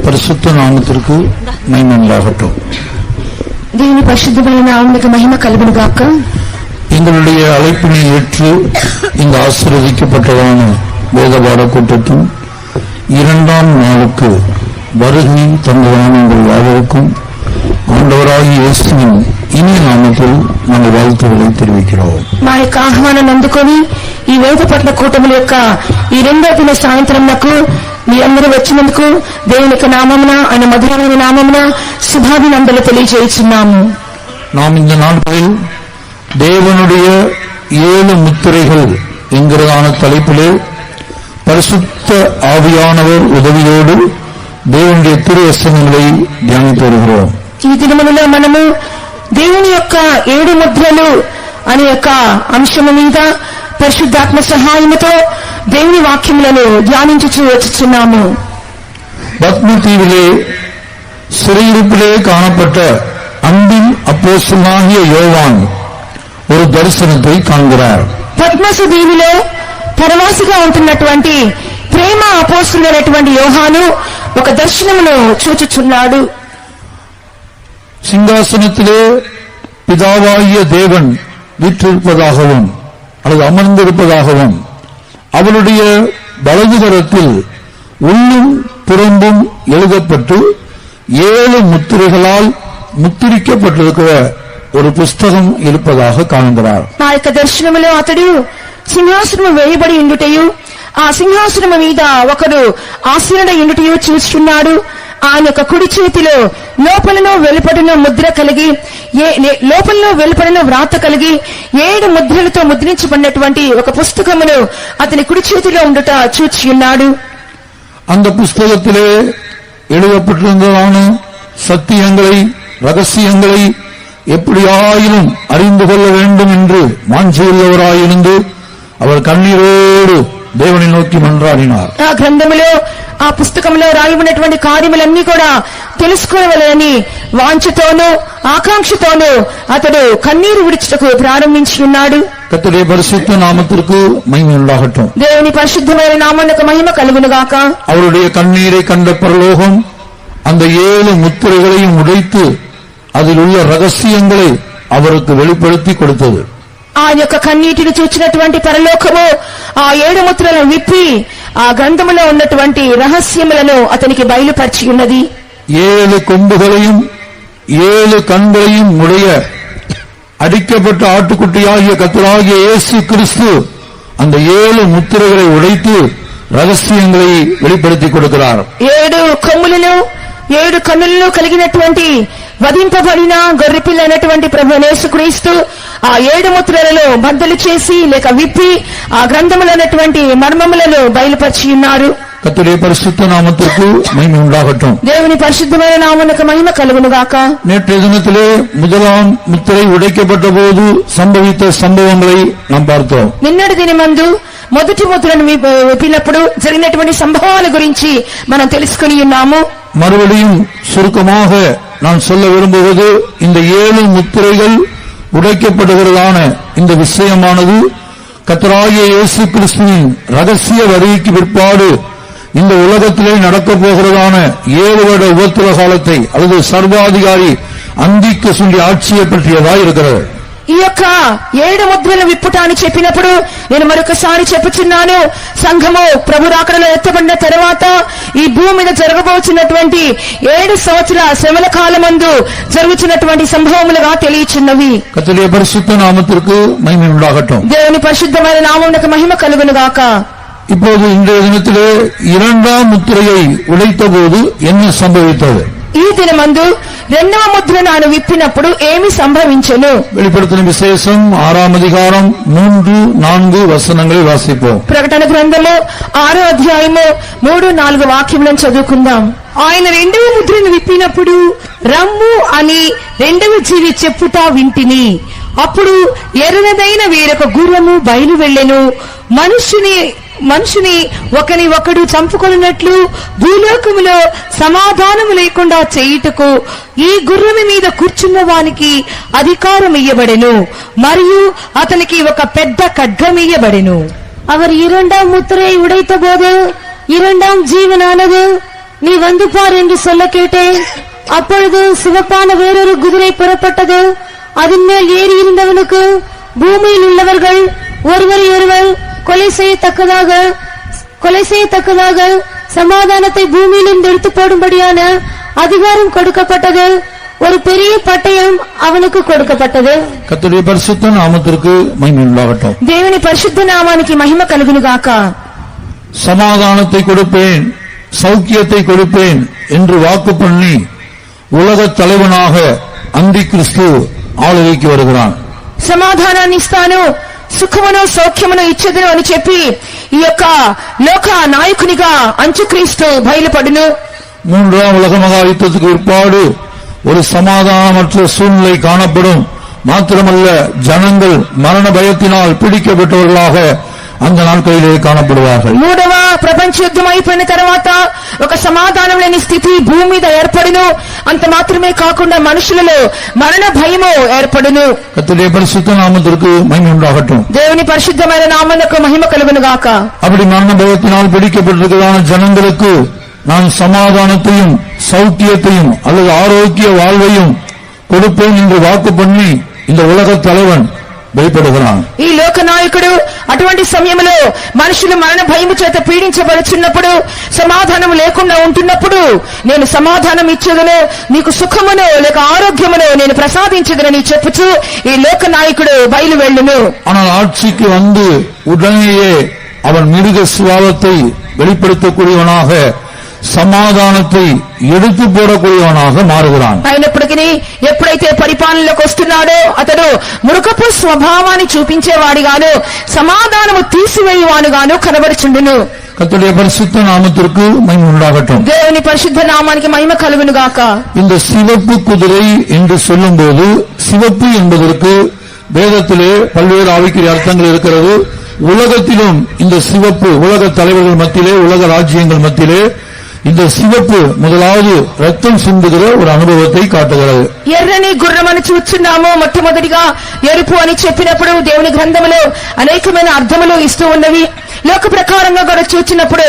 பரிசுத்த நாமத்திற்கு மகிமை உண்டாகட்டும். దేవుని పరిశుద్ధమైన నామమునకు మహిమ కలుగును గాక. எங்களுடைய அழைப்பினை ஏற்று இந்த ஆசீர்வதிக்கப்பட்டதான வேத பாட கூட்டத்தின் 2ஆம் நாளுக்கு வருகை தந்ததான உங்கள் யாவருக்கும் ஆண்டவராகிய இயேசுவின் இனிய நாமத்தில் நாங்கள் வாழ்த்துக்களை தெரிவிக்கிறோம். మా యొక్క ఆహ్వానం అందుకొని ఈ వేద పట్ల కూటముల యొక్క ఈ 2వ దిన సాయంత్రం నాకు మీ అందరూ వచ్చినందుకు దేవుని యొక్క నామమున ఆయన మధురమైన నామమున శుభాభినందనలు తెలియజేస్తున్నాము. நாம் இந்த நாட்களில் தேவனுடைய 7 முத்திரைகள் என்கிறதான தலைப்பிலே பரிசுத்த ஆவியானவர் உதவியோடு దేవుని తిరువచనங்களை ధ్యానించి வருகிறோம். ఈ దినములలో మనము దేవుని యొక్క 7 ముద్రలు అనే యొక్క అంశము మీద పరిశుద్ధాత్మ సహాయముతో దేవుని వాక్యములను ధ్యానించుచూ వచ్చుచున్నాము. பத்ம தீவிலே சிறையிருப்பிலே காணப்பட்ட அன்பின் அப்போஸ்தலனாகிய யோவான் ஒரு தரிசனத்தை காண்கிறார். పద్మసు దీవిలో పరవాసిగా ఉంటున్నటువంటి ప్రేమ అపోస్తలుడైనటువంటి యోహాను ఒక దర్శనమును చూచుచున్నాడు. சிங்காசனத்திலே பிதாவாகிய தேவன் வீற்றிருப்பதாகவும் அல்லது அமர்ந்திருப்பதாகவும் அவருடைய வலதுகரத்தில் உள்ளும் புறம்பும் எழுதப்பட்டு 7 முத்திரைகளால் முத்திரிக்கப்பட்டிருக்கிற ஒரு புஸ்தகம் இருப்பதாக காண்கிறார். ఆ యొక్క దర్శనములో అతడు సింహాసనము వేయబడి ఉండుటయు ఆ సింహాసనము మీద ఒకడు ఆసీనుడై ఉండుటయు చూస్తున్నాడు. ఆయన యొక్క కుడి చేతిలో లోపలను వెలుపడిన ముద్ర కలిగి లోపలను వెలుపడిన వ్రాత కలిగి 7 ముద్రలతో ముద్రించబడినటువంటి ఒక పుస్తకమును అతని కుడి చేతిలో ఉండుట చూచియున్నాడు. அந்த புஸ்தகத்திலே எழுதப்பட்டிருந்ததான சத்தியங்களை ரகசியங்களை எப்படியாயினும் அறிந்து கொள்ள வேண்டும் என்று வாஞ்சியுள்ளவராயிருந்து அவர் கண்ணீரோடு దేవుని నోకి మండ్రాడినారు. ఆ గ్రంథములో ఆ పుస్తకంలో రాయబడినటువంటి కార్యములన్నీ కూడా తెలుసుకోవాలని వాంఛతోనూ ఆకాంక్షతోనూ అతడు కన్నీరు విడిచుటకు ప్రారంభించి ఉన్నాడు. கர்த்தருடைய பரிசுத்த நாமத்திற்கு மகிமை உண்டாகட்டும். దేవుని పరిశుద్ధమైన నామమునకు మహిమ కలుగును గాక. அவருடைய கண்ணீரை கண்ட பரலோகம் அந்த 7 முத்திரைகளையும் உடைத்து அதில் உள்ள ரகசியங்களை அவருக்கு வெளிப்படுத்தி கொடுத்தது. ఆ యొక్క కన్నీటిని చూచినటువంటి పరలోకము ఆ 7 ముద్రలను విప్పి ఆ గ్రంథములో ఉన్నటువంటి రహస్యములను అతనికి బయలుపరిచి ఉన్నది. 7 கொம்புகளையும் 7 கண்களையும் உடைய அடிக்கப்பட்ட ஆட்டுக்குட்டியாகிய கர்த்தராகிய இயேசு கிறிஸ்து அந்த 7 முத்திரைகளை உடைத்து ரகசியங்களை வெளிப்படுத்தி கொடுக்கிறார். 7 కొమ్ములను 7 కన్నులను కలిగినటువంటి వధింపబడిన గొర్రెపిల్ల అయినటువంటి ప్రభువైన యేసుక్రీస్తు ఆ 7 ముద్రలలో బద్దలు చేసి లేక విప్పి ఆ గ్రంథములో ఉన్నటువంటి మర్మములను బయలుపరిచి ఉన్నారు. கர்த்தருடைய பரிசுத்த நாமத்திற்கு மகிமை உண்டாகட்டும். దేవుని పరిశుద్ధమైన నామమునకు మహిమ కలుగును గాక. நேற்றைய தினத்திலே முதலாம் முத்திரை உடைக்கப்பட்ட போது సంభవిత సంభవங்களை நாம் பார்த்தோம். నిన్నటి దినమందు మొదటి ముద్రను విప్పినప్పుడు జరిగినటువంటి సంభవాల గురించి మనం తెలుసుకుని ఉన్నాము. மறுபடியும் சுருக்கமாக நான் சொல்ல விரும்புவது இந்த 7 முத்திரைகள் உடைக்கப்படுகிறதான இந்த விஷயமானது கர்த்தராகிய இயேசு கிறிஸ்துவின் ரகசிய வருகைக்கு பிற்பாடு இந்த உலகத்திலே நடக்கப் போகிறதான 7 வருட உபத்திரவ காலத்தை அல்லது சர்வாதிகாரி அந்திக்கு சுண்டி ஆட்சியை பற்றியதாய் இருக்கிறது. ఈ యొక్క 7 ముద్రలు విప్పుటాన్ని చెప్పినప్పుడు నేను మరొకసారి చెప్పుచున్నాను, సంఘము ప్రభు రాకడలో ఎత్తబడిన తర్వాత ఈ భూమి మీద జరగబోతున్నటువంటి 7 సంవత్సరాల శ్రమల కాలమందు జరుగుతున్నటువంటి సంభవములుగా తెలియచున్నవి. கர்த்தருடைய பரிசுத்த நாமத்திற்கு மகிமை உண்டாகட்டும். దేవుని పరిశుద్ధమైన నామమునకు మహిమ కలుగును గాక. இப்போது இன்றைய தினத்திலே 2ஆம் முத்திரையை உடைத்த போது என்ன சம்பவித்தது? ఈ దినమందు 2వ ముద్రను ఆయన విప్పినప్పుడు ఏమి సంభవించెను? வெளிப்படுத்தின விசேஷம் 6ஆம் அதிகாரம் 3-4 వచనங்களை వాసిపోం. ప్రకటన గ్రంథము 6వ అధ్యాయము 3-4 వాక్యములను చదువుకుందాం. ఆయన 2వ ముద్రను విప్పినప్పుడు రమ్ము అని 2వ జీవి చెప్పుట వింటిని. అప్పుడు ఎర్రదైన వేరొక గుర్రము బయలు వెళ్ళెను. మనుషుని ఒకని ఒకడు చంపుకొనున్నట్లు భూలోకములో సమాధానము లేకుండా చేయుటకు ఈ గుర్రము మీద కూర్చున్న వానికి అధికారం ఇయ్యబడెను, మరియు అతనికి ఒక పెద్ద ఖడ్గం ఇయ్యబడెను. அவர் 2ஆம் முத்திரையை உடைத்த போது 2ஆம் ஜீவனானது நீ வந்து பார் என்று சொல்ல கேட்டேன். அப்பொழுது சிவப்பான வேறொரு குதிரை புறப்பட்டது. அதன் மேல் ஏறி இருந்தவனுக்கு பூமியில் உள்ளவர்கள் ஒருவரை ஒருவர் கொலை செய்யத்தக்கதாக சமாதானத்தை பூமியிலிருந்து எடுத்து போடும்படியான அதிகாரம் கொடுக்கப்பட்டது. ஒரு பெரிய பட்டயம் அவனுக்கு கொடுக்கப்பட்டது. கர்த்தருடைய பரிசுத்த நாமத்திற்கு மகிமை உண்டாகட்டும். దేవుని పరిశుద్ధ నామానికి మహిమ కలుగును గాక. சமாதானத்தை கொடுப்பேன், சௌக்கியத்தை கொடுப்பேன் என்று வாக்கு பண்ணி உலக தலைவனாக அந்தி கிறிஸ்து ஆளுகைக்கு வருகிறான். సమాధానాన్ని ఇస్తాను, సుఖమును సౌఖ్యమును ఇచ్చేదను అని చెప్పి ఈ యొక్క లోక నాయకునిగా అంత్యక్రీస్తు బయలుపడును. மூன்றாம் உலக மகா யுத்தத்துக்கு பிற்பாடு ஒரு சமாதானமற்ற சூழ்நிலை காணப்படும். மாத்திரமல்ல, ஜனங்கள் மரண பயத்தினால் பிடிக்கப்பட்டவர்களாக அந்த நாட்களிலே காணப்படுவார்கள். మూడవ ప్రపంచ యుద్ధం అయిపోయిన తర్వాత ఒక సమాధానం లేని స్థితి భూమి మీద ఏర్పడును. అంత మాత్రమే కాకుండా మనుషులలో మరణ భయము ఏర్పడును. கர்த்தருடைய பரிசுத்த நாமத்திற்கு மகிமை உண்டாகட்டும். దేవుని పరిశుద్ధమైన నామమునకు మహిమ కలుగును గాక. அப்படி மரண பயத்தினால் பிடிக்கப்பட்டிருக்கிறதான ஜனங்களுக்கு நான் சமாதானத்தையும் சௌக்கியத்தையும் அல்லது ஆரோக்கிய வாழ்வையும் கொடுப்பேன் என்று வாக்கு பண்ணி இந்த உலக தலைவன் భయపడుகிறான். ఈ లోక నాయకుడు అటువంటి సమయంలో మనుషులు మరణ భయము చేత పీడించబడుచున్నప్పుడు, సమాధానం లేకుండా ఉంటున్నప్పుడు నేను సమాధానం ఇచ్చేదను, నీకు సుఖమును లేక ఆరోగ్యమును నేను ప్రసాదించదనని చెప్పుచు ఈ లోక నాయకుడు బయలు వెళ్ళును. ஆனால் ஆட்சிக்கு வந்து உடனேயே அவன் மிருக சுபாவத்தை வெளிப்படுத்தக்கூடியவனாக సమాధానத்தை எடுத்து పోడக்கூடிయవనాக మారుகிறான். అయినప్పటికీ ఎప్పుడైతే పరిపాలనలోకి వస్తున్నాడో అతడు మృగపు స్వభావాన్ని చూపించేవాడిగాను, సమాధానము తీసివేయువానుగాను కనబడుచుండును. கர்த்தருடைய பரிசுத்த நாமத்திற்கு மகிமை உண்டாகட்டும். దేవుని పరిశుద్ధ నామానికి మహిమ కలుగును గాక. இந்த சிவப்பு குதிரை என்று சொல்லும்போது, சிவப்பு என்பதற்கு வேதத்திலே பல்வேறு ஆவிக்குரிய அர்த்தங்கள் இருக்கிறது. உலகத்திலும் இந்த சிவப்பு உலக தலைவர்கள் மத்தியிலே, உலக ராஜ்யங்கள் மத்தியிலே இந்த சிவப்பு முதலாவது ரத்தம் சிந்துகிற ஒரு అనుభవத்தை కాட்டுகிறது. ఎర్రని గుర్రమని చూస్తున్నాము. మొట్టమొదటిగా ఎరుపు అని చెప్పినప్పుడు దేవుని గ్రంథములో అనేకమైన అర్థములు ఇస్తూ ఉన్నవి. లోక ప్రకారంగా కూడా చూచినప్పుడు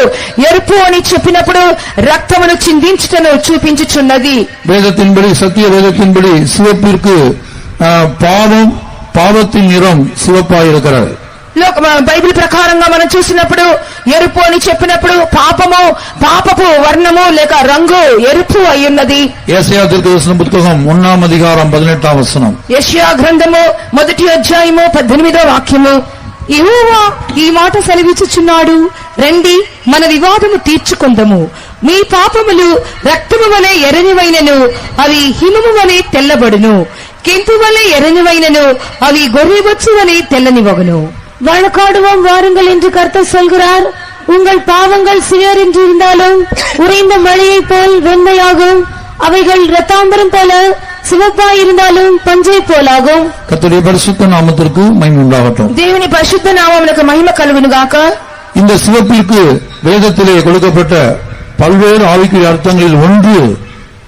ఎరుపు అని చెప్పినప్పుడు రక్తమును చిందించుటను చూపించుచున్నది. வேதத்தின்படி, சத்திய வேதத்தின்படி சிவப்பிற்கு பாவத்தின் நிறம் சிவப்பாயிருக்கிறது. బైబిల్ ప్రకారంగా మనం చూసినప్పుడు ఎరుపు అని చెప్పినప్పుడు పాపపు వర్ణము లేక రంగు ఎరుపు అయ్యున్నది. యెషయా దీర్ఘదర్శన పుస్తకం 1వ అధికారం 18వ వచనం. యెషయా గ్రంథము 1వ అధ్యాయము 18వ వాక్యము. యెహోవా ఈ మాట సెలవిచ్చుచున్నాడు, రండి మన వివాదము తీర్చుకొందము. మీ పాపములు రక్తము వలె ఎర్రనివైనను అవి హిమము వలె తెల్లబడును. కెంపు వలె ఎర్రనివైనను అవి గొర్రెబొచ్చు వలె తెల్లనివగును. வழக்காடுவோம் வாருங்கள் என்று கர்த்தர் சொல்கிறார். உங்கள் பாவங்கள் சிறியர் என்று இருந்தாலும் உறைந்த மழையைப் போல் வெண்மையாகும். அவைகள் இரத்தாம்பரம் போல சிவப்பாயிருந்தாலும் பஞ்சை போலாகும். கர்த்தருடைய பரிசுத்த நாமத்திற்கு மகிமை உண்டாகட்டும். దేవుని పరిశుద్ధ నామమునకు మహిమ కలుగును గాక. இந்த சிவப்பிற்கு வேதத்திலே கொடுக்கப்பட்ட பல்வேறு ஆவிக்குரிய அர்த்தங்களில் ஒன்று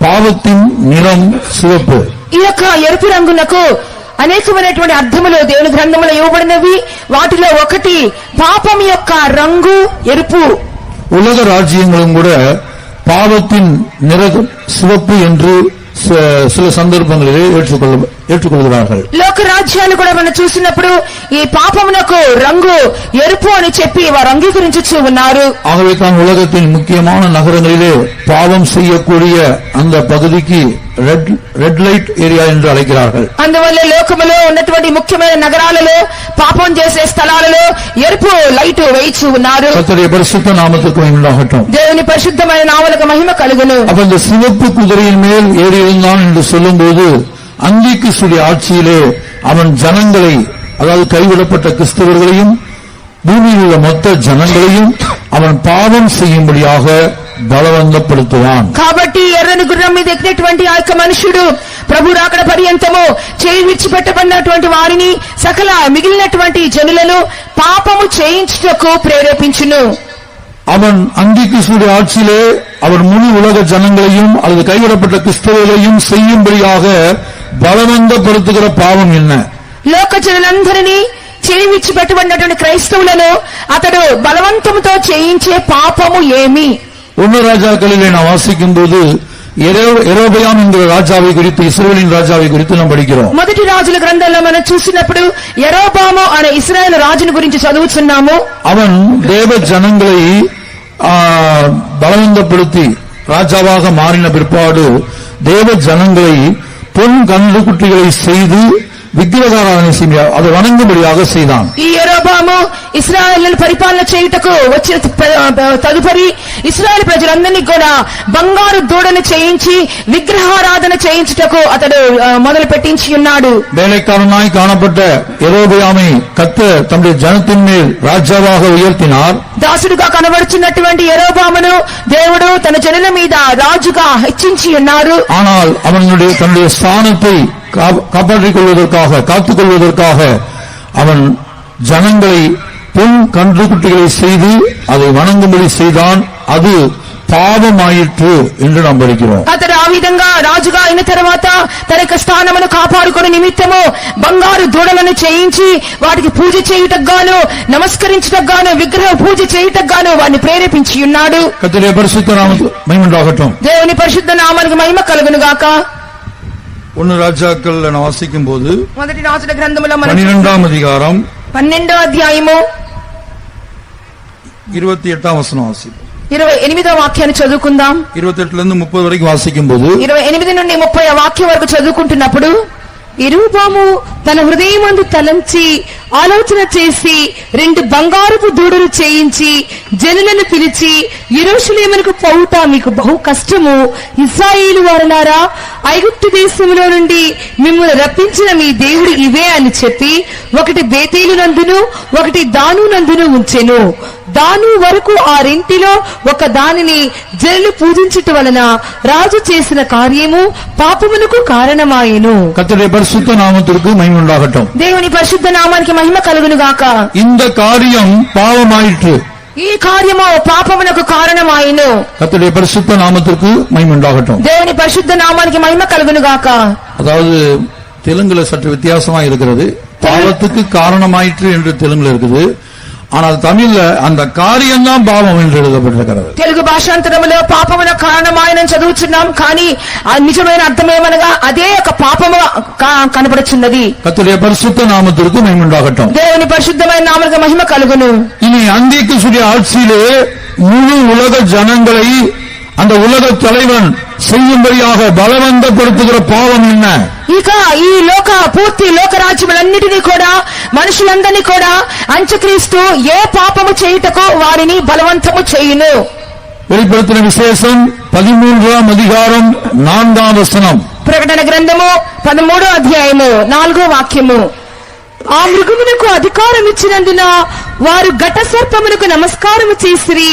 பாவத்தின் நிறம் சிவப்பு. ఈ యొక్క ఎరుపు రంగునకు అనేకమైనటువంటి అర్థములు దేవుని గ్రంథములో ఇవ్వబడినవి. వాటిలో ఒకటి పాపం యొక్క రంగు ఎరుపు. உலக ராஜ்யங்களும் கூட பாவத்தின் நிறம் சிவப்பு என்று சில சந்தர்ப்பங்களிலே ஏற்றுக்கொள்கிறார்கள். లోక రాజ్యాలు కూడా మనం చూసినప్పుడు ఈ పాపమునకు రంగు ఎరుపు అని చెప్పి వారు అంగీకరించుచూ ఉన్నారు. ஆகவே தான் உலகத்தின் முக்கியமான நகரங்களிலே பாவம் செய்யக்கூடிய அந்த பகுதிக்கு రెడ్ లైట్ ఏరియా என்று అழைக்கிறார்கள். అందువల్ల లోకములో ఉన్నటువంటి ముఖ్యమైన నగరాలలో పాపం చేసే స్థలాలలో ఎరుపు లైట్ వేయిచూ ఉన్నారు. கர்த்தருடைய பரிசுத்த நாமத்துக்கு மகிமை உண்டாகட்டும். దేవుని పరిశుద్ధమైన నామమునకు మహిమ కలుగును. அப்ப இந்த சிவப்பு குதிரையின் மேல் ஏறி இருந்தான் என்று சொல்லும்போது, அந்தி கிறிஸ்துவின் ஆட்சியிலே அவன் ஜனங்களை, அதாவது கைவிடப்பட்ட கிறிஸ்தவர்களையும் பூமியில் உள்ள மொத்த ஜனங்களையும் அவன் பாவம் செய்யும்படியாக బలవంతపడుతువాన్. కాబట్టి ఎర్రని గుర్రం మీద ఎక్కినటువంటి ఆ యొక్క మనుషుడు ప్రభు రాకడ పర్యంతము చేయి విడిచిపెట్టబడినటువంటి వారిని, సకల మిగిలినటువంటి జనులను పాపము చేయించుటకు ప్రేరేపించును. அவன் அந்தி கிறிஸ்துவின் ஆட்சியிலே அவன் முழு உலக ஜனங்களையும் அல்லது கைவிடப்பட்ட கிறிஸ்தவர்களையும் செய்யும்படியாக బలవంతపడుతుகிற పాపం என்ன? లోక జనులందరినీ చేయి విడిచిపెట్టబడినటువంటి క్రైస్తవులను అతడు బలవంతముతో చేయించే పాపము ఏమి? ஒன்று ராஜாக்களிலே நான் வாசிக்கும் போது యెరొబెయాము என்கிற ராஜாவை குறித்து, இஸ்ரவேலின் ராஜாவை குறித்து நாம் படிக்கிறோம். మొదటి రాజుల గ్రంథంలో మనం చూసినప్పుడు యెరొబాము అనే ఇశ్రాయేలు రాజుని గురించి చదువుతున్నాము. அவன் தேவ ஜனங்களை பலவந்தப்படுத்தி ராஜாவாக மாறின பிற்பாடு தேவ ஜனங்களை பொன் கன்றுக்குட்டிகளை செய்து విగ్రహారాధన చేసి అది వణంగుబడిயாக செய்தான். ఈ యెరొబాము ఇశ్రాయేలును పరిపాలన చేయుటకు వచ్చిన తదుపరి ఇశ్రాయేలు ప్రజలందరినీ కూడా బంగారు దూడను చేయించి విగ్రహారాధన చేయించుటకు అతడు మొదలు పెట్టించి ఉన్నాడు. வேலைக்காரனாய் காணப்பட்ட యెరొబెయాமை கர்த்தர் தம்முடைய ஜனத்தின் மேல் ராஜாவாக உயர்த்தினார். దాసుడుగా కనబడుచున్నటువంటి యెరొబామును దేవుడు తన జనుల మీద రాజుగా హెచ్చించి ఉన్నారు. ஆனால் அவனுடைய தன்னுடைய ஸ்தானத்தை காப்பாற்றிக் கொள்வதற்காக, காத்துக் கொள்வதற்காக அவன் ஜனங்களை பொன் கன்றுக்குட்டிகளை செய்து அதை வணங்கும்படி செய்தான். அது పాపమాయిట్టు என்று நாம் படிக்கிறோம். అతడు ఆ విధంగా రాజుగా అయిన తర్వాత తన యొక్క స్థానమును కాపాడుకునే నిమిత్తము బంగారు దూడలను చేయించి వాటికి పూజ చేయుటకు గాను, నమస్కరించుటకు గాను, విగ్రహ పూజ చేయుటకు గాను వారిని ప్రేరేపించి ఉన్నాడు. కర్తరుடைய பரிசுத்த நாமத்துக்கு மகிமை உண்டாகட்டும். దేవుని పరిశుద్ధ నామానికి మహిమ కలుగును గాక. ஒன்னு ராஜாக்கள் நான் வாசிக்கும் போது మొదటి రాజుల గ్రంథములో 12వ అధికారం 12వ అధ్యాయము 28వ వచనం వాసిద్దాం. 28వ వాక్యాన్ని చదువుకుందాం. 28 నుండి 30 వరకు వాసిக்கும் పోదు 28 నుండి 30 వాక్యం వరకు చదువుకుంటున్నప్పుడు యెరొబాము తన హృదయమందు తలంచి ఆలోచన చేసి 2 బంగారపు దూడలు చేయించి జనులను పిలిచి, యెరూషలేమునకు పోవుట మీకు బహు కష్టము. ఇశ్రాయేలు వారలారా, ఐగుప్తు దేశములో నుండి మిమ్మల్ని రప్పించిన మీ దేవుడు ఇవే అని చెప్పి ఒకటి బేతేలు నందును ఒకటి దాను నందును ఉంచెను. దాను వరకు ఆ రెంటిలో ఒక దానిని జనులు పూజించుట వలన రాజు చేసిన కార్యము పాపమునకు కారణమాయెను. కర్తరుடைய பரிசுத்த நாமத்திற்கு மகிமை உண்டாகட்டும். దేవుని పరిశుద్ధ నామానికి మహిమ కలుగును గాక. இந்த காரியம் பாவமாயிற்று. ఈ కార్యము పాపమునకు కారణమాయెను. கர்த்தருடைய பரிசுத்த நாமத்திற்கு மகிமை உண்டாகட்டும். దేవుని పరిశుద్ధ నామానికి మహిమ కలుగును గాక. அதாவது தெலுங்குல சற்று வித்தியாசமா இருக்கிறது. பாவத்துக்கு காரணமாயிற்று என்று தெலுங்குல இருக்குது. ஆனால் தமிழ்ல அந்த காரியம் தான் பாவம் என்று எழுதப்பட்டிருக்கிறது. తెలుగు భాషాంతరములో పాపమునకు కారణమాయనని చదువుచున్నాం, కానీ నిజమైన అర్థమేమనగా అదే ఒక పాపము కనబడుచున్నది. கர்த்தருடைய பரிசுத்த நாமத்திற்கு மகிமை உண்டாகட்டும். దేవుని పరిశుద్ధమైన నామమునకు మహిమ కలుగును. இனி அந்திகிறிஸ்துவின் ஆட்சியிலே முழு உலக ஜனங்களை அந்த உலக தலைவன் செய்யும்படியாக బలవంతப்படுத்துகிற పాపం என்ன? ఇక ఈ పూర్తి లోకరాజ్యములన్నిటినీ కూడా, మనుషులందరినీ కూడా అంత్యక్రీస్తు ఏ పాపము చేయుటకు వారిని బలవంతము చేయును. வெளிப்படுத்தின விசேஷம் 13వ అధికారం 4వ వచనం. ప్రకటన గ్రంథము 13వ అధ్యాయము 4వ వాక్యము. ఆ మృగమునకు అధికారం ఇచ్చినందున వారు ఘట సర్పమునకు నమస్కారము చేసిరి.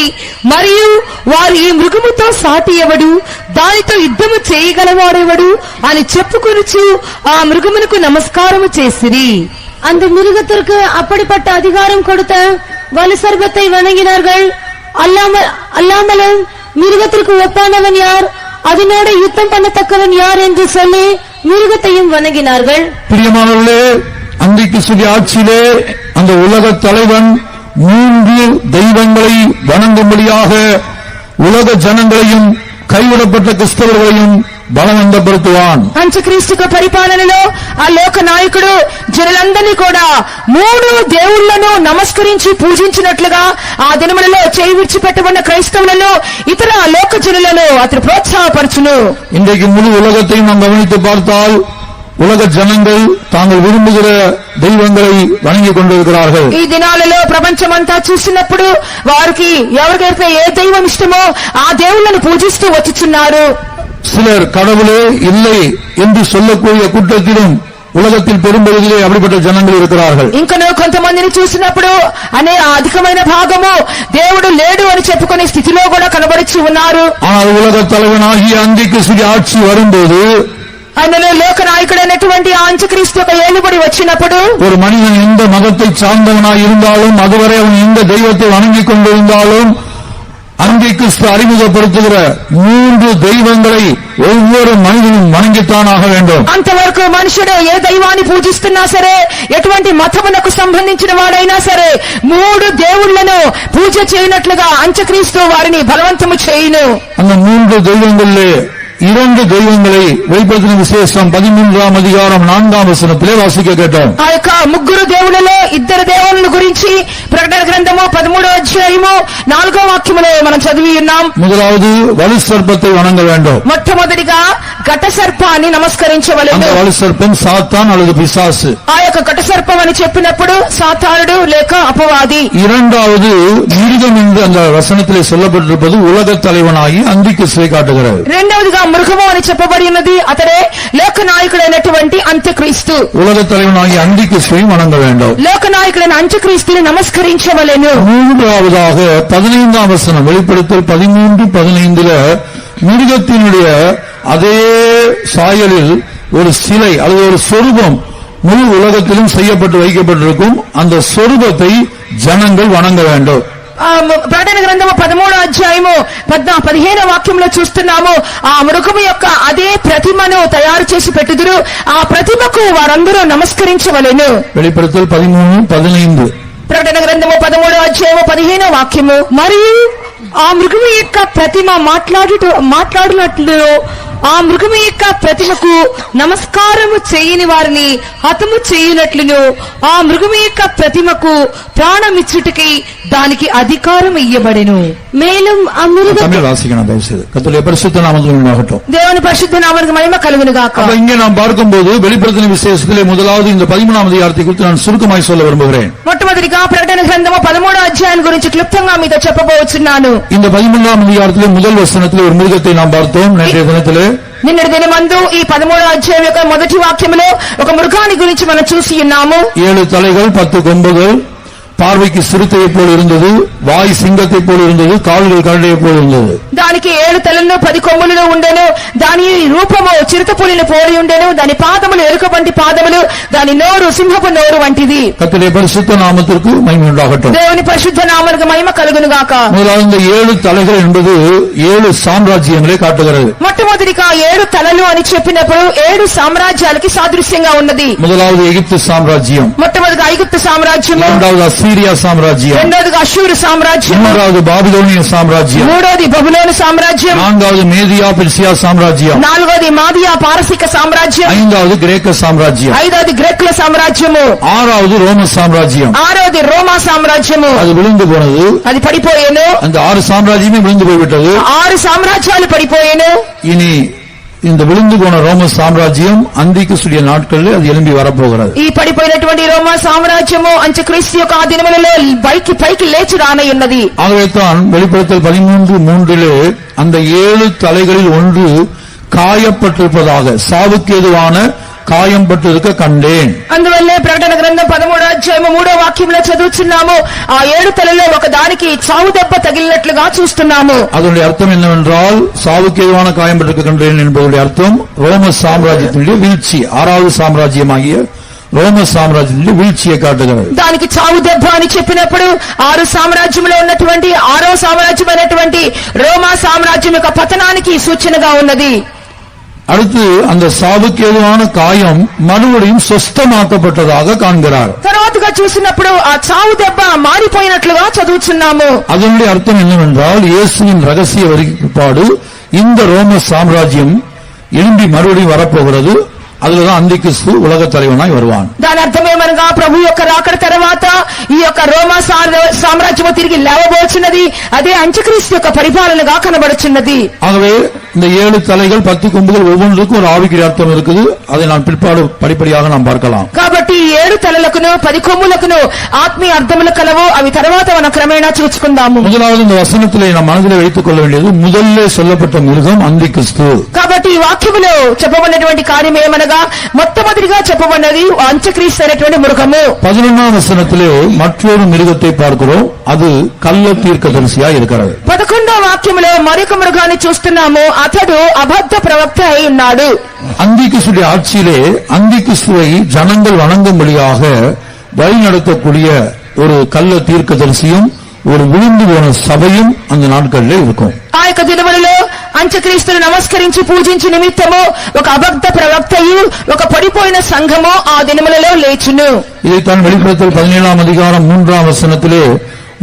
మరియు వారు ఈ మృగముతో సాటి ఎవడు, దానితో యుద్ధము చేయగలవాడెవడు అని చెప్పుకొనుచు ఆ మృగమునకు నమస్కారము చేసిరి. அந்த மிருகத்திற்கு அப்படிப்பட்ட அதிகாரம் கொடுத்த வலு சர்பத்தை வணங்கினார்கள். அல்லாமலும் மிருகத்திற்கு ஒப்பானவன் யார், அதனோட யுத்தம் பண்ணத்தக்கவன் யார் என்று சொல்லி மிருகத்தையும் வணங்கினார்கள். பிரியமானவர்களே, அந்திகிறிஸ்துவின் ஆட்சியிலே அந்த உலக தலைவன் 3 தெய்வங்களை வணங்கும்படியாக உலக ஜனங்களையும் கைவிடப்பட்ட கிறிஸ்தவர்களையும் బలవంతపడుతువాన్. అంత్యక్రీస్తు పరిపాలనలో ఆ లోక నాయకుడు జనులందరినీ కూడా 3 దేవుళ్లను నమస్కరించి పూజించినట్లుగా ఆ దినములలో చేయి విడిచిపెట్టబడిన క్రైస్తవులను, ఇతర లోక జనులను అతడు ప్రోత్సాహపరచును. இன்றைக்கு முழு உலகத்தையும் நாம் கவனித்து பார்த்தால் உலக ஜனங்கள் தாங்கள் விரும்புகிற தெய்வங்களை வணங்கிக் கொண்டிருக்கிறார்கள். ఈ దినాలలో ప్రపంచమంతా చూసినప్పుడు వారికి ఎవరికైతే ఏ దైవం ఇష్టమో ఆ దేవుళ్లను పూజిస్తూ వచ్చుచున్నారు. சிலர் கடவுளே இல்லை என்று சொல்லக்கூடிய கூட்டத்திலும் உலகத்தில் பெரும்பகுதியிலே அப்படிப்பட்ட ஜனங்கள் இருக்கிறார்கள். ఇంకనూ కొంతమందిని చూసినప్పుడు అధికమైన భాగము దేవుడు లేడు అని చెప్పుకునే స్థితిలో కూడా కనబడుచు ఉన్నారు. ஆனால் உலக தலைவனாகிய அந்திகிறிஸ்து ஆட்சி வரும்போது, ఆయనలో లోక నాయకుడైనటువంటి అంత్యక్రీస్తు యొక్క ఏలుబడి వచ్చినప్పుడు, ஒரு மனிதன் எந்த மதத்தை சார்ந்தவனாய் இருந்தாலும், அதுவரை அவன் எந்த தெய்வத்தை வணங்கிக் கொண்டிருந்தாலும், அந்திகிறிஸ்து அறிமுகப்படுத்துகிற 3 தெய்வங்களை ஒவ்வொரு மனிதனும் வணங்கிக் வணங்கித்தான் ஆக வேண்டும். అంతవరకు మనుషుడు ఏ దైవాన్ని పూజిస్తున్నా సరే, ఎటువంటి మతమునకు సంబంధించిన వాడైనా సరే, 3 దేవుళ్లను పూజ చేయనట్లుగా అంత్యక్రీస్తు వారిని బలవంతము చేయును. அந்த 3 தெய்வங்களிலே 2 தெய்வங்களை வெளிப்படுத்தின விசேஷம் 13ஆம் அதிகாரம் 4ஆம் வசனத்திலே வாசிக்க கேட்டோம். ఆ యొక్క 3 దేవుళ్ళలో 2 దేవుళ్ళ గురించి ప్రకటన గ్రంథము 13వ అధ్యాయము 4వ వాక్యములో మనం చదివి ఉన్నాం. முதலாவது வலு சர்ப்பத்தை வணங்க வேண்டும். మొట్టమొదటిగా ఘట సర్పాన్ని నమస్కరించవలెను. அந்த வலு சர்ப்பம் சாத்தான் அல்லது பிசாசு. ఆ యొక్క ఘట సర్పం అని చెప్పినప్పుడు సాతానుడు లేక అపవాది. இரண்டாவது மிருகம் என்று அந்த வசனத்திலே சொல்லப்பட்டிருப்பது உலக தலைவனாகி அந்திக்கிறிஸ்துவை காட்டுகிறது. రెండవదిగా మృగము అని చెప్పబడి ఉన్నది, అతడే లోకనాయకుడైనటువంటి అంత్యక్రీస్తు. உலக தலைவனாகி அந்திக்கிறிஸ்துவை வணங்க வேண்டும். లోకనాయకుడైన అంత్యక్రీస్తుని నమస్కరించవలెను. மூன்றாவதாக 15ஆம் வசனம் வெளிப்படுத்தல் 13:15 மிருகத்தினுடைய அதே சாயலில் ஒரு சிலை அல்லது ஒரு சொரூபம் முழு உலகத்திலும் செய்யப்பட்டு வைக்கப்பட்டிருக்கும். அந்த சொரூபத்தை ஜனங்கள் வணங்க வேண்டும். ప్రకటన గ్రంథము 13వ అధ్యాయము 15వ వాక్యంలో చూస్తున్నాము, ఆ మృగము యొక్క అదే ప్రతిమను తయారు చేసి పెట్టుదురు, ఆ ప్రతిమకు వారందరూ నమస్కరించవలెను. வெளிப்படுத்தல் 13:15 ప్రకటన గ్రంథము 13వ అధ్యాయము 15వ వాక్యము. మరియు ఆ మృగము యొక్క ప్రతిమ మాట్లాడినట్లు ఆ మృగము యొక్క ప్రతిమకు నమస్కారము చేయని వారిని హతము చేయునట్లును ఆ మృగము యొక్క ప్రతిమకు ప్రాణమిచ్చుటకై దానికి అధికారం ఇయ్యబడెను. மேலும் தமிழ் வாசிக்கணும் தயவு செய்து. கர்த்தருடைய பரிசுத்த நாமத்துக்கு மகிமையாகட்டும். దేవుని పరిశుద్ధ నామమునకు మహిమ కలుగును గాక. அப்ப இங்கே நாம் பார்க்கும்போது வெளிப்படுத்தின விசேஷத்திலே முதலாவது இந்த 13ஆம் அதிகாரத்தை குறித்து நான் சுருக்கமாய் சொல்ல விரும்புகிறேன். మొట్టమొదటిగా ప్రకటన గ్రంథము 13వ అధ్యాయం గురించి క్లుప్తంగా మీతో చెప్పబోతున్నాను. இந்த 13ஆம் அதிகாரத்திலே முதல் வசனத்திலே ஒரு மிருகத்தை நாம் பார்த்தோம் நேற்றைய தினத்திலே. నిన్నటి దినమందు ఈ 13వ అధ్యాయం యొక్క మొదటి వాక్యములో ఒక మృగాన్ని గురించి మనం చూసి ఉన్నాము. 7 தலைகள் 10 கொம்புகள், பார்வைக்கு சிறுத்தையை போல் இருந்தது, வாய் சிங்கத்தை போல் இருந்தது, கால்கள் கரடியை போல் இருந்தது. దానికి 7 తలలు 10 కొమ్ములు ఉండెను, దాని రూపము చిరుతపులిని పోలి ఉండెను, దాని పాదములు ఎలుక వంటి పాదములు, దాని నోరు సింహపు నోరు వంటిది. கர்த்தருடைய பரிசுத்த நாமத்திற்கு மகிமை உண்டாகட்டும். దేవుని పరిశుద్ధ నామమునకు మహిమ కలుగును గాక. முதலாவது இந்த 7 தலைகள் என்பது 7 సామ్రాజ్యங்களை కాட்டுகிறது. మొట్టమొదటిగా 7 తలలు అని చెప్పినప్పుడు 7 సామ్రాజ్యాలకి సాదృశ్యంగా ఉన్నది. முதலாவது எகிப்து சாம்ராஜ்யம், మొట్టమొదటిగా ఐగుప్తు సామ్రాజ్యము, இரண்டாவது அசீரியா சாம்ராஜ்யம், రెండోదిగా అష్షూరు సామ్రాజ్యము, மூன்றாவது பாபிலோனிய சாம்ராஜ்யம், మూడోది బబులోను సామ్రాజ్యం, நான்காவது மேதியா பெர்சியா சாம்ராஜ்யம், నాలుగోది మాదియా పారసీక సామ్రాజ్యం, ஐந்தாவது கிரேக்க சாம்ராஜ்யம், ఐదోది గ్రీకుల సామ్రాజ్యము, ஆறாவது ரோம சாம்ராஜ்யம். ఆరోది రోమా సామ్రాజ్యము. அது விழுந்து போனது. అది పడిపోయేను. அந்த 6 சாம்ராஜ்யமே விழுந்து போய்விட்டது. 6 సామ్రాజ్యాలు పడిపోయేను. இனி இந்த விழுந்து போன ரோம சாம்ராஜ்யம் அந்திக்கிறிஸ்துவின் நாட்களில் அது எழும்பி வரப்போகிறது. ఈ పడిపోయినటువంటి రోమా సామ్రాజ్యము అంత్యక్రీస్తు యొక్క ఆ దినములలో పైకి లేచి రానయ్యున్నది. ஆகவே தான் வெளிப்படுத்தல் 13:3 அந்த 7 தலைகளில் ஒன்று காயப்பட்டிருப்பதாக சாவுக்கு ஏதுவான காயம் பட்டிருக்க கண்டேன். అందువల్లే ప్రకటన గ్రంథం 13వ అధ్యాయము 3వ వాక్యంలో చదువుతున్నాము, ఆ 7 తలలో ఒక దానికి చావు దెబ్బ తగిలినట్లుగా చూస్తున్నాము. அதனுடைய அர்த்தம் என்னவென்றால் சாவுக்கு ஏதுவான காயம் பட்டிருக்க கண்டேன் என்பதுடைய அர்த்தம் ரோம சாம்ராஜ்யத்தினுடைய வீழ்ச்சி, 6வது சாம்ராஜ்யமாகிய ரோம சாம்ராஜ்யத்தினுடைய வீழ்ச்சியை காட்டுகிறது. దానికి చావు దెబ్బ అని చెప్పినప్పుడు 6 సామ్రాజ్యంలో ఉన్నటువంటి 6వ సామ్రాజ్యమైనటువంటి రోమా సామ్రాజ్యం యొక్క పతనానికి సూచనగా ఉన్నది. அடுத்து அந்த சாவுக்கு ஏதுவான காயம் மறுபடியும் சொஸ்தமாக்கப்பட்டதாக காண்கிறார். తర్వాతగా చూసినప్పుడు ఆ చావు దెబ్బ మారిపోయినట్లుగా చదువుతున్నాము. அதனுடைய அர்த்தம் என்னவென்றால் இயேசுவின் ரகசிய வருகைப்பாடு இந்த ரோம சாம்ராஜ்யம் எழும்பி மறுபடியும் வரப்போகிறது. அதுலதான் அந்திக்கிறிஸ்து உலக தலைவனாய் வருவான். దాని అర్థమేమనగా ప్రభు యొక్క రాకడ తర్వాత ఈ యొక్క రోమా సామ్రాజ్యము తిరిగి లేవబోచున్నది, అదే అంత్యక్రీస్తు యొక్క పరిపాలనగా కనబడుచున్నది. ஆகவே இந்த 7 தலைகள் 10 கொம்புகள் ஒவ்வொன்றுக்கும் ஒரு ஆவிக்குரிய அர்த்தம் இருக்குது. அதை நான் பிற்பாடு படிப்படியாக நாம் பார்க்கலாம். కాబట్టి 7 తలలకును 10 కొమ్ములకును ఆత్మీయ అర్థములు కలవు, అవి తర్వాత మనం క్రమేణా చూసుకుందాము. முதலாவது இந்த வசனத்திலே நாம் மனதிலே வைத்துக் கொள்ள வேண்டியது முதல்ல சொல்லப்பட்ட மிருகம் அந்திக்கிறிஸ்து. కాబట్టి ఈ వాక్యములో చెప్పబడినటువంటి కార్యం ఏమనగా మొట్టమొదటిగా చెప్పబడినది అంత్యక్రీస్తు అనేటువంటి మృగము. 11ஆம் వచనத்திலே மற்றொரு மிருகத்தை பார்க்கிறோம். அது கள்ள தீர்க்கதரிசியாய் இருக்கிறது. 11వ వాక్యములో మరొక మృగాన్ని చూస్తున్నాము, అతడు అబద్ధ ప్రవక్త అయి ఉన్నాడు. அந்திக்கிறிஸ்துடைய ஆட்சியிலே அந்திக்கிறிஸ்துவை ஜனங்கள் வணங்கும்படியாக வழி நடத்தக்கூடிய ஒரு கள்ள தீர்க்கதரிசியும் ஒரு விழுந்து போன சபையும் அந்த நாட்களிலே இருக்கும். ఆ యొక్క దినములలో అంత్యక్రీస్తును నమస్కరించి పూజించు నిమిత్తము ఒక అబద్ధ ప్రవక్తయు ఒక పడిపోయిన సంఘము ఆ దినములలో లేచును. இதைத்தான் வெளிப்படுத்தல் 17ஆம் அதிகாரம் 3ஆம் வசனத்திலே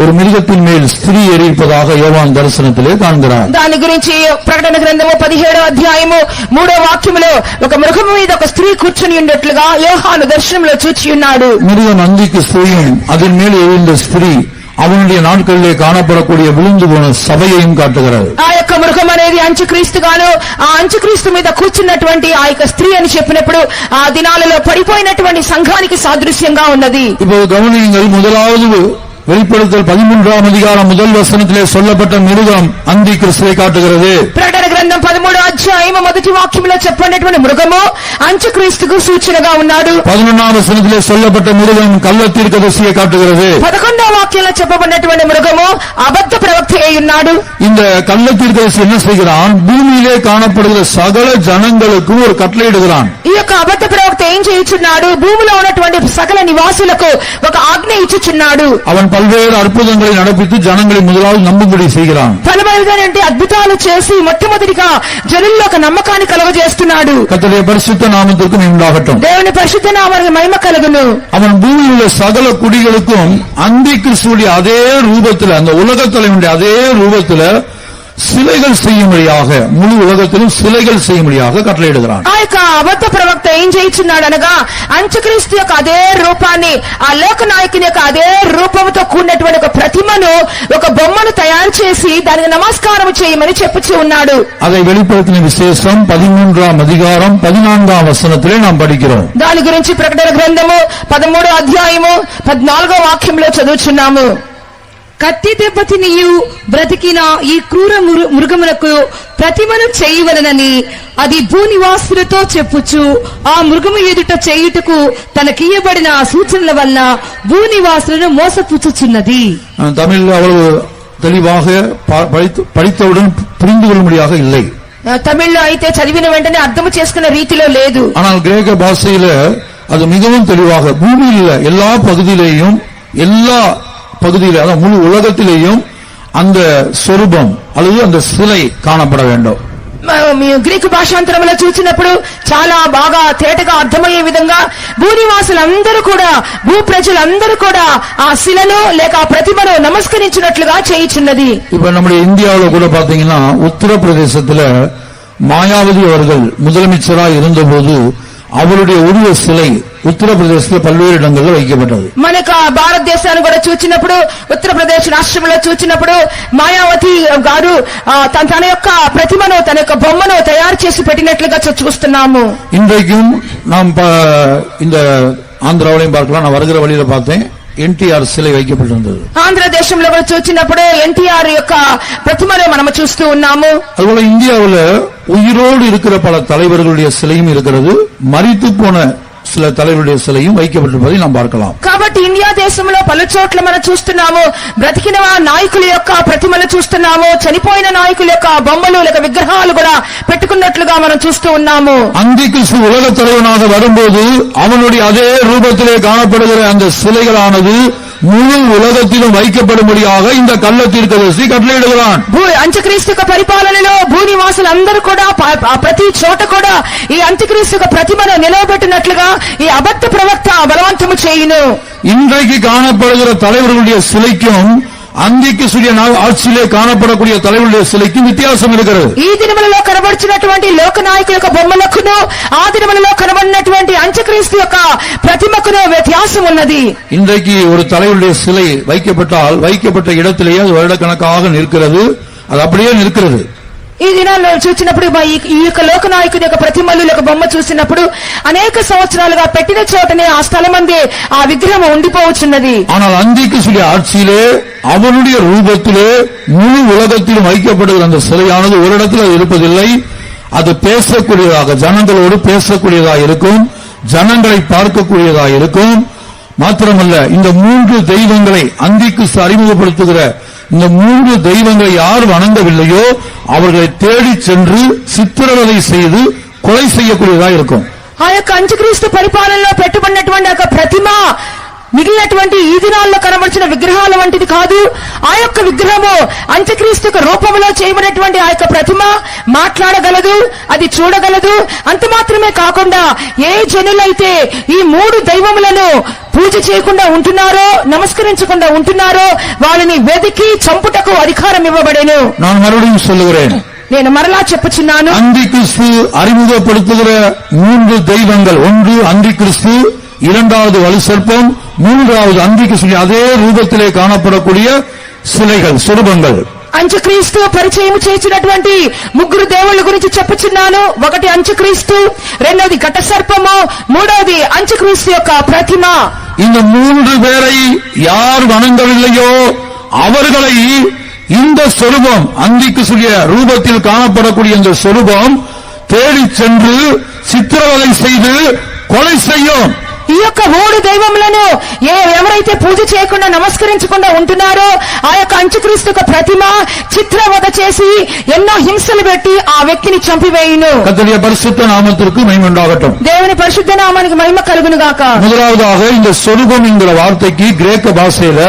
ஒரு மிருகத்தின் மேல் ஸ்திரீ ஏறியிருப்பதாக யோவான் தரிசனத்திலே காண்கிறார். దాని గురించి ప్రకటన గ్రంథము 17వ అధ్యాయము 3వ వాక్యములో ఒక మృగము మీద ఒక స్త్రీ కూర్చుని ఉన్నట్లుగా యోహాను దర్శనంలో చూచి ఉన్నాడు. மிருகம் அந்திக்கு ஸ்திரீயும் அதன் மேல் எழுந்த ஸ்திரீ அவனுடைய நாட்களிலே காணப்படக்கூடிய விழுந்து போன சபையையும் காட்டுகிறது. ఆ యొక్క మృగం అనేది అంత్యక్రీస్తు గాను ఆ అంత్యక్రీస్తు మీద కూర్చున్నటువంటి ఆ యొక్క స్త్రీ అని చెప్పినప్పుడు ఆ దినాలలో పడిపోయినటువంటి సంఘానికి సాదృశ్యంగా ఉన్నది. இப்போ கவனியுங்கள், முதலாவது வெளிப்படுத்தல் 13ஆம் அதிகாரம் முதல் வசனத்திலே சொல்லப்பட்ட மிருகம் அந்தி கிறிஸ்துவை காட்டுகிறது. ప్రకటన గ్రంథం 13వ అధ్యాయము మొదటి వాక్యంలో చెప్పబడినటువంటి మృగము అంత్యక్రీస్తుకు సూచనగా ఉన్నాడు. 11ஆம் வசனத்திலே சொல்லப்பட்ட மிருகம் கள்ள தீர்க்கதரிசியை காட்டுகிறது. 11వ వాక్యంలో చెప్పబడినటువంటి మృగము అబద్ధ ప్రవక్త అయి ఉన్నాడు. இந்த கள்ள தீர்க்கதரிசி என்ன செய்கிறான்? பூமியிலே காணப்படுகிற சகல ஜனங்களுக்கு ஒரு கட்டளையிடுகிறான். ఈ యొక్క అబద్ధ ప్రవక్త ఏం చేయుచున్నాడు? భూమిలో ఉన్నటువంటి సకల నివాసులకు ఒక ఆజ్ఞ ఇచ్చుచున్నాడు. அவன் பல்வேறு அற்புதங்களை நடப்பித்து ஜனங்களை முதலாவது நம்பும்படி செய்கிறான். పలువైనటువంటి అద్భుతాలు చేసి మొట్టమొదటిగా జనుల్లో ఒక నమ్మకాన్ని కలుగజేస్తున్నాడు. கர்த்தருடைய பரிசுத்த நாமத்திற்கு உண்டாகட்டும். దేవుని పరిశుద్ధ నామానికి మహిమ కలుగును. அவன் பூமியில் உள்ள சகல குடிகளுக்கும் அந்தி கிறிஸ்துவுடைய அதே ரூபத்தில், அந்த உலகத்தலைவனுடைய அதே ரூபத்தில் சிலைகள் செய்யும்படியாக, முழு உலகத்திலும் சிலைகள் செய்யும்படியாக கட்டளையிடுகிறான். ఆ యొక్క అబద్ధ ప్రవక్త ఏం చేయించున్నాడు అనగా అంత్యక్రీస్తు యొక్క అదే రూపాన్ని, ఆ లోక నాయకుని యొక్క అదే రూపంతో కూడినటువంటి ఒక ప్రతిమను, ఒక బొమ్మను తయారు చేసి దానికి నమస్కారం చేయమని చెప్పుచూ ఉన్నాడు. அதை வெளிப்படுத்தின விசேஷம் 13ஆம் அதிகாரம் 14ஆம் வசனத்திலே நாம் படிக்கிறோம். దాని గురించి ప్రకటన గ్రంథము 13వ అధ్యాయము 14వ వాక్యంలో చదువుచున్నాము. కత్తి దెబ్బతినియు బ్రతికిన ఈ క్రూర మృగమునకు ప్రతిమను చేయవలనని అది భూనివాసులతో చెప్పుచు ఆ మృగము ఎదుట చేయుటకు తనకియ్యబడిన సూచనల వల్ల భూనివాసులను మోసపుచ్చుచున్నది. தமிழ் அவ்வளவு தெளிவாக படித்தவுடன் புரிந்து கொள்ளும்படியாக இல்லை. తమిళ్లో అయితే చదివిన వెంటనే అర్థం చేసుకునే రీతిలో లేదు. ஆனால் கிரேக்க பாஷையில அது மிகவும் தெளிவாக பூமியில் எல்லா பகுதியிலேயும், எல்லா பகுதியில, அதாவது முழு உலகத்திலேயும் அந்த சொரூபம் அல்லது அந்த சிலை காணப்பட வேண்டும். గ్రీకు భాషాంతరంలో చూసినప్పుడు చాలా బాగా తేటగా అర్థమయ్యే విధంగా భూనివాసులందరూ కూడా, భూ ప్రజలందరూ కూడా ఆ శిలను లేక ఆ ప్రతిమను నమస్కరించినట్లుగా చేయుచున్నది. இப்ப நம்முடைய இந்தியாவில் கூட பாத்தீங்கன்னா உத்தரப்பிரதேசத்துல மாயாவதி அவர்கள் முதலமைச்சராக இருந்தபோது அவருடைய உருவ சிலை ఉత్తరప్రదేశ్లో పల్వేరు இடங்களில் வைக்கப்பட்டது. మనకు భారతదేశాన్ని కూడా చూచినప్పుడు, ఉత్తరప్రదేశ్ రాష్ట్రంలో చూచినప్పుడు మాయావతి గారు తన యొక్క ప్రతిమను, తన యొక్క బొమ్మను తయారు చేసి పెట్టినట్లుగా చూస్తున్నాము. இன்றைக்கும் நாம் இந்த ஆந்திராவிலையும் பார்க்கலாம். நான் வருகிற வழியில பார்த்தேன், ఎన్టీఆర్ சிலை வைக்கப்பட்டிருந்தது. ఆంధ్రదేశంలో కూడా చూచినప్పుడు ఎన్టీఆర్ యొక్క ప్రతిమను మనం చూస్తూ ఉన్నాము. அதுபோல இந்தியாவில் உயிரோடு இருக்கிற பல தலைவர்களுடைய சிலையும் இருக்கிறது, மரித்து போன சில தலைவருடைய சிலையும் வைக்கப்பட்டிருப்பதை நாம் பார்க்கலாம். కాబట్టి ఇండియా దేశంలో పలు చోట్ల మనం చూస్తున్నాము, బ్రతికిన నాయకుల యొక్క ప్రతిమలు చూస్తున్నాము, చనిపోయిన నాయకుల యొక్క బొమ్మలు లేక విగ్రహాలు కూడా పెట్టుకున్నట్లుగా మనం చూస్తూ ఉన్నాము. அந்திகிறிஸ்து உலக தலைவனாக வரும்போது அவனுடைய அதே ரூபத்திலே காணப்படுகிற அந்த சிலைகளானது முழு உலகத்திலும் வைக்கப்படும்படியாக இந்த கள்ள தீர்க்கதரிசி கட்டளையிடுகிறான். అంత్యక్రీస్తు యొక్క పరిపాలనలో భూనివాసులందరూ కూడా ప్రతి చోట కూడా ఈ అంత్యక్రీస్తు యొక్క ప్రతిమను నిలవబెట్టినట్లుగా ఈ అబద్ధ ప్రవక్త బలవంతము చేయును. இன்றைக்கு காணப்படுகிற தலைவர்களுடைய சிலைக்கும் అంత్యక్రీస్తుடைய ఆட்சியிலே காணப்படக்கூடிய தலைவர்களுடைய சிலைக்கும் வித்தியாசம் இருக்கிறது. ఈ దినములలో కనబడుచున్నటువంటి లోక నాయకుల యొక్క బొమ్మలకును ఆ దినములలో కనబడినటువంటి అంత్యక్రీస్తు యొక్క ప్రతిమకును వ్యత్యాసం ఉన్నది. இன்றைக்கு ஒரு தலைவருடைய சிலை வைக்கப்பட்டால் வைக்கப்பட்ட இடத்திலேயே அது வருடக்கணக்காக நிற்கிறது, அது அப்படியே நிற்கிறது. ఈ దినాల్లో చూసినప్పుడు ఈ యొక్క లోక నాయకుడి యొక్క ప్రతిమలు లేక బొమ్మ చూసినప్పుడు అనేక సంవత్సరాలుగా పెట్టిన చోటనే ఆ స్థలమందే ఆ విగ్రహం ఉండిపోవచ్చున్నది. ஆனால் அந்திகிறிஸ்துடைய ஆட்சியிலே அவனுடைய ரூபத்திலே முழு உலகத்திலும் வைக்கப்படுகிற அந்த சிலையானது ஒரு இடத்துல இருப்பதில்லை. அது பேசக்கூடியதாக, ஜனங்களோடு பேசக்கூடியதாக இருக்கும், ஜனங்களை பார்க்கக்கூடியதாக இருக்கும். மாத்திரமல்ல, இந்த 3 தெய்வங்களை அந்திகிறிஸ்து அறிமுகப்படுத்துகிற இந்த 3 தெய்வங்களை யார் வணங்கவில்லையோ அவர்களை தேடி சென்று சித்திரவதை செய்து கொலை செய்யக்கூடியதாக இருக்கும். ఆ యొక్క అంత్యక్రీస్తు పరిపాలనలో పెట్టుబడినటువంటి ఒక ప్రతిమ మిగిలినటువంటి ఈ దినాల్లో కనబడిచిన విగ్రహాల వంటిది కాదు. ఆ యొక్క విగ్రహము అంత్యక్రీస్తు యొక్క రూపంలో చేయబడినటువంటి ఆ యొక్క ప్రతిమ మాట్లాడగలదు, అది చూడగలదు. అంత మాత్రమే కాకుండా ఏ జనులైతే ఈ 3 దైవములను పూజ చేయకుండా ఉంటున్నారో, నమస్కరించకుండా ఉంటున్నారో వాళ్ళని వెదికి చంపుటకు అధికారం ఇవ్వబడెను. நான் மறுபடியும் சொல்லுகிறேன், నేను మరలా చెప్పుచున్నాను, அந்தி கிறிஸ்து அறிமுகப்படுத்துகிற 3 தெய்வங்கள், ஒன்று அந்தி கிறிஸ்து, இரண்டாவது வலு சர்ப்பம், மூன்றாவது அந்தி கிறிஸ்து அதே ரூபத்திலே காணப்படக்கூடிய சிலைகள், சொரூபங்கள். అంత్యక్రీస్తు పరిచయం చేసినటువంటి 3 దేవుళ్ళ గురించి చెప్పుచున్నాను. ఒకటి అంత్యక్రీస్తు, రెండవది ఘట సర్పము, మూడవది అంత్యక్రీస్తు యొక్క ప్రతిమ. இந்த 3 பேரை யார் வணங்கவில்லையோ அவர்களை இந்த சொரூபம், அந்திக்கு சொல்லிய ரூபத்தில் காணப்படக்கூடிய இந்த சொரூபம் தேடி சென்று சித்திரவதை செய்து கொலை செய்யும். ఈ యొక్క 3 దైవములను ఎవరైతే పూజ చేయకుండా నమస్కరించకుండా ఉంటున్నారో ఆ యొక్క అంత్యక్రీస్తు యొక్క ప్రతిమ చిత్రవద చేసి ఎన్నో హింసలు పెట్టి ఆ వ్యక్తిని చంపివేయును. கர்த்தருடைய பரிசுத்த நாமத்திற்கு மகிமை உண்டாகட்டும். దేవుని పరిశుద్ధ నామానికి మహిమ కలుగును గాక. முதலாவதாக இந்த சொரூபம் என்கிற வார்த்தைக்கு கிரேக்க பாஷையில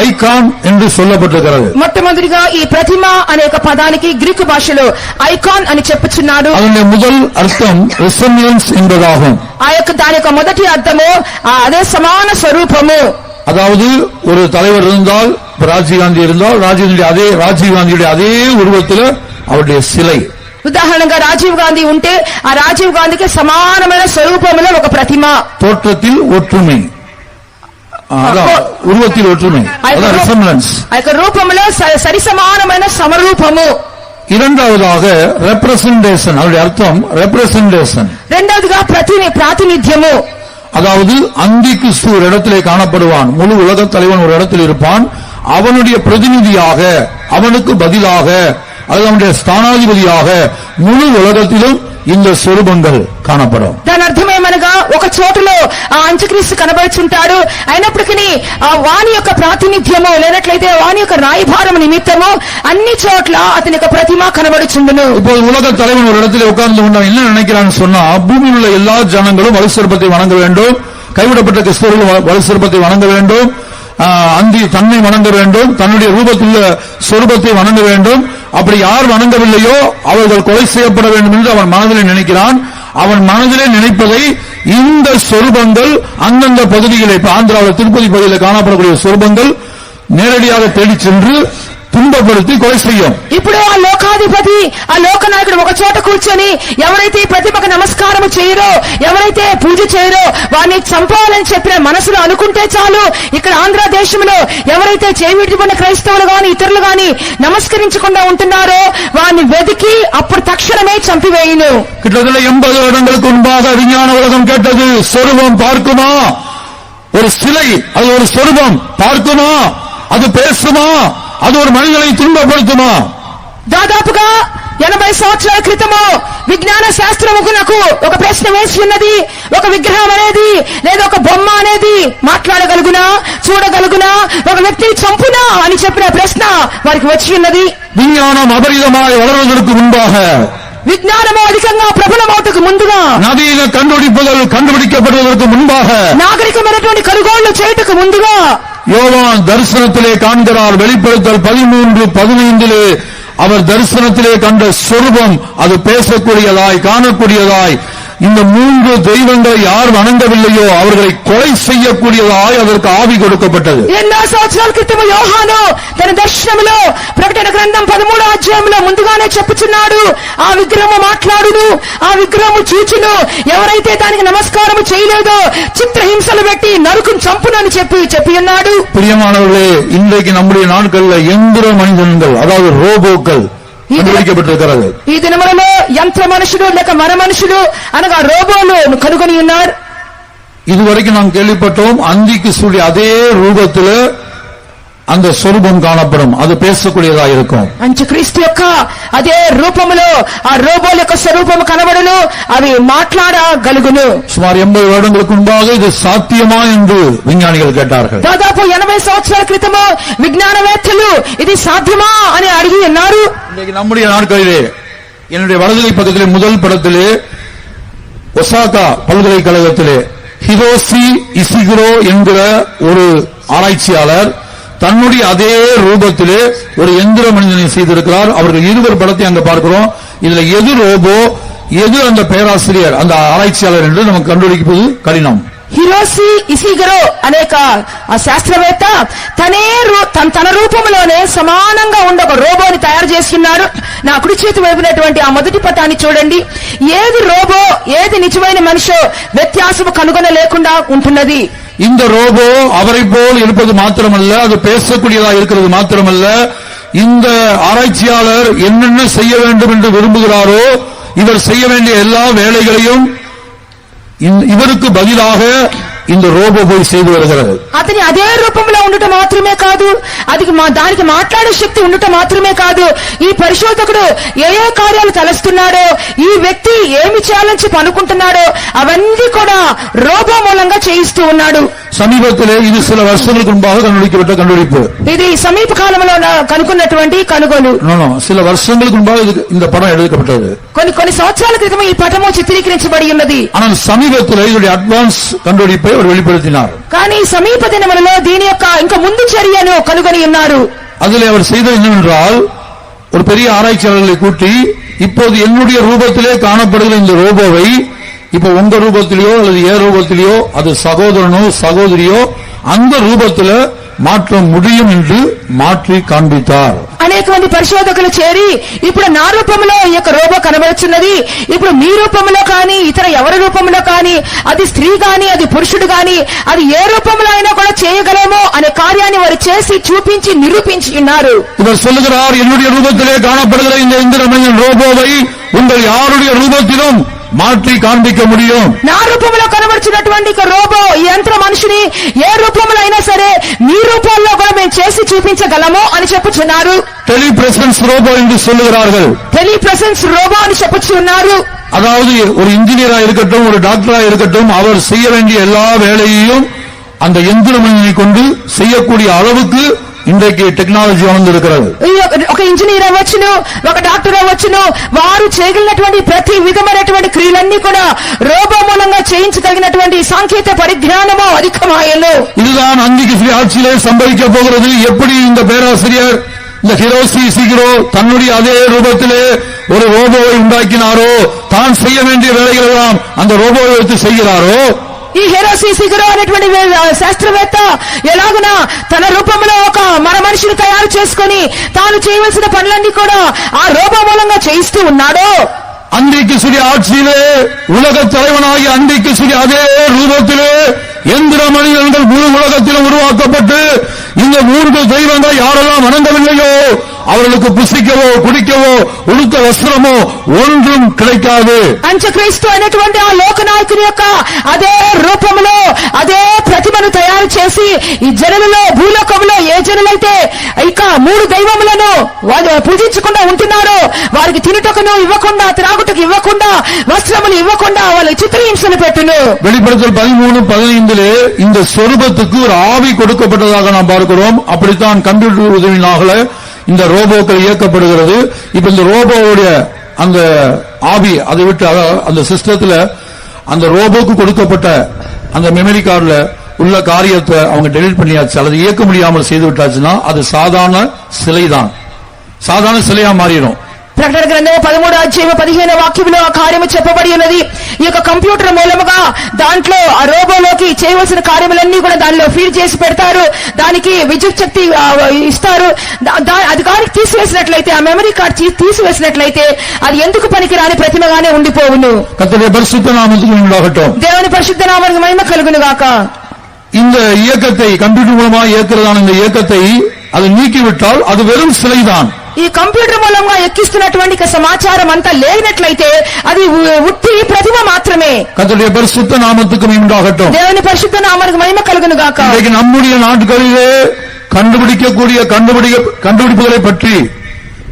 ஐகான் என்று சொல்லப்பட்டிருக்கிறது. మొట్టమొదటిగా ఈ ప్రతిమ అనే ఒక పదానికి గ్రీకు భాషలో ఐకాన్ అని చెప్పుచున్నాడు. அதனுடைய முதல் அர்த்தம் ரிசெம்பிளன்ஸ் என்பதாகும். ఆ యొక్క దాని యొక్క మొదటి అర్థము అదే సమాన స్వరూపము. அதாவது ஒரு தலைவர் இருந்தால், ராஜீவ் காந்தி இருந்தால், ராஜீவ் காந்தியுடைய அதே உருவத்தில் அவருடைய சிலை. ఉదాహరణగా రాజీవ్ గాంధీ ఉంటే ఆ రాజీవ్ గాంధీకి సమానమైన స్వరూపంలో ఒక ప్రతిమ. தோற்றத்தில் ஒற்றுமை, உருவத்தில் ஒற்றுமை, ரிசெம்பிளன்ஸ். ఆ యొక్క రూపంలో సరి సమానమైన సమరూపము. இரண்டாவதாக ரெப்ரசன்டேஷன், அவருடைய அர்த்தம் ரெப்ரசன்டேஷன். రెండవదిగా ప్రాతినిధ్యము. அதாவது அந்தி கிறிஸ்து ஒரு இடத்திலே காணப்படுவான், முழு உலக தலைவன் ஒரு இடத்தில் இருப்பான், அவனுடைய பிரதிநிதியாக, அவனுக்கு பதிலாக, அது அவனுடைய ஸ்தானாதிபதியாக முழு உலகத்திலும் இந்த சொரூபங்கள் காணப்படும். దాని అర్థమేమనగా ఒక చోటులో ఆ అంత్యక్రీస్తు కనబడుచుంటాడు, అయినప్పటికీ ఆ వాని యొక్క ప్రాతినిధ్యము లేనట్లయితే వాని యొక్క రాయభారం నిమిత్తము అన్ని చోట్ల అతని యొక్క ప్రతిమ కనబడుచుండును. இப்போ உலக தலைவன் ஒரு இடத்துல உட்கார்ந்து கொண்டவன் என்ன நினைக்கிறான்னு சொன்னா, பூமியில் உள்ள எல்லா ஜனங்களும் வலு சர்ப்பத்தை வணங்க வேண்டும், கைவிடப்பட்ட கிறிஸ்தவர்கள் வலு சர்ப்பத்தை வணங்க வேண்டும், அந்தி தன்னை வணங்க வேண்டும், தன்னுடைய ரூபத்துள்ள சொரூபத்தை வணங்க வேண்டும். அப்படி யார் வணங்கவில்லையோ அவர்கள் கொலை செய்யப்பட வேண்டும் என்று அவன் மனதிலே நினைக்கிறான். அவன் மனதிலே நினைப்பதை இந்த சொரூபங்கள் அந்தந்த பகுதிகளை, ஆந்திராவில் திருப்பதி பகுதியில் காணப்படக்கூடிய சொரூபங்கள் நேரடியாக தேடி சென்று துன்பப்படுத்தி கொலை செய்யும். ఇప్పుడు ఆ లోకాధిపతి, ఆ లోకనాయకుడు ఒక చోట కూర్చొని ఎవరైతే ప్రతిమకు నమస్కారం చేయరో, ఎవరైతే పూజ చేయరో వారిని చంపాలని చెప్పిన మనసులో అనుకుంటే చాలు, ఇక్కడ ఆంధ్ర దేశంలో ఎవరైతే చేవిడిపడిన క్రైస్తవులు గాని ఇతరులు గాని నమస్కరించకుండా ఉంటున్నారో వారిని వెతికి అప్పుడు తక్షణమే చంపివేయును. கிட்டத்தட்ட 80 வருடங்களுக்கு முன்பாக விஞ்ஞான உலகம் கேட்டது, சொரூபம் பார்க்குமா? ஒரு சிலை, அது ஒரு சொரூபம் பார்க்குமா? அது பேசுமா? அது ஒரு மனிதனை துன்பப்படுத்துமா? దాదాపుగా 80 సంవత్సరాల క్రితము విజ్ఞాన శాస్త్రమునకు ఒక ప్రశ్న వేసి ఉన్నది, ఒక విగ్రహం అనేది లేదా ఒక బొమ్మ అనేది మాట్లాడగలుగునా, చూడగలుగునా, ఒక వ్యక్తిని చంపునా అని చెప్పిన ప్రశ్న వారికి వచ్చి ఉన్నది. விஞ்ஞானம் அபரிதமாய் வளர்வதற்கு முன்பாக, విజ్ఞానము అధికంగా ప్రబలమవుటకు ముందుగా, நவீன கண்டுபிடிக்கப்படுவதற்கு முன்பாக, నాగరికమైనటువంటి కనుగోళ్లు చేయుటకు ముందుగా யோவான் தரிசனத்திலே காண்கிறார். வெளிப்படுத்தல் 13:15 அவர் தரிசனத்திலே கண்ட சொரூபம் அது பேசக்கூடியதாய், காணக்கூடியதாய், இந்த 3 தெய்வங்களை யார் வணங்கவில்லையோ அவர்களை கொலை செய்யக்கூடியதாய் அதற்கு ஆவி கொடுக்கப்பட்டது. ఎన్నో సంవత్సరాల క్రితం యోహాను తన దర్శనంలో ప్రకటన గ్రంథం 13వ అధ్యాయంలో ముందుగానే చెప్పుచున్నాడు, ఆ విగ్రహము మాట్లాడును, ఆ విగ్రహము చూచును, ఎవరైతే దానికి నమస్కారం చేయలేదో చిత్రహింసలు పెట్టి నరుకుని చంపునని చెప్పి ఉన్నాడు. பிரியமானவர்களே, இன்றைக்கு நம்முடைய நாட்களில் எந்திர மனிதன்கள், அதாவது ரோபோக்கள் కనుగొనబడినది. ఈ దినములలో యంత్ర మనుషులు లేక మర మనుషులు అనగా రోబోలు కనుగొని ఉన్నారు. இதுவரைக்கும் நாம் கேள்விப்பட்டோம், அந்திக்கு சூழி அதே ரூபத்தில் அந்த சொரூபம் காணப்படும், அது பேசக்கூடியதா இருக்கும். అంత్యక్రీస్తు యొక్క అదే రూపములో ఆ రోబోల యొక్క స్వరూపము కనబడును, అవి మాట్లాడగలుగును. சுமார் 80 வருடங்களுக்கு முன்பாக இது சாத்தியமா என்று விஞ்ஞானிகள் கேட்டார்கள். దాదాపు 80 సంవత్సరాల క్రితము విజ్ఞానవేత్తలు ఇది సాధ్యమా అని అడిగి ఉన్నారు. இன்னைக்கு நம்முடைய நாட்களிலே என்னுடைய வலதுகை பக்கத்திலே முதல் படத்திலே ஒசாகா பல்கலைக்கழகத்திலே ஹிரோஷி இசிகுரோ என்கிற ஒரு ஆராய்ச்சியாளர் தன்னுடைய அதே ரூபத்திலே ஒரு எந்திர மனிதனை செய்திருக்கிறார். அவர்கள் இருவர் படத்தை அங்க பார்க்கிறோம். இதுல எது ரோபோ, எது அந்த பேராசிரியர், அந்த ஆராய்ச்சியாளர் என்று நமக்கு கண்டுபிடிப்பது கடினம். హిరోషి ఇసిగరో అనేక శాస్త్రవేత్త తన రూపంలోనే సమానంగా ఉండే ఒక రోబోని తయారు చేస్తున్నాడు. నా కుడి చేతి వైపునటువంటి ఆ మొదటి పటాన్ని చూడండి. ఏది రోబో ఏది నిజమైన మనిషో వ్యత్యాసం కనుగొనలేకుండా ఉంటున్నది. இந்த ரோபோ அவரை போல் இருப்பது மாத்திரமல்ல, அது பேசக்கூடியதா இருக்கிறது மாத்திரமல்ல, இந்த ஆராய்ச்சியாளர் என்னென்ன செய்ய வேண்டும் என்று விரும்புகிறாரோ இவர் செய்ய வேண்டிய எல்லா வேலைகளையும் ఇవరికి బదిలాగా இந்த ரோபோ போய் செய்து வருகிறது. అతని అదే రూపంలో ఉండటం మాత్రమే కాదు, దానికి మాట్లాడే శక్తి ఉండటం మాత్రమే కాదు, ఈ పరిశోధకుడు ఏ ఏ కార్యాలు తలస్తున్నాడో, ఈ వ్యక్తి ఏమి చేయాలని అనుకుంటున్నాడో అవన్నీ కూడా రోబో మూలంగా చేయిస్తూ ఉన్నాడు. సమీపத்திலே ఇది சில வருஷங்களுக்கு முன்பாக கண்டுபிடிக்கப்பட்ட கண்டுபிடிப்பு. ఇది సమీప కాలంలో కనుక్కున్నటువంటి కనుగోలు. சில வருஷங்களுக்கு முன்பாக இந்த படம் எடுக்கப்பட்டது. కొన్ని సంవత్సరాల క్రితం ఈ పటము చిత్రీకరించబడి ఉన్నది. ஆனால் సమీపத்திலே இதோட அட்வான்ஸ் கண்டுபிடிப்பை அவர் வெளிப்படுத்தினார். కానీ సమీప దినములలో దీని యొక్క ఇంకా ముందు చర్యను కనుగొని ఉన్నారు. அதிலே அவர் செய்தது என்னவென்றால், ஒரு பெரிய ஆராய்ச்சியாளர்களை கூட்டி இப்போது என்னுடைய ரூபத்திலே காணப்படுகிற இந்த ரோபோவை இப்ப உங்க ரூபத்திலேயோ அல்லது ஏ ரூபத்திலேயோ அது சகோதரனோ சகோதரியோ அந்த ரூபத்துல மாற்ற முடியும் என்று மாற்றி காண்பித்தார். అనేక మంది పరిశోధకులు చేరి ఇప్పుడు నా రూపంలో ఈ యొక్క రోబో కనబడుచున్నది, ఇప్పుడు మీ రూపంలో కానీ ఇతర ఎవరి రూపంలో కానీ, అది స్త్రీ గాని అది పురుషుడు గాని అది ఏ రూపంలో అయినా కూడా చేయగలమో అనే కార్యాన్ని వారు చేసి చూపించి నిరూపించి ఉన్నారు. இவர் சொல்லுகிறார், என்னுடைய ரூபத்திலே காணப்படுகிற இந்த இந்திரமயன் ரோபோவை உங்கள் யாருடைய ரூபத்திலும் மாற்றி காண்பிக்க முடியும். నా రూపంలో కనబడుచున్నటువంటి రోబో ఈ యంత్ర మనిషిని ఏ రూపంలో అయినా సరే మీ రూపంలో కూడా మేము చేసి చూపించగలము అని చెప్పుచున్నారు. டெலிபிரசன்ஸ் ரோபோ என்று சொல்லுகிறார்கள். టెలిప్రెసెన్స్ రోబో అని చెప్పుచున్నారు. அதாவது ஒரு இன்ஜினியரா இருக்கட்டும், ஒரு டாக்டரா இருக்கட்டும், அவர் செய்ய வேண்டிய எல்லா வேலையையும் அந்த எந்திரமணியை கொண்டு செய்யக்கூடிய அளவுக்கு இன்றைக்கு டெக்னாலஜி வந்திருக்கிறது. ఒక ఇంజనీర్ అవ్వచ్చును, ఒక డాక్టర్ అవ్వచ్చును, వారు చేయగలిగినటువంటి ప్రతి విధమైనటువంటి క్రియలన్నీ కూడా రోబో మూలంగా చేయించగలిగినటువంటి సాంకేతిక పరిజ్ఞానము అధికమాయను. இதுதான் அந்திகிறிஸ்து ஆட்சியிலே சம்பவிக்க போகிறது. எப்படி இந்த பேராசிரியர் இந்த ஹிரோஷி இசிகுரோ தன்னுடைய அதே ரூபத்திலே ஒரு ரோபோவை உண்டாக்கினாரோ, தான் செய்ய வேண்டிய வேலைகள் எல்லாம் அந்த ரோபோவை வைத்து செய்கிறாரோ, ఈ హెరోషి ఇసిగురో అనేటువంటి శాస్త్రవేత్త ఎలాగునా తన రూపంలో ఒక మర మనిషిని తయారు చేసుకుని తాను చేయవలసిన పనులన్నీ కూడా ఆ రోబో మూలంగా చేయిస్తూ ఉన్నాడో, அந்திகிறிஸ்து ஆட்சியிலே உலக தலைவனாகிய அந்திகிறிஸ்து அதே ரூபத்திலே எந்திர மனிதர்கள் முழு உலகத்திலும் உருவாக்கப்பட்டு இந்த மூன்று தெய்வங்கள் யாரெல்லாம் வணங்கவில்லையோ அவர்களுக்கு புசிக்கவோ குடிக்கவோ உடுத்த వస్త్రమో ஒன்றும் கிடைக்காது. అంత్యక్రీస్తు అనేటువంటి ఆ లోకనాయకుని యొక్క అదే రూపంలో అదే ప్రతిమను తయారు చేసి ఈ జనులలో భూలోకంలో ఏ జనులైతే ఇక మూడు దైవములను పూజించకుండా ఉంటున్నారో వారికి తినుటకును ఇవ్వకుండా, త్రాగుటకు ఇవ్వకుండా, వస్త్రములు ఇవ్వకుండా వాళ్ళకి చిత్రహింసలు పెట్టును. வெளிப்படுத்தல் 13:15 இந்த சொரூபத்துக்கு ஒரு ஆவி கொடுக்கப்பட்டதாக நாம் பார்க்கிறோம். அப்படித்தான் கம்ப்யூட்டர் உதவியினால இந்த ரோபோக்கள் இயக்கப்படுகிறது. இப்ப இந்த ரோபோவுடைய அந்த ஆவி அதை விட்டு அந்த சிஸ்டத்துல அந்த ரோபோக்கு கொடுக்கப்பட்ட அந்த மெமரி கார்டுல உள்ள காரியத்தை அவங்க டெலீட் பண்ணியாச்சு அல்லது இயக்க முடியாமல் செய்து விட்டாச்சுன்னா அது சாதாரண சிலைதான், சாதாரண சிலையா மாறிடும். ప్రకటన గ్రంథము 13:15 వాక్యంలో ఆ కార్యము చెప్పబడి ఉన్నది. ఈ యొక్క కంప్యూటర్ మూలముగా దాంట్లో ఆ రోబోలోకి చేయవలసిన కార్యములన్నీ కూడా దానిలో ఫీడ్ చేసి పెడతారు, దానికి విద్యుత్ శక్తి ఇస్తారు. అది కానీ తీసివేసినట్లయితే, ఆ మెమరీ కార్డ్ తీసివేసినట్లయితే అది ఎందుకు పనికిరాని ప్రతిమగానే ఉండిపోవును. கர்த்தருடைய பரிசுத்த நாமத்துக்கு உண்டாகட்டும். దేవుని పరిశుద్ధ నామమునకు మహిమ కలుగును గాక. இந்த இயக்கத்தை கம்ப்யூட்டர் மூலமா இயக்கிறதான இந்த இயக்கத்தை அது நீக்கிவிட்டால் அது வெறும் சிலைதான். ఈ కంప్యూటర్ మూలంగా ఎక్కిస్తున్నటువంటి సమాచారం అంతా లేనట్లయితే అది ఉట్టి ప్రతిమ మాత్రమే. கர்த்தருடைய பரிசுத்த நாமத்துக்கு உண்டாகட்டும். దేవుని పరిశుద్ధ నామమునకు మహిమ కలుగును గాక. இன்னைக்கு நம்முடைய நாட்களிலே கண்டுபிடிக்கக்கூடிய கண்டுபிடிப்புகளை பற்றி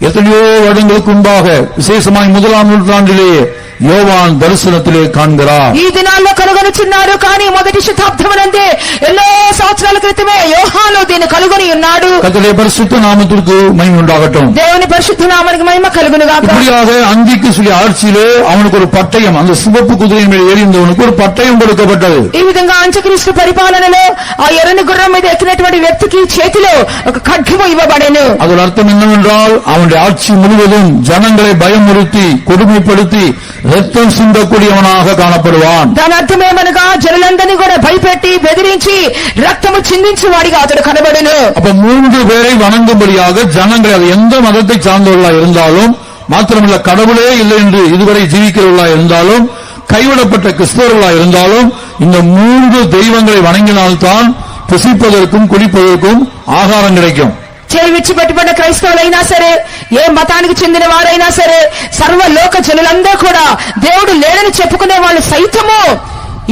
எத்தனையோ வருடங்களுக்கு முன்பாக விசேஷமாய் 1ஆம் நூற்றாண்டிலே யோவான் தரிசனத்திலே காண்கிறார். ఈ దినాల్లో కనుగొనుచున్నారు, కానీ మొదటి శతాబ్దమునందే ఎన్నో సంవత్సరాల క్రితమే యోహాను దీన్ని కనుగొని ఉన్నాడు. கர்த்தருடைய பரிசுத்த நாமத்திற்கு மகிமை உண்டாகட்டும். దేవుని పరిశుద్ధ నామానికి మహిమ కలుగును గాక. இப்படியாக அந்திக்கு சொல்லி ஆட்சியிலே அவனுக்கு ஒரு பட்டயம், அந்த சிவப்பு குதிரையின் மேல் ஏறிந்தவனுக்கு ஒரு பட்டயம் கொடுக்கப்பட்டது. ఈ విధంగా అంత్యక్రీస్తు పరిపాలనలో ఆ ఎర్రని గుర్రం మీద ఎక్కినటువంటి వ్యక్తికి చేతిలో ఒక ఖడ్గము ఇవ్వబడెను. அதோட அர்த்தம் என்னவென்றால் அவனுடைய ஆட்சி முழுவதும் ஜனங்களை பயமுறுத்தி கொடுமைப்படுத்தி ரத்தம் சிந்தக்கூடியவனாக காணப்படுவான். దాని అర్థమేమనగా జనులందరినీ కూడా భయపెట్టి బెదిరించి రక్తము చిందించి వాడిగా అతడు కనబడెను. அப்ப 3 பேரை வணங்கும்படியாக ஜனங்களை, அது எந்த மதத்தை சார்ந்தவர்களாக இருந்தாலும், மாத்திரமல்ல கடவுளே இல்லை என்று இதுவரை ஜீவிக்கிறவர்களாக இருந்தாலும், கைவிடப்பட்ட கிறிஸ்தவர்களாக இருந்தாலும், இந்த 3 தெய்வங்களை வணங்கினால்தான் புசிப்பதற்கும் குடிப்பதற்கும் ஆகாரம் கிடைக்கும். చేయి విడిచిపెట్టబడిన క్రైస్తవులైనా సరే, ఏ మతానికి చెందిన వారైనా సరే, సర్వలోక జనులందరూ కూడా దేవుడు లేడని చెప్పుకునే వాళ్ళు సైతము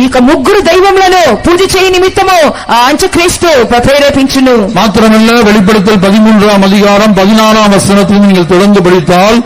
ఈ 3 దైవములను పూజ చేయ నిమిత్తము ఆ అంత్యక్రీస్తు ప్రేరేపించును. மாத்திரமல்ல வெளிப்படுத்தல் 13ஆம் அதிகாரம் 14ஆம் வசனத்தில் நீங்கள் தொடர்ந்து படித்தால்,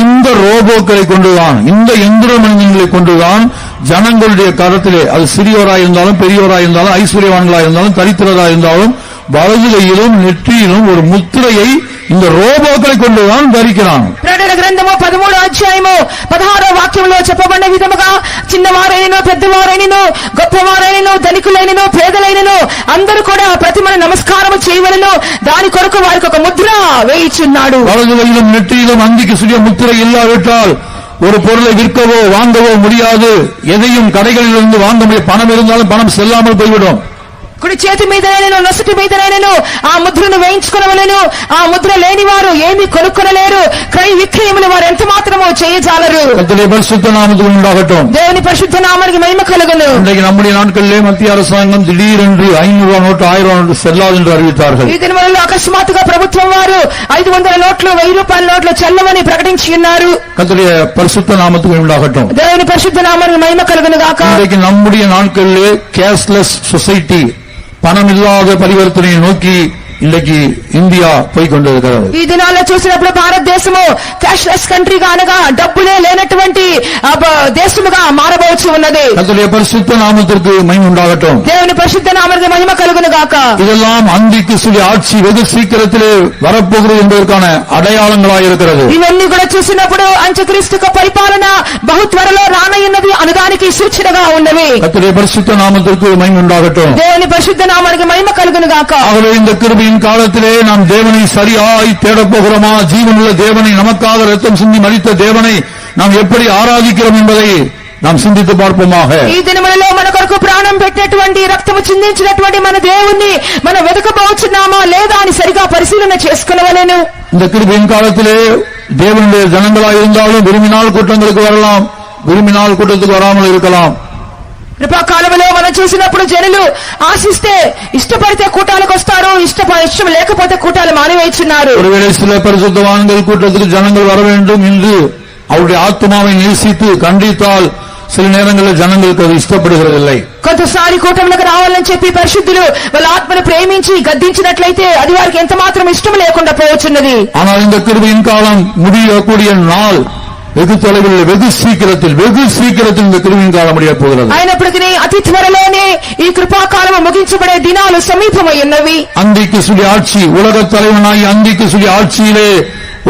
இந்த ரோபோக்களை கொண்டுதான், இந்த எந்திர மனிதர்களை கொண்டுதான் ஜனங்களுடைய கரத்திலே, அது சிறியோராய் இருந்தாலும் பெரியோராய் இருந்தாலும் ஐஸ்வர்யவான்களாய் இருந்தாலும் தரித்திரராய் இருந்தாலும் வலது கையிலும் நெற்றியிலும் ஒரு முத்திரையை இந்த ரோபோக்களை கொண்டுதான் தரிக்கிறான். ప్రకటన గ్రంథము 13వ అధ్యాయము 16వ వాక్యంలో చెప్పబడిన విధముగా చిన్నవారైనను పెద్దవారైనను గొప్పవారైనను ధనికులైనను పేదలైనను అందరూ కూడా ప్రతిమను నమస్కారం చేయవలెను, దాని కొరకు వారికి ఒక ముద్ర వేయిచున్నాడు. வலது கையிலும் நெற்றியிலும் அந்திக்கு சுய முத்திரை இல்லாவிட்டால் ஒரு பொருளை விற்கவோ வாங்கவோ முடியாது. எதையும் கடைகளிலிருந்து வாங்க முடியும். பணம் இருந்தாலும் பணம் செல்லாமல் போய்விடும். కుడి చేతి మీదనైనను నొసటి మీదనైనను ఆ ముద్రను వేయించుకొనవలెను. ఆ ముద్ర లేని వారు ఏమీ కొనుక్కొనలేరు. క్రయ విక్రయములు వారు ఎంత మాత్రమో చేయజాలరు. கர்த்தருடைய பரிசுத்த நாமத்துக்கு உண்டாகட்டும். దేవుని పరిశుద్ధ నామానికి మహిమ కలుగును. இன்றைக்கு நம்முடைய நாட்களிலே மத்திய அரசாங்கம் திடீரென்று 500 நோட்டு 1000 நோட்டு செல்லாது என்று அறிவித்தார்கள். ఈ దినములలో అకస్మాత్తుగా ప్రభుత్వం వారు 500 నోట్లు 1000 రూపాయల నోట్లు చెల్లవని ప్రకటించి ఉన్నారు. கர்த்தருடைய பரிசுத்த நாமத்துக்கு உண்டாகட்டும். దేవుని పరిశుద్ధ నామానికి మహిమ కలుగును గాక. இன்றைக்கு நம்முடைய நாட்களிலே கேஷ்லெஸ் சொசைட்டி, பணம் இல்லாத பரிவர்த்தனையை நோக்கி இன்றைக்கு இந்தியா போய்கொண்டிருக்கிறது. ఈ దినాల్లో చూసినప్పుడు భారతదేశము క్యాష్లెస్ కంట్రీగా అనగా డబ్బులే లేనటువంటి దేశముగా మారబోచు ఉన్నది. கர்த்தருடைய பரிசுத்த நாமத்திற்கு மகிமை உண்டாகட்டும். దేవుని పరిశుద్ధ నామానికి మహిమ కలుగును గాక. இதெல்லாம் அந்திக்கு சொல்லி ஆட்சி வெகு சீக்கிரத்திலே வரப்போகிறது என்பதற்கான அடையாளங்களாக இருக்கிறது. ఇవన్నీ కూడా చూసినప్పుడు అంత్యక్రీస్తు పరిపాలన బహు త్వరలో రానయ్యున్నది అనుదానికి సూచనగా ఉన్నవి. கர்த்தருடைய பரிசுத்த நாமத்திற்கு மகிமை உண்டாகட்டும். దేవుని పరిశుద్ధ నామానికి మహిమ కలుగును గాక. ஆகவே இந்த கிருபையின் காலத்திலே நாம் தேவனை சரியாய் தேடப் போகிறோமா? ஜீவனுள்ள தேவனை, நமக்காக ரத்தம் சிந்தி மரித்த தேவனை நாம் எப்படி ஆராதிக்கிறோம் என்பதை நாம் சிந்தித்து பார்ப்போமாக. ఈ దినములలో మన కొరకు ప్రాణం పెట్టినటువంటి రక్తము చిందించినటువంటి మన దేవుణ్ణి మనం వెతకబోచున్నామా లేదా అని సరిగా పరిశీలన చేసుకునవలెను. இந்த கிருபையின் காலத்திலே தேவனுடைய ஜனங்களாய் இருந்தாலும் விரும்பினால் கூட்டங்களுக்கு வரலாம், விரும்பினால் கூட்டத்துக்கு வராமல் இருக்கலாம். కృపాకాలంలో మనం చూసినప్పుడు జనులు ఆశిస్తే ఇష్టపడితే కూటాలకు వస్తారు, ఇష్టం లేకపోతే కూటాలు మానివేస్తున్నారు. ஒருவேளை சில பரிசுத்தவான்கள் கூட்டத்துக்கு ஜனங்கள் வர வேண்டும் என்று அவருடைய ஆத்மாவை நேசித்து கண்டித்தால் சில நேரங்களில் ஜனங்களுக்கு அது இஷ்டப்படுகிறதில்லை. కొంతసారి కూటములకు రావాలని చెప్పి పరిశుద్ధులు వాళ్ళ ఆత్మను ప్రేమించి గద్దించినట్లయితే అది వారికి ఎంత మాత్రం ఇష్టం లేకుండా పోవచ్చున్నది. ஆனால் இந்த கிருபையின் காலம் முடியக்கூடிய நாள் வெகு தொலைவில், வெகு சீக்கிரத்தில் இந்த கிருபையின் காலம் முடிய போகிறது. అయినప్పటికీ అతి త్వరలోనే ఈ కృపాకాలం ముగించబడే దినాలు సమీపమై ఉన్నవి. அந்திக்கு சொல்லி ஆட்சி, உலக தலைவனாய் அந்திக்கு சொல்லி ஆட்சியிலே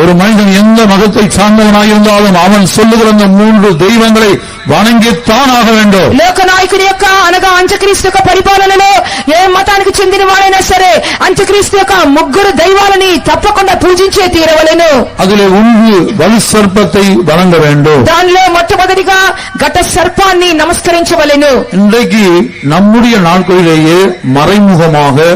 ஒரு மனிதன் எந்த மதத்தை சார்ந்தவனாய் இருந்தாலும் அவன் சொல்லுகிற அந்த 3 தெய்வங்களை வணங்கித்தான் ஆக வேண்டும். లోకనాయకుని యొక్క అనగా అంత్యక్రీస్తు యొక్క పరిపాలనలో ఏ మతానికి చెందిన వాడైనా సరే అంత్యక్రీస్తు యొక్క 3 దైవాలని తప్పకుండా పూజించే తీరవలెను. அதிலே ஒன்று வலு சர்ப்பத்தை வணங்க வேண்டும். దానిలో మొట్టమొదటిగా ఘట సర్పాన్ని నమస్కరించవలెను. இன்றைக்கு நம்முடைய நாட்களிலேயே மறைமுகமாக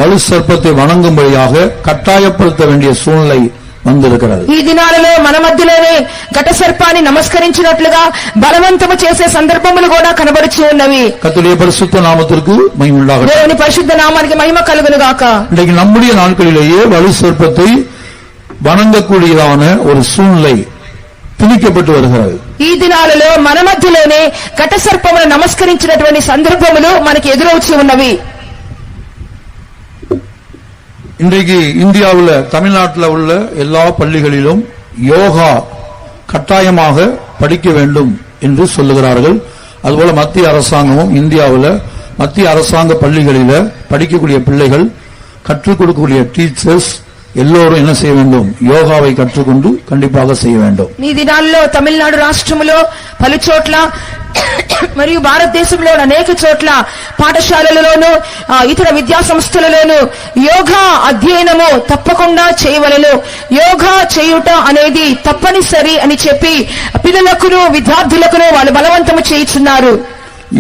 வலு சர்ப்பத்தை வணங்கும்படியாக கட்டாயப்படுத்த வேண்டிய சூழ்நிலை வந்திருக்கிறது. ఈ దినాలలో మన మధ్యలోనే ఘట సర్పాన్ని నమస్కరించినట్లుగా బలవంతము చేసే సందర్భములు కూడా కనబడుచు ఉన్నవి. கர்த்தருடைய பரிசுத்த நாமத்திற்கு மகிமை உண்டாகட்டும். దేవుని పరిశుద్ధ నామానికి మహిమ కలుగును గాక. இன்றைக்கு நம்முடைய நாட்களிலேயே வலு சர்ப்பத்தை வணங்கக்கூடியதான ஒரு சூழ்நிலை திணிக்கப்பட்டு வருகிறது. ఈ దినాలలో మన మధ్యలోనే ఘట సర్పమును నమస్కరించినటువంటి సందర్భములు మనకి ఎదురవుచు ఉన్నవి. இன்றைக்கு இந்தியாவில், தமிழ்நாட்டில் உள்ள எல்லா பள்ளிகளிலும் யோகா கட்டாயமாக படிக்க வேண்டும் என்று சொல்லுகிறார்கள். அதுபோல மத்திய அரசாங்கமும் இந்தியாவில் மத்திய அரசாங்க பள்ளிகளில் படிக்கக்கூடிய பிள்ளைகள் கற்றுக் கொடுக்கக்கூடிய டீச்சர்ஸ் ఎల్లోరూ என்ன செய்ய வேண்டும் యోగాவை కற்றுకొంటూ కండిపాగా செய்ய வேண்டும். ఈ దినాల్లో తమిళనాడు రాష్ట్రములో పలు చోట్ల మరియు భారతదేశంలో అనేక చోట్ల పాఠశాలలలోను ఇతర విద్యా సంస్థలలోను యోగా అధ్యయనము తప్పకుండా చేయవలెను. యోగా చేయుట అనేది తప్పనిసరి అని చెప్పి పిల్లలకును విద్యార్థులకును వాళ్ళు బలవంతము చేయిస్తున్నారు.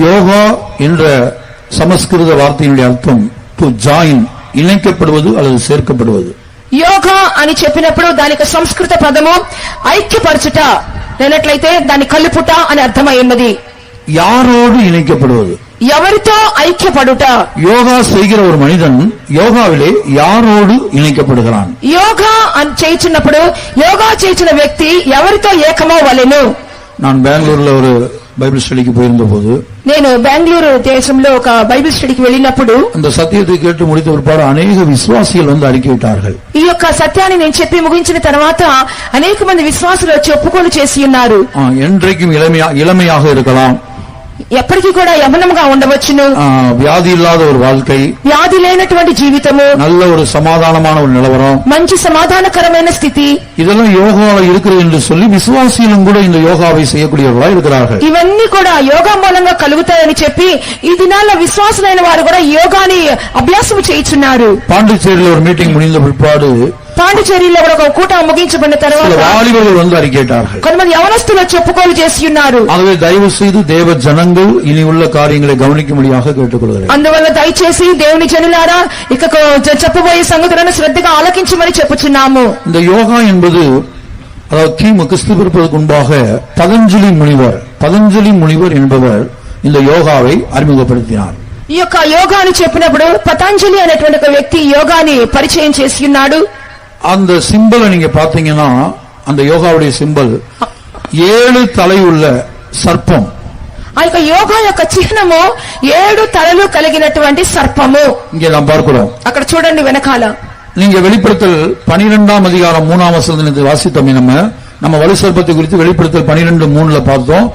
யோகா என்ற சமஸ்கிருத வார்த்தையினுடைய அர்த்தம் டு ஜாயின், இணைக்கப்படுவது அல்லது சேர்க்கப்படுவது. యోగా అని చెప్పినప్పుడు దానికి సంస్కృత పదము ఐక్యపరచుట లేనట్లయితే దాని కలుపుట అని అర్థమై ఉన్నది. யாரோடு இணைக்கப்படுவது, ఎవరితో ఐక్యపడుట. யோகா செய்கிற ஒரு மனிதன் யோகாவிலே யாரோடு இணைக்கப்படுகிறான்? యోగా అని చేయించినప్పుడు యోగా చేయించిన వ్యక్తి ఎవరితో ఏకమో వలెను. நான் பெங்களூர்ல ஒரு பைபிள் ஸ்டடிக்கு போயிருந்த போது, నేను బెంగళూరు దేశంలో ఒక బైబిల్ స్టడీకి వెళ్ళినప్పుడు அந்த சத்தியத்தை கேட்டு முடித்த பிற்பாடு அநேக விசுவாசிகள் வந்து அறிக்கையிட்டார்கள். ఈ యొక్క సత్యాన్ని నేను చెప్పి ముగించిన తర్వాత అనేక మంది విశ్వాసులు వచ్చి ఒప్పుకోలు చేసి ఉన్నారు. என்றைக்கும் இளமையாக இருக்கலாம், ఎప్పటికీ కూడా యవ్వనముగా ఉండవచ్చును, வியாதி இல்லாத ஒரு வாழ்க்கை, వ్యాధి లేనటువంటి జీవితము, நல்ல ஒரு சமாதானமான ஒரு நிலவரம், మంచి సమాధానకరమైన స్థితి, இதெல்லாம் யோகாவில் இருக்கிறது என்று சொல்லி விசுவாசிகளும் கூட இந்த யோகாவை செய்யக்கூடியவர்களாக இருக்கிறார்கள். ఇవన్నీ కూడా యోగా మూలంగా కలుగుతాయని చెప్పి ఈ దినాల్లో విశ్వాసులైన వారు కూడా యోగాని అభ్యాసం చేయించున్నారు. பாண்டிச்சேரியில் ஒரு மீட்டிங் முடிந்த பிற்பாடு పాండిచేరిలో ఒక కూటమి ముగించబడిన తర్వాత வாலிபர்கள் வந்து அறிக்கையிட்டார்கள். కొంతమంది యవనస్తులు ఒప్పుకోలు చేసి ఉన్నారు. ஆகவே தயவு செய்து தேவ ஜனங்கள் இனி உள்ள காரியங்களை கவனிக்கும்படியாக கேட்டுக்கொள்கிறேன். అందువల్ల దయచేసి దేవుని జనులారా ఇక చెప్పబోయే సంగతులను శ్రద్ధగా ఆలకించమని చెప్పుచున్నాము. இந்த யோகா என்பது அதாவது கிறிஸ்து பிறப்பதற்கு முன்பாக பதஞ்சலி முனிவர் என்பவர் இந்த யோகாவை அறிமுகப்படுத்தினார். ఈ యొక్క యోగా అని చెప్పినప్పుడు పతంజలి అనేటువంటి ఒక వ్యక్తి యోగాని పరిచయం చేసి ఉన్నాడు. அந்த சிம்பலை நீங்க பாத்தீங்கன்னா அந்த யோகாவுடைய சிம்பல் 7 தலை உள்ள சர்ப்பம். ఆ యొక్క యోగా యొక్క చిహ్నము 7 తలలు కలిగినటువంటి సర్పము. இங்கே நாம் பார்க்கிறோம். అక్కడ చూడండి వెనకాల. நீங்க வெளிப்படுத்தல் 12ஆம் அதிகாரம் 3ஆம் வசனத்தை வாசித்தோமே, நம்ம வலு சர்ப்பத்தை குறித்து வெளிப்படுத்தல் 12:3ல பார்த்தோம்.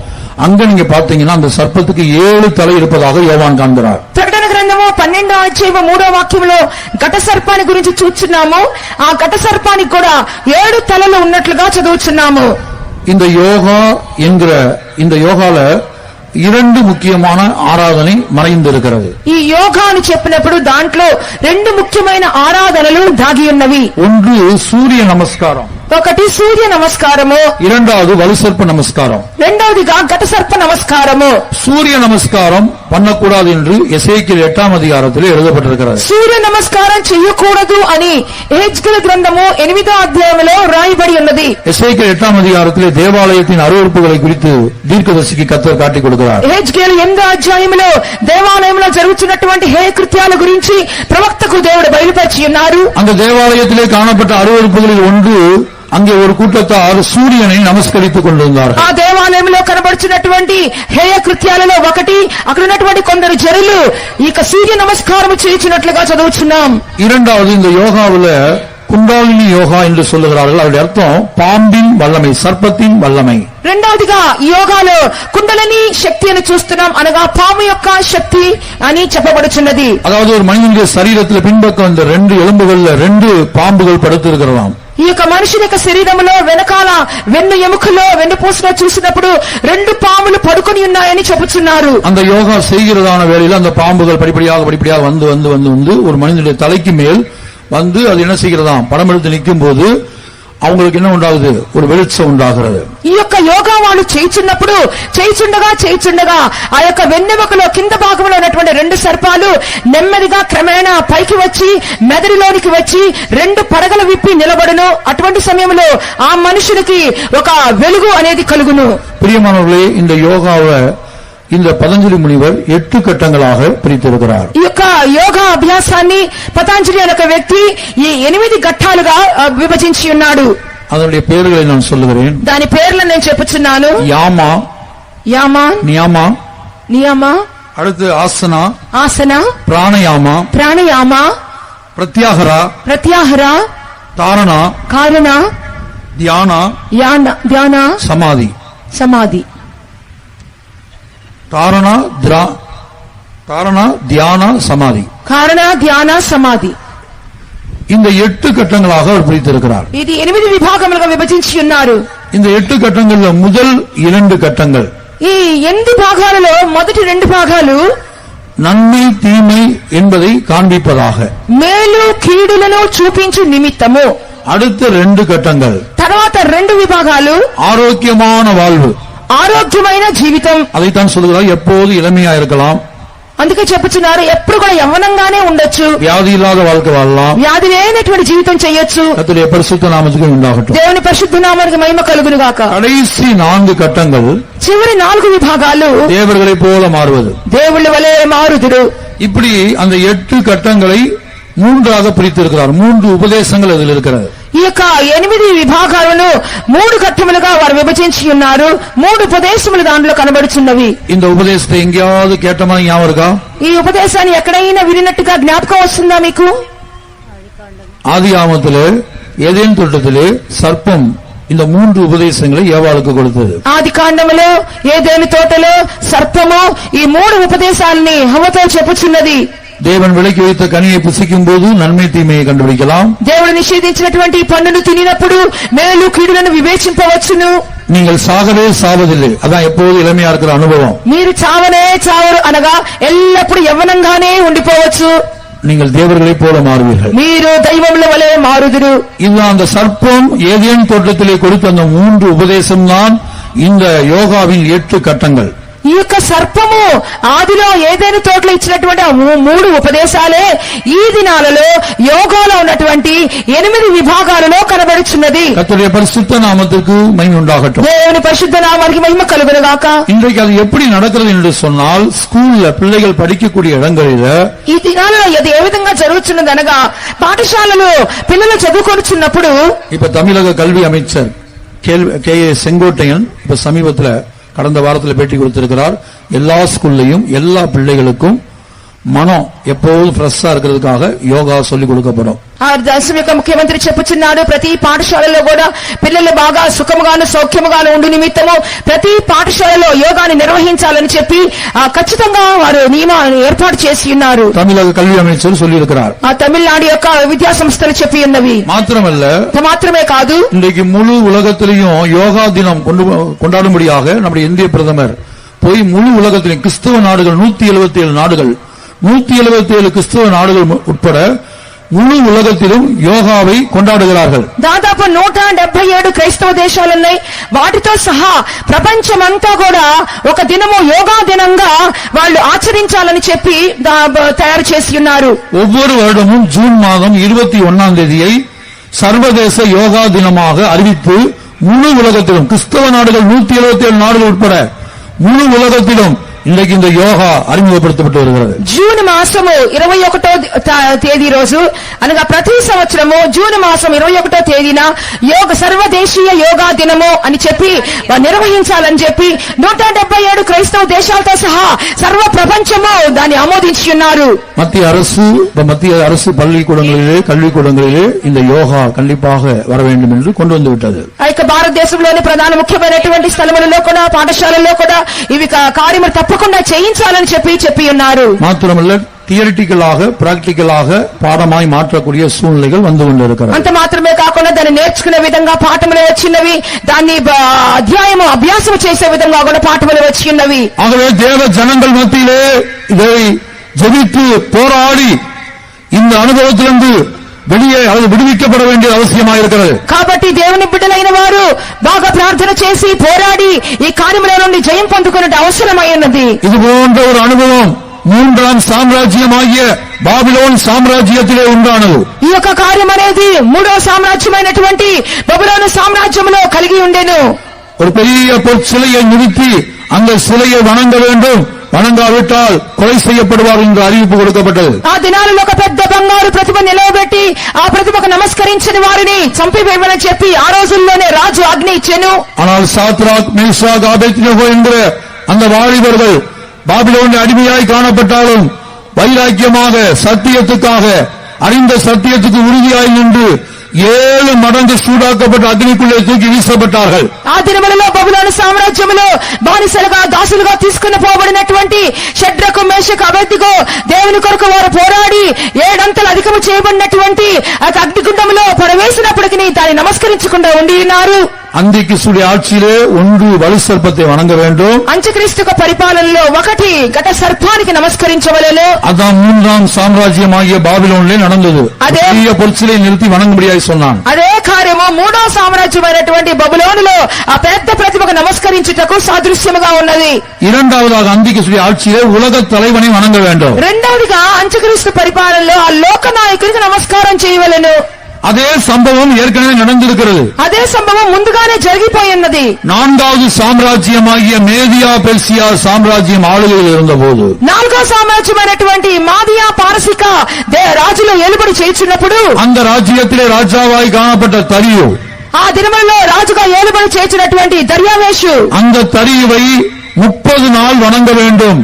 அங்க நீங்க பாத்தீங்கன்னா அந்த சர்ப்பத்துக்கு 7 தலை இருப்பதாக யோவான் காண்கிறார். ప్రకటన గ్రంథము 12వ అధ్యాయం 3వ వాక్యంలో ఘట సర్పాన్ని గురించి చూస్తున్నాము. ఆ ఘట సర్పానికి కూడా 7 తలలు ఉన్నట్లుగా చదువుతున్నాము. இந்த யோகா என்கிற இந்த யோகால 2 முக்கியமான ஆராதனை மறைந்திருக்கிறது. ఈ యోగా అని చెప్పినప్పుడు దాంట్లో 2 ముఖ్యమైన ఆరాధనలు దాగి ఉన్నవి. ஒன்று சூரிய நமஸ்காரம், ఒకటి సూర్య నమస్కారము, இரண்டாவது வலுசர்ப்ப நமஸ்காரம். రెండవదిగా ఘట సర్ప నమస్కారము. சூரிய நமஸ்காரம் பண்ணக்கூடாது என்று எசேக்கியேல் 8ஆம் அதிகாரத்தில் எழுதப்பட்டிருக்கிறது. సూర్య నమస్కారం చేయకూడదు అని ఎహెజ్కేలు గ్రంథము 8వ అధ్యాయంలో రాయబడి ఉన్నది. எசேக்கியேல் 8ஆம் அதிகாரத்திலே தேவாலயத்தின் அருவருப்புகளை குறித்து தீர்க்கதரிசிக்கு கர்த்தர் காட்டிக் கொடுக்கிறார். ఎహెజ్కేలు 8వ అధ్యాయంలో దేవాలయంలో జరుగుతున్నటువంటి హేయ కృత్యాల గురించి ప్రవక్తకు దేవుడు బయలుపరిచి ఉన్నారు. அந்த தேவாலயத்திலே காணப்பட்ட அருவருப்புகளில் ஒன்று, அங்கே ஒரு கூட்டத்தார் சூரியனை நமஸ்கரித்துக் கொண்டிருந்தார்கள். ఆ దేవాలయంలో కనబడుచున్నటువంటి హేయ కృత్యాలలో ఒకటి అక్కడ ఉన్నటువంటి కొందరు జనులు ఇక సూర్య నమస్కారం చేయించినట్లుగా చదువుచున్నాం. இரண்டாவது இந்த யோகாவுல குண்டாலினி யோகா என்று சொல்லுகிறார்கள். அதோட அர்த்தம் பாம்பின் வல்லமை, சர்ப்பத்தின் வல்லமை. రెండవదిగా ఈ యోగాలో కుండలిని శక్తి అని చూస్తున్నాం, అనగా పాము యొక్క శక్తి అని చెప్పబడుచున్నది. அதாவது ஒரு மனிதனுடைய சரீரத்தில் பின்பக்கம் இந்த 2 எலும்புகள்ல 2 பாம்புகள் படுத்திருக்கிறதாம். ఈ యొక్క మనుషుని యొక్క శరీరంలో వెనకాల వెన్ను ఎముకలో వెన్నుపూసలో చూసినప్పుడు 2 పాములు పడుకొని ఉన్నాయని చెబుతున్నారు. அந்த யோகா செய்கிறதான வேளையில் அந்த பாம்புகள் படிப்படியாக வந்து வந்து வந்து வந்து ஒரு மனிதனுடைய தலைக்கு மேல் வந்து அது என்ன செய்கிறதாம், படம் எடுத்து நிற்கும் போது அவங்களுக்கு என்ன உண்டாகுது, ஒரு வெளிச்சம் உண்டாகிறது. ఈ యొక్క యోగా వాళ్ళు చేయిచుండగా ఆ యొక్క వెన్నెముకలో కింద భాగంలో ఉన్నటువంటి 2 సర్పాలు నెమ్మదిగా క్రమేణా పైకి వచ్చి మెదడులోనికి వచ్చి 2 పడగలు విప్పి నిలబడును. అటువంటి సమయంలో ఆ మనుషునికి ఒక వెలుగు అనేది కలుగును. பிரியமானவர்களே, இந்த யோகாவை இந்த பதஞ்சலி முனிவர் 8 கட்டங்களாக பிரித்திருக்கிறார். ఈ యొక్క యోగా అభ్యాసాన్ని పతంజలి అనే ఒక వ్యక్తి ఈ 8 ఘట్టాలుగా విభజించి ఉన్నాడు. அதனுடைய பெயர்களை நான் சொல்லுகிறேன். దాని పేర్లను నేను చెప్పుచున్నాను. யாமா, நியாமா, నియమ, அடுத்து ஆசனா, ప్రాణయామ, ప్రత్యాహార, தாரணா, కారణ, தியானா, ధ్యాన, சமாதி. காரண தியான சமாதி. కారణ ధ్యాన సమాధి. இந்த 8 கட்டங்களாக அவர் பிரித்திருக்கிறார். ఇది 8 విభాగములుగా విభజించి ఉన్నారు. இந்த 8 கட்டங்கள்ல முதல் 2 கட்டங்கள், ఈ 8 భాగాలలో మొదటి 2 భాగాలు நன்மை தீமை என்பதை காண்பிப்பதாக, మేలు కీడులను చూపించు నిమిత్తము. அடுத்த 2 கட்டங்கள் తర్వాత 2 విభాగాలు ஆரோக்கியமான வாழ்வு, ఆరోగ్యమైన జీవితం. அதைத்தான் சொல்லுகிறார். எப்போது இளமையா இருக்கலாம், అందుకే చెప్పుచున్నారు ఎప్పుడు కూడా యవ్వనంగానే ఉండొచ్చు, வியாதி இல்லாத வாழ்க்கை வாழலாம், వ్యాధి లేనటువంటి జీవితం చేయొచ్చు. கர்த்தருடைய பரிசுத்த நாமத்துக்கு உண்டாகட்டும். దేవుని పరిశుద్ధ నామానికి మహిమ కలుగును గాక. கடைசி 4 கட்டங்கள் చివరి 4 విభాగాలు தேவர்களை போல மாறுவது. దేవుళ్ళ వలె మారుదురు. இப்படி அந்த 8 கட்டங்களை 3ஆக பிரித்திருக்கிறார். 3 உபதேசங்கள் அதில் இருக்கிறது. ఈ యొక్క 8 విభాగాలను 3 ఘట్టములుగా వారు విభజించి ఉన్నారు. 3 ఉపదేశములు దాంట్లో కనబడుచున్నవి. இந்த உபதேசத்தை எங்கேயாவது கேட்டமா ஞாபகம் இருக்கா? ఈ ఉపదేశాన్ని ఎక్కడైనా వినినట్టుగా జ్ఞాపకం వస్తుందా మీకు? ஆதியாகமத்திலே ஏதேன் தோட்டத்திலே சர்ப்பம் இந்த 3 உபதேசங்களை ஏவாளுக்கு கொடுத்தது. ఆది కాండములో ఏదెను తోటలో సర్పము ఈ 3 ఉపదేశాలని హవ్వతో చెప్పుచున్నది. தேவன் விலக்கி வைத்த கனியை புசிக்கும் போது நன்மை தீமையை கண்டுபிடிக்கலாம். దేవుడు నిషేధించినటువంటి పండును తినినప్పుడు మేలు కీడులను వివేచింపవచ్చును. நீங்கள் சாகவே சாவதில்லை, அதான் எப்போது இளமையா இருக்கிற அனுபவம். మీరు చావనే చావరు అనగా ఎల్లప్పుడూ యవ్వనంగానే ఉండిపోవచ్చు. நீங்கள் தேவர்களை போல மாறுவீர்கள். మీరు దైవముల వలె మారుదురు. இதுதான் அந்த சர்ப்பம் ஏதேன் தோட்டத்திலே கொடுத்த அந்த 3 உபதேசம் தான் இந்த யோகாவின் 8 கட்டங்கள். ఈ యొక్క సర్పము ఆదిలో ఏదైనా తోటలో ఇచ్చినటువంటి 3 ఉపదేశాలే ఈ దినాలలో యోగాలో ఉన్నటువంటి 8 విభాగాలలో కనబడుచున్నది. கர்த்தருடைய பரிசுத்த நாமத்துக்கு மகிமை உண்டாகட்டும். దేవుని పరిశుద్ధ నామానికి మహిమ కలుగును గాక. இன்றைக்கு அது எப்படி நடக்கிறது என்று சொன்னால், ஸ்கூல்ல பிள்ளைகள் படிக்கக்கூடிய இடங்களில ఈ దినాలలో అది ఏ విధంగా జరుగుతున్నది అనగా పాఠశాలలో పిల్లలు చదువుకొనుచున్నప్పుడు இப்ப தமிழக கல்வி அமைச்சர் கே செங்கோட்டையன் இப்ப சமீபத்தில் கடந்த வாரத்தில் பேட்டி கொடுத்திருக்கிறார். எல்லா ஸ்கூல்லையும் எல்லா பிள்ளைகளுக்கும் மனம் எப்போதும் ஃப்ரெஷ்ஷா இருக்கிறதுக்காக யோகா சொல்லிக் கொடுக்கப்படும். ఆ దేశం యొక్క ముఖ్యమంత్రి చెప్పుచున్నాడు ప్రతి పాఠశాలలో కూడా పిల్లలు బాగా సుఖముగాను సౌఖ్యముగాను ఉండు నిమిత్తము ప్రతి పాఠశాలలో యోగాని నిర్వహించాలని చెప్పి ఖచ్చితంగా వారు నియమాలను ఏర్పాటు చేసి ఉన్నారు. தமிழக கல்வி அமைச்சர் சொல்லியிருக்கிறார். ఆ తమిళనాడు యొక్క విద్యా సంస్థలు చెప్పి ఉన్నవి. మాత్రమే కాదు, இன்றைக்கு முழு உலகத்திலையும் யோகா தினம் கொண்டாடும்படியாக நம்முடைய இந்திய பிரதமர் போய் முழு உலகத்திலும் கிறிஸ்தவ நாடுகள் 177 நாடுகள் 177 கிறிஸ்தவ நாடுகள் உட்பட முழு உலகத்திலும் யோகாவை கொண்டாடுகிறார்கள். దాదాపు 177 క్రైస్తవ దేశాలున్నాయి. వాటితో సహా ప్రపంచమంతా కూడా ఒక దినము యోగా దినంగా వాళ్ళు ఆచరించాలని చెప్పి తయారు చేసి ఉన్నారు. ஒவ்வொரு வருடமும் ஜூன் மாதம் 21ஆம் தேதியை சர்வதேச யோகா தினமாக அறிவித்து முழு உலகத்திலும் கிறிஸ்தவ நாடுகள் 177 நாடுகள் உட்பட முழு உலகத்திலும் இன்றைக்கு இந்த யோகா அறிமுகப்படுத்தப்பட்டு வருகிறது. జూన్ మాసము 21వ తేదీ రోజు అనగా ప్రతి సంవత్సరము జూన్ మాసం 21వ తేదీన సర్వదేశీయ యోగా దినము అని చెప్పి నిర్వహించాలని చెప్పి 177 క్రైస్తవ దేశాలతో సహా సర్వ ప్రపంచము దాన్ని ఆమోదించి ఉన్నారు. மத்திய அரசு பள்ளிக்கூடங்களிலே கல்விக்கூடங்களிலே இந்த யோகா கண்டிப்பாக வர வேண்டும் என்று கொண்டு வந்து விட்டது. ఆ యొక్క భారతదేశంలోని ప్రధాన ముఖ్యమైనటువంటి స్థలములలో కూడా పాఠశాలల్లో కూడా ఇవి కార్యములు తప్పకుండా చేయించాలని చెప్పి ఉన్నారు. మాత్రమల్ల தியரிட்டிக்கலாக பிராக்டிக்கலாக பாடமாய் மாற்றக்கூடிய சூழ்நிலைகள் வந்து கொண்டிருக்கிறது. అంత మాత్రమే కాకుండా దాన్ని నేర్చుకునే విధంగా పాఠములు వచ్చినవి, దాన్ని అధ్యాయము అభ్యాసం చేసే విధంగా కూడా పాఠములు వచ్చినవి. ஆகவே தேவ ஜனங்கள் மத்தியிலே இதை ஜெபித்து போராடி இந்த அனுபவத்திலிருந்து வெளியே அது விடுவிக்கப்பட வேண்டிய அவசியமாக இருக்கிறது. కాబట్టి దేవుని బిడ్డలైన వారు బాగా ప్రార్థన చేసి పోరాడి ఈ కార్యముల నుండి జయం పొందుకునే అవసరమై ఉన్నది. இது போன்ற ஒரு அனுபவம் 3ஆம் సామ్రాజ్యమాகிய బాబిలోన్ సామ్రాజ్యத்திலே உண்டானது. ఈ యొక్క కార్యం అనేది 3వ సామ్రాజ్యమైనటువంటి బబులోను సామ్రాజ్యంలో కలిగి ఉండెను. ஒரு பெரிய பொற்சிலையை நிறுத்தி அந்த சிலையை வணங்க வேண்டும், வணங்காவிட்டால் கொலை செய்யப்படுவார் என்று அறிவிப்பு கொடுக்கப்பட்டது. ఆ దినాలలో ఒక పెద్ద బంగారు ప్రతిమ నిలవబెట్టి ఆ ప్రతిమకు నమస్కరించని వారిని చంపివేయమని చెప్పి ఆ రోజుల్లోనే రాజు ఆజ్ఞ ఇచ్చెను. ஆனால் சாத்ராக் மேஷாக் ஆபேத்நேகோ என்கிற அந்த வாலிபர்கள் பாபிலோனில் அடிமையாய் காணப்பட்டாலும் வைராக்கியமாக சத்தியத்துக்காக அறிந்த சத்தியத்துக்கு உறுதியாய் நின்று 7 மடங்கு சூடாக்கப்பட்ட అగ్నిக்குள்ளே தூக்கி வீசப்பட்டார்கள். ఆ దినములలో బబులోను సామ్రాజ్యములో బానిసలుగా దాసులుగా తీసుకుని పోబడినటువంటి షడ్రకు మేషకు అబేద్నెగో దేవుని కొరకు వారు పోరాడి 7 అంతలు అధికము చేయబడినటువంటి ఆ అగ్నిగుండములో పడవేసినప్పటికీ దాన్ని నమస్కరించకుండా ఉండి ఉన్నారు. அந்திகிறிஸ்துடைய ஆட்சியிலே ஒன்று வலு சர்ப்பத்தை வணங்க வேண்டும். అంత్యక్రీస్తు పరిపాలనలో ఒకటి ఘట సర్పానికి నమస్కరించవలెను. அதான் 3ஆம் சாம்ராஜ்யமாகிய பாபிலோனிலே நடந்தது. பெரிய பொருட்களை நிறுத்தி வணங்கும்படியாய் சொன்னான். అదే కార్యము 3వ సామ్రాజ్యమైనటువంటి బబులోనులో ఆ పెద్ద ప్రతిమకు నమస్కరించుటకు సాదృశ్యముగా ఉన్నది. இரண்டாவதாக அந்திகிறிஸ்துடைய ஆட்சியிலே உலக தலைவனை வணங்க வேண்டும். రెండవదిగా అంత్యక్రీస్తు పరిపాలనలో ఆ లోక నాయకునికి నమస్కారం చేయవలెను. அதே சம்பவம் ஏற்கனவே நடந்திருக்கிறது. అదే సంభవం ముందుగానే జరిగిపోయినది. 4வது சாம்ராஜ்யமாகிய மேதியா பெர்சியா சாம்ராஜ்யம் ஆளுகையில் இருந்தபோது 4వ సామ్రాజ్యమైనటువంటి మాదియా పారసిక రాజులు ఏలుబడి చేయుచున్నప్పుడు அந்த ராஜ்யத்திலே ராஜாவாய் காணப்பட்ட தரியு ఆ దినములలో రాజుగా ఏలుబడి చేయుచున్నటువంటి దర్యావేషు அந்த தரியுவை 30 நாள் வணங்க வேண்டும்.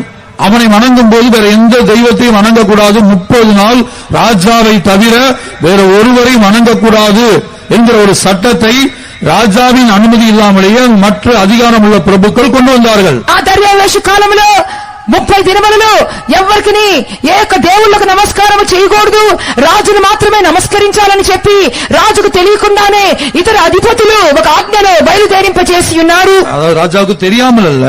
அவனை வணங்கும் போது வேற எந்த தெய்வத்தையும் வணங்கக்கூடாது. 30 நாள் ராஜாவை தவிர வேற ஒருவரை வணங்கக்கூடாது என்கிற ஒரு சட்டத்தை ராஜாவின் அனுமதி இல்லாமலேயே மற்ற அதிகாரம் உள்ள பிரபுக்கள் கொண்டு வந்தார்கள். ఆ దర్యావేషు కాలంలో 30 దినములలో ఎవరికి ఏక దేవుళ్లకు నమస్కారం చేయకూడదు, రాజును మాత్రమే నమస్కరించాలని చెప్పి రాజుకు తెలియకుండానే ఇతర అధిపతులు ఒక ఆజ్ఞను బయలుదేరింపచేసి ఉన్నారు. ராஜாவுக்கு தெரியாமல் அல்ல,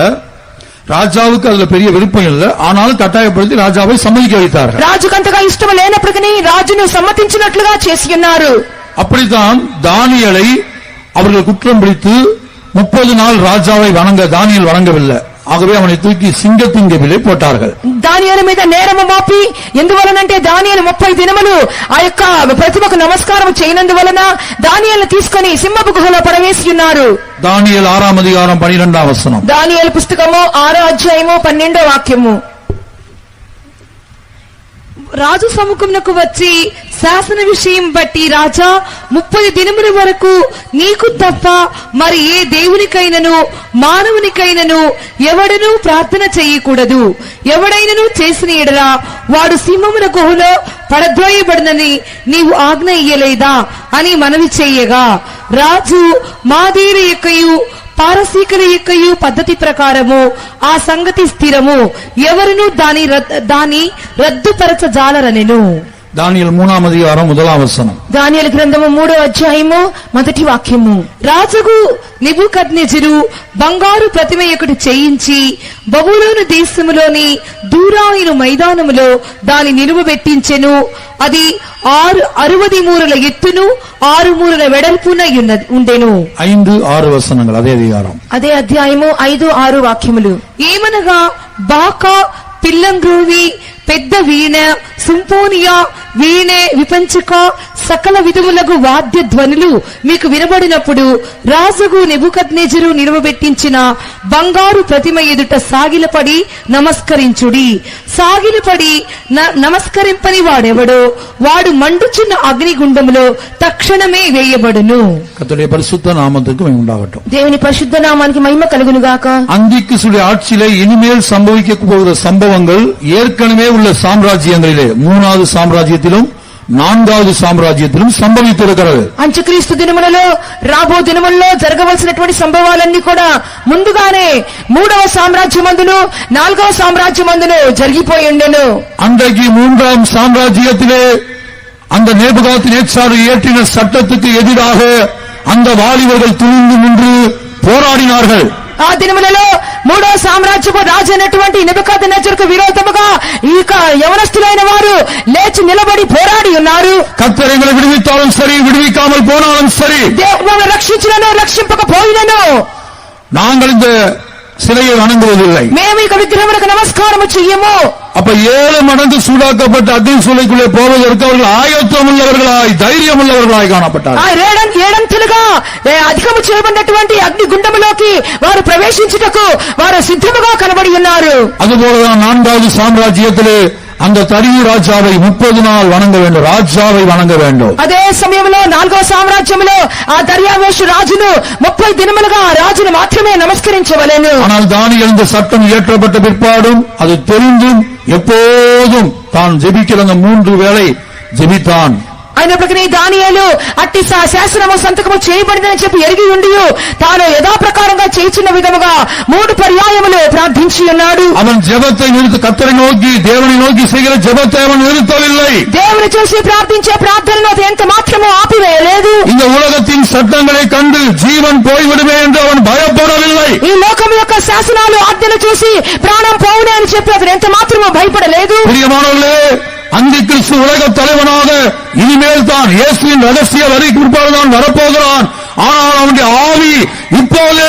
ராஜாவுக்கு அதுல பெரிய விருப்பம் இல்ல, ஆனாலும் கட்டாயப்படுத்தி ராஜாவை சம்மதிக்க வைத்தார்கள். రాజుకంతగా ఇష్టం లేనప్పటికీ రాజును సమ్మతించినట్లుగా చేసి ఉన్నారు. அப்படித்தான் தானியேலை அவர்கள் குற்றம் பிடித்து 30 நாள் ராஜாவை வணங்க தானியேல் வணங்கவில்லை. ஆகவே அவனை தூக்கி சிங்கத்தின் கெபிலே போட்டார்கள். దానియేలు మీద నేరము మోపి ఎందువలనంటే దానియేలు 30 దినములు ఆ యొక్క ప్రతిమకు నమస్కారం చేయనందువలన దానియేలును తీసుకొని సింహపు గుహలో పడవేసి ఉన్నారు. దానియేలు 6వ అధ్యాయం 12వ వచనం. దానియేలు పుస్తకము 6వ అధ్యాయము 12వ వాక్యము. రాజు సముఖమునకు వచ్చి శాసన విషయం బట్టి రాజా 30 దినముల వరకు నీకు తప్ప మరి ఏ దేవునికైనను మానవునికైనను ఎవడనూ ప్రార్థన చేయకూడదు. ఎవడైనను చేసిన ఎడల వాడు సింహముల గుహలో పడద్రోయబడినని నీవు ఆజ్ఞ ఇయ్యలేదా అని మనవి చేయగా రాజు మాదీయుల యొక్కయు పారసీకుల యొక్కయు పద్ధతి ప్రకారము ఆ సంగతి స్థిరము, ఎవరును దాని రద్దుపరచజాలరనెను. దానియేలు 3వ అధ్యాయం 1వ వచనం. దానియేలు గ్రంథము 3వ అధ్యాయము 1వ వాక్యము. రాజుకు నెబుకద్నెజరు బంగారు ప్రతిమ ఒకటి చేయించి బబులోను దేశములోని దూరాయిను మైదానములో దాని నిలువబెట్టించెను. అది 60 మూరల ఎత్తును 6 మూరల వెడల్పున ఉండెను. 5-6 వచనங்கள் అదే అధికారం. అదే అధ్యాయము 5-6 వాక్యములు. ఏమనగా బాకా, పిల్లంగ్రోవి, పెద్ద వీణ, సింఫోనియా, వీణె, విపంచక, సకల విధములకు వాద్య ధ్వనులు మీకు వినబడినప్పుడు రాజుకు నెబుకద్నెజరు నిలువబెట్టించిన బంగారు ప్రతిమ ఎదుట సాగిలపడి నమస్కరించుడి. సాగిలపడి నమస్కరింపని వాడెవడో వాడు మండుచున్న అగ్నిగుండములో తక్షణమే వేయబడును. கர்த்தருடைய பரிசுத்த நாமத்துக்கு மகிமை உண்டாகட்டும். దేవుని పరిశుద్ధ నామానికి మహిమ కలుగును గాక. அந்திகிறிஸ்துடைய ஆட்சியிலே இனிமேல் சம்பவிக்க போகிற சம்பவங்கள் ஏற்கனவே உள்ள சாம்ராஜ்யங்களிலே 3வது சாம்ராஜ்யத்திலும் 4வது సామ్రాజ్యத்திலும் సంభవించిరుகிறது. అంత్యక్రీస్తు దినములలో రాబో దినములలో జరగవలసినటువంటి సంభవాలన్నీ కూడా ముందుగానే 3వ సామ్రాజ్యమందును 4వ సామ్రాజ్యమందును జరిగిపోయి ఉండెను. அன்றைக்கு 3ஆம் சாம்ராஜ்யத்திலே அந்த நேபுகாத்நேச்சார் இயற்றின சட்டத்துக்கு எதிராக அந்த வாலிபர்கள் துணிந்து நின்று போராடினார்கள். ఆ దినములలో 3వ సామ్రాజ్యపు రాజు అయినటువంటి నెబుకద్నెజరుకు విరోధముగా ఈ యవనస్తులైన వారు లేచి నిలబడి పోరాడి ఉన్నారు. கர்த்தர் எங்களை விடுவித்தாலும் சரி, விடுவிக்காமல் போனாலும் சரி, దేవుడు రక్షించినను రక్షింపకపోయినను நாங்கள் இந்த சிலையை வணங்குவதில்லை, మేము ఈ విగ్రహములకు నమస్కారము చెయ్యము. அப்ப 7 மடங்கு சூடாக்கப்பட்ட அக்னி சூளைக்குள்ளே போவதற்கு அவர்கள் ஆயத்தம் உள்ளவர்களாய், தைரியம் உள்ளவர்களாய் காணப்பட்டார்கள். ఏడంతలుగా అధికము చేయబడినటువంటి అగ్ని గుండములోకి వారు ప్రవేశించుటకు వారు సిద్ధముగా కనబడి ఉన్నారు. அதுபோலதான் 4வது சாம்ராஜ்யத்திலே அந்த தரியு ராஜாவை 30 நாள் வணங்க வேண்டும், ராஜாவை வணங்க வேண்டும். అదే సమయంలో 4వ సామ్రాజ్యంలో ఆ దర్యావేషు రాజును 30 దినములుగా రాజును మాత్రమే నమస్కరించవలెను. ஆனால் தானியேல் இந்த சட்டம் இயற்றப்பட்ட பிற்பாடும் அது தெரிந்தும் எப்போதும் தான் ஜெபிக்கிற அந்த 3 வேளை ஜெபித்தான். అయినప్పటికీ దానియేలు అట్టి శాసనము సంతకము చేయబడిందని చెప్పి ఎరిగి ఉండి తాను యథాప్రకారంగా చేయుచున్న విధముగా 3 పర్యాయములు ప్రార్థించి ఉన్నాడు. அவன் ஜெபத்தை நிறுத்த கர்த்தரை நோக்கி தேவனை நோக்கி செய்கிற ஜெபத்தை அவன் நிறுத்தவில்லை. దేవుని చూసి ప్రార్థించే ప్రార్థనను అది ఎంత మాత్రమూ ఆపివేయలేదు. இந்த உலகத்தின் சட்டங்களை கண்டு ஜீவன் போய்விடுமே என்று அவன் பயப்படவில்லை. ఈ లోకం యొక్క శాసనాలు ఆజ్ఞలు చూసి ప్రాణం పోవునే అని చెప్పి అతను ఎంత మాత్రమూ భయపడలేదు. பிரியமானவர்களே, அந்தி கிறிஸ்து உலக தலைவனாக இனிமேல் தான் இயேசுவின் ரகசிய வரிக்கு பிற்பாடுதான் வரப்போகிறான். ஆனால் அவனுடைய ஆவி இப்போதே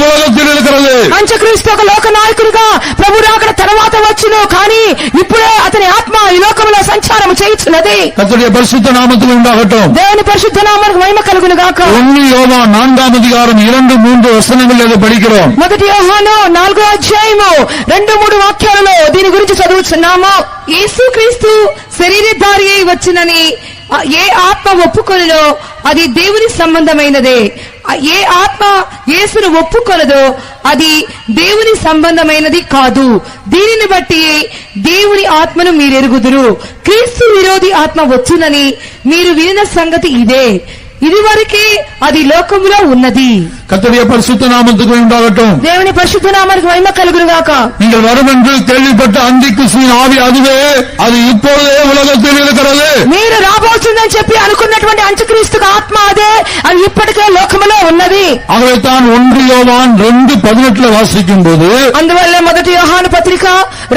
உலகத்தில் இருக்கிறது. అంత్యక్రీస్తు ఒక లోక నాయకుడిగా ప్రభు రాకడ తర్వాత వచ్చును, కానీ ఇప్పుడే అతని ఆత్మ ఈ లోకంలో సంచారం చేయుచున్నది. கர்த்தருடைய பரிசுத்த நாமத்துக்கு உண்டாகட்டும். దేవుని పరిశుద్ధ నామమునకు మహిమ కలుగును గాక. 1 யோவான் 4ஆம் அதிகாரம் 2-3 వచనங்களில் அதை படிக்கிறோம். మొదటి యోహాను 4వ అధ్యాయము 2-3 వాక్యాలలో దీని గురించి చదువుతున్నాము. యేసుక్రీస్తు శరీరధారి అయి వచ్చినని ఏ ఆత్మ ఒప్పుకొనునో అది దేవుని సంబంధమైనదే. ఏ ఆత్మ యేసును ఒప్పుకొనదో అది దేవుని సంబంధమైనది కాదు. దీనిని బట్టి దేవుని ఆత్మను మీరెరుగుదురు. క్రీస్తు విరోధి ఆత్మ వచ్చునని మీరు వినిన సంగతి ఇదే. ఇదివరకే అది లోకములో ఉన్నది. கர்த்தருடைய பரிசுத்த நாமத்துக்கு உண்டாகட்டும். దేవుని పరిశుద్ధ నామమునకు మహిమ కలుగును గాక. நீங்கள் வரும் என்று கேள்விப்பட்ட அந்தி கிறிஸ்துவின் ஆவி அதுவே, அது இப்பொழுதே உலகத்தில் இருக்கிறது. మీరు రాబోతుందని చెప్పి అనుకున్నటువంటి అంత్యక్రీస్తు ఆత్మ అదే, అది ఇప్పటికే లోకములో ఉన్నది. ஆகவே தான் 1 யோவான் 2:18 வாசிக்கும் போது, అందువల్ల మొదటి యోహాను పత్రిక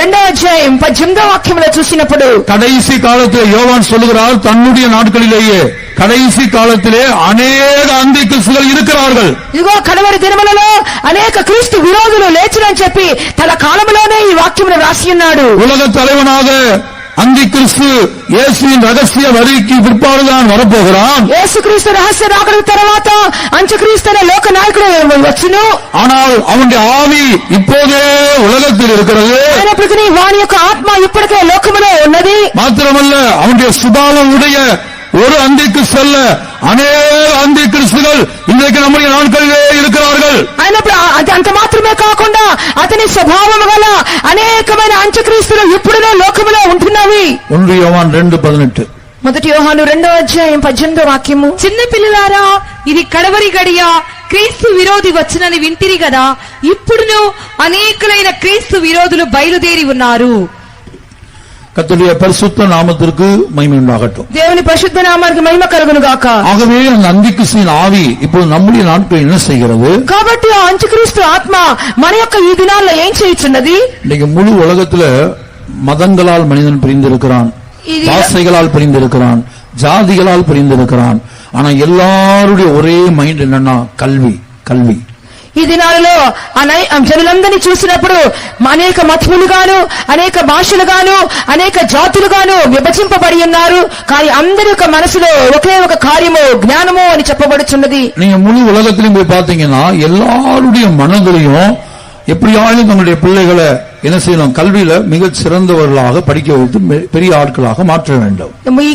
2వ అధ్యాయం 18వ వాక్యములో చూసినప్పుడు கடைசி காலத்தில் யோவான் சொல்லுகிறார், தன்னுடைய நாட்களிலேயே கடைசி காலத்திலே அநேக அந்தி கிறிஸ்துகள் இருக்கிறார்கள். ఇదిగో కడవరి దినములలో అనేక క్రీస్తు విరోధులు లేచునని చెప్పి తన కాలములోనే ఈ వాక్యమును రాసి ఉన్నాడు. உலக தலைவனாக அந்தி கிறிஸ்து இயேசுவின் ரகசிய வரிக்கு பிற்பாடுதான் வரப்போகிறான். యేసుక్రీస్తు రహస్య రాకడ తర్వాత అంత్యక్రీస్తు అనే లోక నాయకుడు వచ్చును. ஆனால் அவனுடைய ஆவி இப்போதே உலகத்தில் இருக்கிறது. అయినప్పటికీ వాని యొక్క ఆత్మ ఇప్పటికే లోకములో ఉన్నది. மாத்திரமல்ல, அவனுடைய சுபாவம் உடைய ஒரு அந்தி கிறிஸ்து அல்ல, அநேக அந்தி கிறிஸ்துகள் இன்றைக்கு நம்முடைய நாட்களிலே இருக்கிறார்கள். అయినప్పుడు అంత మాత్రమే కాకుండా అతని స్వభావము గల అనేకమైన అంత్యక్రీస్తులు ఇప్పుడునే లోకములో ఉంటున్నవి. 1 யோவான் 2:18. మొదటి యోహాను 2వ అధ్యాయం 18వ వాక్యము. చిన్న పిల్లలారా, ఇది కడవరి గడియ. క్రీస్తు విరోధి వచ్చునని వింటిరి గదా. ఇప్పుడును అనేకులైన క్రీస్తు విరోధులు బయలుదేరి ఉన్నారు. கர்த்தருடைய பரிசுத்த நாமத்திற்கு மகிமை உண்டாகட்டும். దేవుని పరిశుద్ధ నామానికి మహిమ కలుగును గాక. ஆகவே அந்த அந்தி கிறிஸ்துவின் ஆவி இப்போது நம்முடைய நாட்களில் என்ன செய்கிறது? కాబట్టి ఆ అంత్యక్రీస్తు ఆత్మ మన యొక్క ఈ దినాల్లో ఏం చేయుచున్నది? இன்னைக்கு முழு உலகத்துல மதங்களால் மனிதன் பிரிந்திருக்கிறான், பாஷைகளால் பிரிந்திருக்கிறான், ஜாதிகளால் பிரிந்திருக்கிறான். ஆனா எல்லாருடைய ஒரே மைண்ட் என்னன்னா கல்வி, கல்வி. ఈ దినాలలో జనులందరినీ చూసినప్పుడు అనేక మతములుగాను, అనేక భాషలుగాను, అనేక జాతులుగాను విభజింపబడి ఉన్నారు. కానీ అందరి యొక్క మనసులో ఒకే ఒక కార్యము, జ్ఞానము అని చెప్పబడుచున్నది. நீங்க முழு உலகத்திலும் போய் பாத்தீங்கன்னா எல்லாருடைய மனதிலையும் எப்படியாவது நம்முடைய பிள்ளைகளை என்ன செய்யணும்? கல்வியில மிகச் சிறந்தவர்களாக படிக்க வைத்து பெரிய ஆட்களாக மாற்ற வேண்டும். ఈ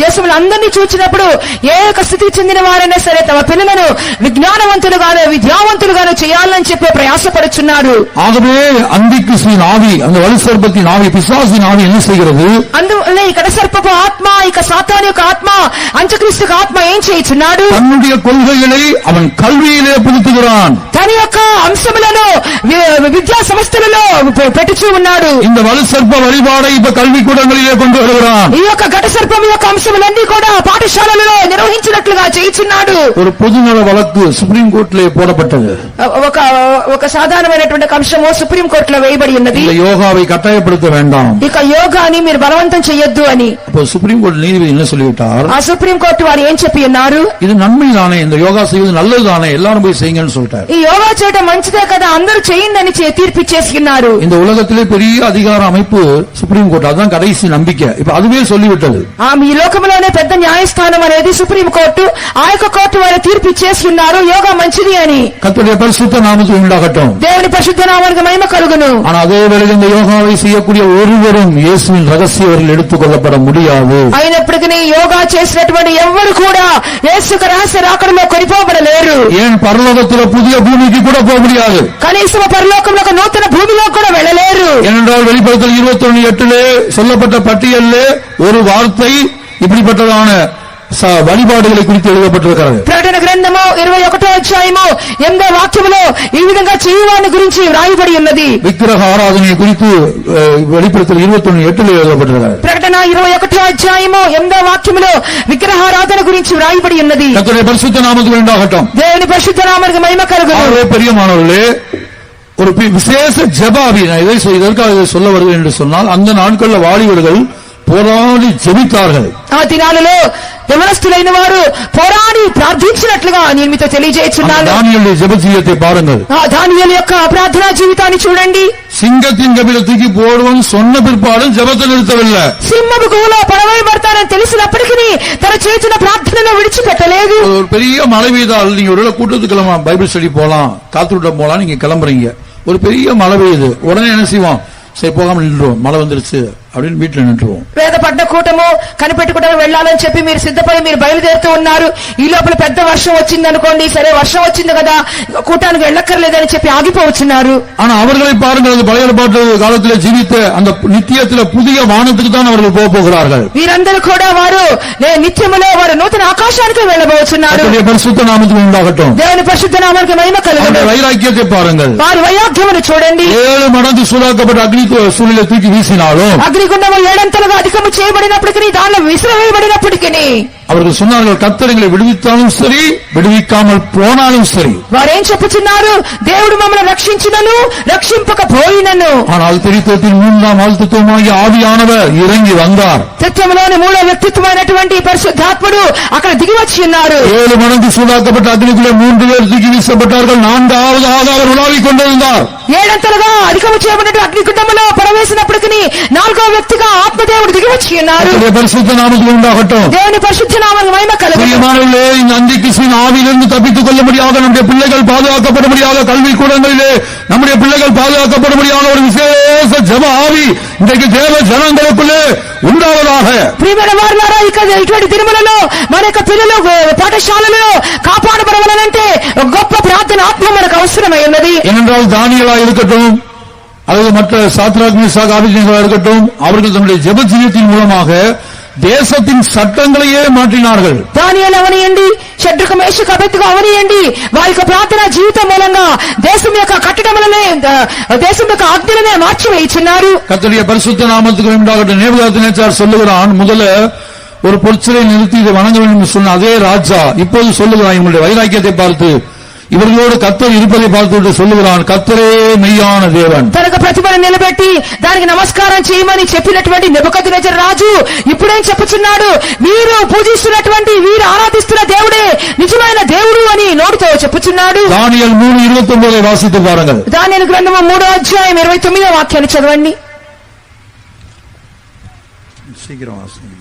దేశంలో అందరినీ చూసినప్పుడు ఏ యొక్క స్థితికి చెందిన వారైనా సరే తమ పిల్లలను విజ్ఞానవంతులుగాను, విద్యావంతులుగాను చేయాలని చెప్పి ప్రయాసపడుచున్నారు. ஆகவே அந்தி கிறிஸ்துவின் ஆவி, அந்த வலுசர்ப்பத்தின் ஆவி, பிசாசின் ஆவி என்ன செய்கிறது? అందువల్ల ఈ కడసర్పపు ఆత్మ, ఇక సాతాను యొక్క ఆత్మ, అంత్యక్రీస్తు ఆత్మ ఏం చేయుచున్నాడు? தன்னுடைய கொள்கைகளை அவன் கல்வியிலே புகுத்துகிறான். తన యొక్క అంశములను విద్యా సంస్థలలో పెట్టుచూ ఉన్నాడు. இந்த வலுசர்ப்ப வழிபாடை இப்ப கல்விக்கூடங்களிலே கொண்டு வருகிறான். ఈ యొక్క ఘటసర్పం యొక్క అంశములన్నీ కూడా పాఠశాలలలో నిర్వహించినట్లుగా చేయుచున్నాడు. ஒரு பொதுநல வழக்கு சுப்ரீம் கோர்ட்டிலே போடப்பட்டது. ఒక సాధారణమైనటువంటి అంశము సుప్రీం కోర్టులో వేయబడి ఉన్నది. இந்த யோகாவை கட்டாயப்படுத்த வேண்டாம், ఇక యోగాని మీరు బలవంతం చేయొద్దు అని. அப்போ சுப்ரீம் கோர்ட் நீதிபதி என்ன சொல்லிவிட்டார்? ఆ సుప్రీం కోర్టు వారు ఏం చెప్పి ఉన్నారు? இது நன்மை தானே, இந்த யோகா செய்வது நல்லது தானே, எல்லாரும் போய் செய்யுங்கன்னு சொல்லிட்டார். ఈ యోగా చేయడం మంచిదే కదా, అందరూ చేయండి అని తీర్పిచ్చేసి ఉన్నారు. இந்த உலகத்திலே பெரிய அதிகார அமைப்பு சுப்ரீம் கோர்ட், அதுதான் கடைசி நம்பிக்கை. இப்ப அதுவே சொல்லிவிட்டது. ఈ లోకంలోనే పెద్ద న్యాయస్థానం అనేది సుప్రీం కోర్టు. ఆ యొక్క కోర్టు వారు తీర్పిచ్చేసి ఉన్నారు యోగా మంచిది అని. கர்த்தருடைய பரிசுத்த நாமத்துக்கு உண்டாகட்டும். దేవుని పరిశుద్ధ నామానికి మహిమ కలుగును. ஆனா அதே வேளையில் இந்த யோகாவை செய்யக்கூடிய ஒருவரும் இயேசுவின் ரகசியவர்கள் எடுத்துக் கொள்ளப்பட முடியாது. అయినప్పటికీ యోగా చేసినటువంటి ఎవ్వరు కూడా యేసు రహస్య రాకడలో కొనిపోబడలేరు. ஏன் பரலோகத்தில் புதிய பூமிக்கு கூட போக முடியாது. కనీసం పరలోకంలో ఒక నూతన భూమిలో కూడా వెళ్ళలేరు. ஏனென்றால் வெளிப்படுத்தல் 21:8 சொல்லப்பட்ட பட்டியலில் ஒரு வார்த்தை இப்படிப்பட்டதான வழிபாடுகளை குறித்து எழுதப்பட்டிருக்கிறது. ప్రకటన గ్రంథము 21వ అధ్యాయము 8వ వాక్యములో ఈ విధంగా చేయువాని గురించి వ్రాయబడి ఉన్నది. விக்கிரக ஆராதனை குறித்து வெளிப்படுத்தல் 21:8 எழுதப்பட்டிருக்கிறது. ప్రకటన 21వ అధ్యాయము 8వ వాక్యములో విగ్రహారాధన గురించి వ్రాయబడి ఉన్నది. கர்த்தருடைய பரிசுத்த நாமத்துக்கு உண்டாகட்டும். దేవుని పరిశుద్ధ నామమునకు మహిమ కలుగును. பிரியமானவர்களே, ஒரு விசேஷ ஜெபாவி, இதற்காக இதை சொல்ல வருகிறேன் என்று சொன்னால், அந்த நாட்களில் வாலிபர்கள் போராடி ஜெபித்தார்கள். ఆ దినాలలో యవనస్తులైన వారు పోరాడి ప్రార్థించినట్లుగా నేను మీతో తెలియజేస్తున్నాను. దానియేలు జెబ జీవితத்தை பாருங்கள். దానియేలు యొక్క ప్రార్థనా జీవితాన్ని చూడండి. సింగத்தின் கபில தூக்கி போடுவன் சொன்ன பிற்பாடும் ஜெபத்தை நிறுத்தவில்லை. సింహపు గుహలో పడవేయబడతానని తెలిసినప్పటికీ తన చేసిన ప్రార్థనను విడిచిపెట్టలేదు. ஒரு பெரிய மழை பெய்தால் நீங்க ஒரு கூட்டத்துக்கு கிளம்ப பைபிள் ஸ்டடி போலாம், காத்துவிட்ட போலாம், நீங்க கிளம்புறீங்க. ஒரு பெரிய மழை பெய்யுது, உடனே என்ன செய்வோம்? சரி போகாம நின்றுவோம், மழை வந்துருச்சு அப்படின்னு வீட்டுல நின்றுவோம். వేద పడ్డ కూటము కనిపెట్టుకుంటూ వెళ్లాలని చెప్పి మీరు సిద్ధపడి మీరు బయలుదేరుతూ ఉన్నారు. ఈ లోపల పెద్ద వర్షం వచ్చింది అనుకోండి, సరే వర్షం వచ్చింది కదా కూటానికి వెళ్ళక్కర్లేదని చెప్పి ఆగిపోవచ్చున్నారు. ஆனா அவர்களை பாருங்கள், அந்த பழைய ஏற்பாட்டு காலத்திலே ஜீவித்த அந்த நித்தியத்தில புதிய வானத்துக்கு தான் அவர்கள் போக போகிறார்கள். వీరందరూ కూడా వారు నిత్యములో వారు నూతన ఆకాశానికి వెళ్ళబోతున్నారు. கர்த்தருடைய பரிசுத்த நாமத்துக்கு உண்டாகட்டும். దేవుని పరిశుద్ధ నామానికి మహిమ కలుగును. వైరాగ్యத்தை பாருங்கள். వారి వైరాగ్యమును చూడండి. 7 மடங்கு சூடாக்கப்பட்ட அக்னி சூழலை தூக்கி வீசினாலும், అగ్నిగుండము 7 అంతలుగా అధికము చేయబడినప్పటికీ, దానిలో విసిరివేయబడినప్పటికీ அவர்கள் சொன்னார்கள், கர்த்தர் எங்களை விடுவித்தாலும் சரி விடுவிக்காமல் போனாலும் சரி. వారేం చెప్పుచున్నారు? దేవుడు మమ్మల్ని రక్షించునను రక్షింపకపోయినను. ஆனால் திரித்தத்தின் 3ஆம் ஆழ்த்துவமாகிய ஆவியானவர் இறங்கி வந்தார். తత్వములోని మూడో వ్యక్తిత్వమైనటువంటి పరిశుద్ధాత్ముడు అక్కడ దిగి వచ్చి ఉన్నారు. 7 மடங்கு சூடாக்கப்பட்ட அக்னிக்குள்ளே 3 பேர் தூக்கி வீசப்பட்டார்கள். 4ஆவதாக அவர் உலாவிக் கொண்டிருந்தார். 7 అంతలుగా అధికము చేయబడిన అగ్నిగుండములో పడవేసినప్పటికీ 4వ వ్యక్తిగా ఆత్మదేవుడు దిగి వచ్చి ఉన్నారు. பரிசுத்த நாமத்துக்கு உண்டாகட்டும். దేవుని పరిశుద్ధ నామమునకు మహిమ కలుగును. பிரியமானவர்களே, இந்த அந்திகிறிஸ்துவின் ஆவியிலிருந்து தப்பித்துக் கொள்ளும்படியாக நம்முடைய பிள்ளைகள் பாதுகாக்கப்படும்படியாக கல்வி கூடங்களிலே நம்முடைய பிள்ளைகள் பாதுகாக்கப்படும்படியான ஒரு விசேஷ ஜெப ஆவி இன்றைக்கு தேவ ஜனங்களுக்குள்ளே உண்டாவதாக. ప్రియమైన వారులారా, ఇటువంటి దినములలో మన యొక్క పిల్లలు పాఠశాలలో కాపాడబడవాలంటే గొప్ప ప్రార్థన ఆత్మ మనకు అవసరమై ఉన్నది. ஏனென்றால் தானியேலா இருக்கட்டும் அல்லது மற்ற சாத்ராக் மேஷாக் ஆபேத்நேகோவா இருக்கட்டும், அவர்கள் தன்னுடைய ஜெப ஜீவியத்தின் மூலமாக தேசத்தின் சட்டங்களையே மாற்றினார்கள். దానియేలు అవనియండి, షడ్రకు మేషకు అబేద్నెగో అవనియండి, వారి యొక్క ప్రార్థన జీవితం మూలంగా దేశం యొక్క కట్టడములనే దేశం యొక్క ఆజ్ఞలనే మార్చివేయుచున్నారు. கர்த்தருடைய பரிசுத்த நாமத்துக்கு உண்டாகட்டும். நேபுகாத்நேச்சார் சொல்லுகிறான், முதல்ல ஒரு பொற்சிலை நிறுத்தி இதை வணங்க வேண்டும் என்று சொன்ன அதே ராஜா இப்போது சொல்லுகிறான், இவங்களுடைய வைராக்கியத்தை பார்த்து, இவர்களோடு கர்த்தர் இருப்பதை பார்த்து சொல்லுகிறான், கர்த்தரே மெய்யான தேவன். తనకు ప్రతిమను నిలబెట్టి దానికి నమస్కారం చేయమని చెప్పినటువంటి నెబుకద్నెజర్ రాజు ఇప్పుడేం చెప్పుచున్నాడు? వీరు పూజిస్తున్నటువంటి, వీరు ఆరాధిస్తున్న దేవుడే నిజమైన దేవుడు అని నోటితో చెప్పుచున్నాడు. దానియేలు 3:29 వాసిத்து பாருங்கள். దానియేలు గ్రంథము 3వ అధ్యాయం 29వ వాక్యాన్ని చదవండి. சீக்கிரம் வாசிங்க.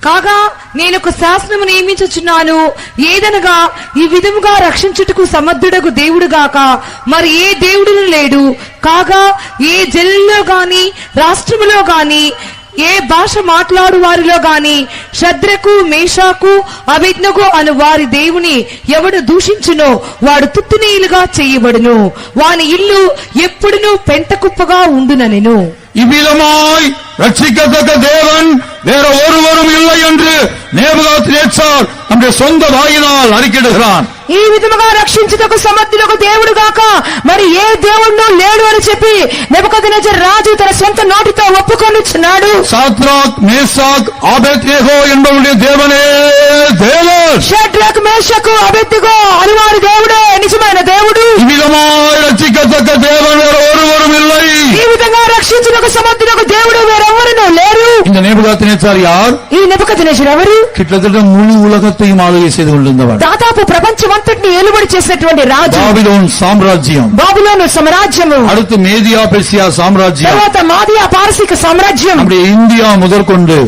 కాగా నేను ఒక శాసనము నియమించుచున్నాను, ఏదనగా ఈ విధముగా రక్షించుటకు సమర్థుడకు దేవుడుగాక మరి ఏ దేవుడును లేడు. కాగా ఏ జల్లులో గాని రాష్ట్రములో గాని ఏ భాష మాట్లాడు వారిలో గాని షద్రకు మేషాకు అబేద్నెగో అను వారి దేవుని ఎవడు దూషించునో వాడు తుత్తునీయులుగా చేయబడును, వాని ఇల్లు ఎప్పుడునూ పెంటకుప్పగా ఉండుననెను. இவ்விதமாய் ரட்சிக்கத்தக்க தேவன் வேற ஒருவரும் இல்லை என்று நேபுகாத்நேச்சார் நம்முடைய சொந்த வாயினால் அறிக்கையிடுகிறான். ఈ విధముగా రక్షించుటకు సమర్థులకు దేవుడు గాక మరి ఏ దేవుడు లేడు అని చెప్పి నెబుకద్నెజర్ రాజు తన సొంత నోటితో ఒప్పుకొనుచున్నాడు. சாத்ராக் மேஷாக் ஆபேத்நேகோ என்பவருடைய தேவனே தேவன். షడ్రకు మేషకు అబేద్నెగో అనువారి దేవుడే నిజమైన దేవుడు. இவ்விதமாய் ரட்சிக்கத்தக்க தேவன் வேற ஒருவரும் இல்லை. ఈ విధంగా రక్షించుటకు సమర్థులకు దేవుడు వేరెవరునూ లేరు. இந்த நேபுகாத்நேச்சார் யார்? ఈ నెబుకద్నెజర్ ఎవరు? கிட்டத்தட்ட முழு உலகத்தையும் ஆளுகை செய்து கொண்டிருந்தவர். దాదాపు ప్రపంచమంతటిని ఏలుబడి చేసినటువంటి రాజు. பாபிலோன் சாம்ராஜ்யம், బాబిలోను సామ్రాజ్యము, அடுத்து மேதியா பெர்சியா சாம்ராஜ்யம், తర్వాత మాదియా పారసీక సామ్రాజ్యం, நம்முடைய இந்தியா முதற்கொண்டு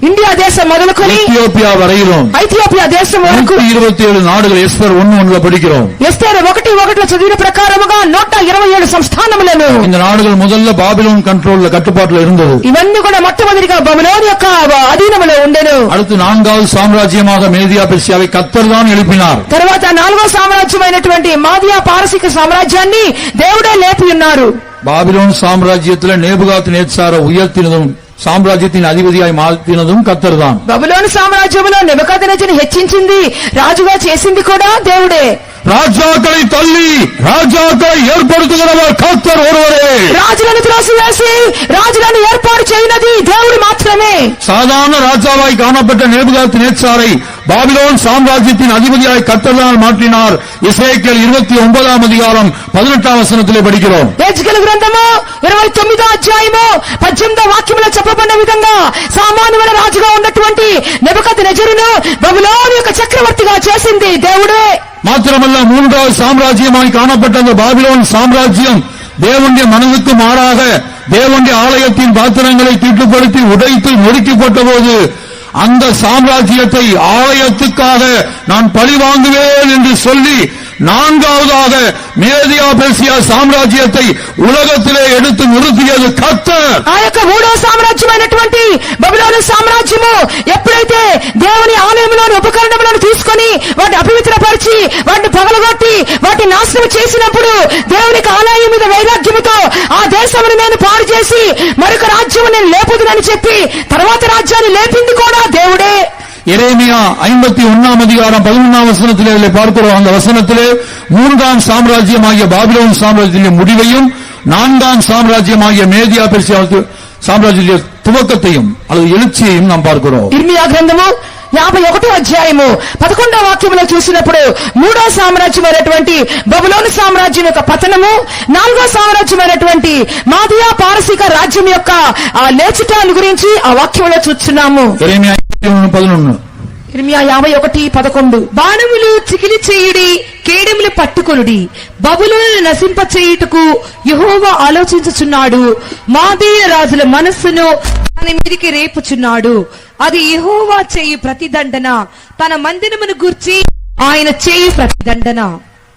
ఇండియా దేశం మొదలుకొని எத்தியோப்பியா வரையிலும் ఐథియోపియా దేశం వరకు 127 నాடுகள் ఎస్తర్ 1:1 படிக்கிறோம். ఎస్తేరు 1:1 చదివిన ప్రకారముగా 127 సంస్థానములను இந்த நாடுகள் முதல்ல பாபிலோன் கண்ட்ரோல்ல கட்டுப்பாட்டுல இருந்தது. ఇవన్నీ కూడా మొట్టమొదటిగా బబులోను యొక్క అధీనములో ఉండెను. அடுத்து 4வது சாம்ராஜ்யமாக மேதியா பெர்சியாவை கர்த்தர் தான் எழுப்பினார். తర్వాత 4వ సామ్రాజ్యమైనటువంటి మాదియా పారసీక సామ్రాజ్యాన్ని దేవుడే లేపి ఉన్నారు. பாபிலோன் சாம்ராஜ்யத்துல நேபுகாத்நேச்சாரை உயர்த்தினதும் சாம்ராஜ்யத்தின் அதிபதியாய் மாற்றினதும் கர்த்தர்தான். బబులోను సామ్రాజ్యంలో నెబుకద్నెజరుని హెచ్చించింది, రాజుగా చేసింది కూడా దేవుడే. ராஜாக்களை தள்ளி ராஜாக்களை ஏற்படுத்துகிறவர் கர்த்தர் ஒருவரே. రాజులను త్రోసివేసి రాజులను ఏర్పాటు చేయనది దేవుడు మాత్రమే. சாதாரண ராஜாவாய் காணப்பட்ட நேபுகாத்நேச்சாரை பாபிலோன் சாம்ராஜ்யத்தின் அதிபதியாய் கர்த்தர் மாற்றினார். எசேக்கியேல் 29ஆம் அதிகாரம் 18ஆம் வசனத்திலே படிக்கிறோம். ఎజ్కేలు గ్రంథము 29వ అధ్యాయము 18వ వాక్యములో చెప్పబడిన విధంగా సామాన్యమైన రాజుగా ఉన్నటువంటి నెబుకద్నెజరును బబులోను యొక్క చక్రవర్తిగా చేసింది దేవుడే. மாத்திரமல்ல, மூன்றாவது சாம்ராஜ்யமாய் காணப்பட்ட அந்த பாபிலோன் சாம்ராஜ்யம் தேவனுடைய மனதுக்கு மாறாக தேவனுடைய ஆலயத்தின் பாத்திரங்களை தீட்டுப்படுத்தி உடைத்து நொறுக்கப்பட்ட போது அந்த சாம்ராஜ்யத்தை ஆலயத்துக்காக நான் பழி வாங்குவேன் என்று சொல்லி நான்காவதாக மேதியா பெர்சியா சாம்ராஜ்யத்தை ఉలగத்திலே எடுத்து నిరుతియது కర్తర్. ఆ యొక్క మూడో సామ్రాజ్యమైనటువంటి బబులోను సామ్రాజ్యము ఎప్పుడైతే దేవుని ఆలయంలోని ఉపకరణములను తీసుకొని వాటిని అపవిత్రపరిచి వాటిని పగలగొట్టి వాటిని నాశనం చేసినప్పుడు దేవునికి ఆలయం మీద వైరాగ్యముతో ఆ దేశమును నేను పాడు చేసి మరొక రాజ్యము నేను లేపుదునని చెప్పి తర్వాత రాజ్యాన్ని లేపింది కూడా దేవుడే. எரேமியா 51ஆம் அதிகாரம் 11ஆம் வசனத்திலே பார்க்கிறோம். அந்த வசனத்திலே மூன்றாம் சாம்ராஜ்யமாகிய பாபிலோன் சாம்ராஜ்யத்திலே முடிவையும் நான்காம் சாம்ராஜ்யமாகிய மேதியா பெர்சியா சாம்ராஜ்யத்திலே துவக்கத்தையும் அல்லது எழுச்சியையும் நாம் பார்க்கிறோம். ఇర్మియా గ్రంథము 51వ అధ్యాయము 11వ వాక్యములో చూసినప్పుడు మూడో సామ్రాజ్యమైనటువంటి బబులోను సామ్రాజ్యం యొక్క పతనము, నాలుగో సామ్రాజ్యమైనటువంటి మాదియా పారసీక రాజ్యం యొక్క ఆ లేచిటాన్ని గురించి ఆ వాక్యంలో చూస్తున్నాము. எரேமியா 11. ఇర్మియా 51:11 బాణములు చికిలి చేయుడి, కేడములు పట్టుకొనుడి, బబులోను నశింప చేయుటకు యెహోవా ఆలోచించుచున్నాడు. మాదీయ రాజుల మనస్సును తన మీదికి రేపుచున్నాడు. అది యెహోవా చేయు ప్రతిదండన, తన మందిరమును గూర్చి ఆయన చేయు ప్రతిదండన.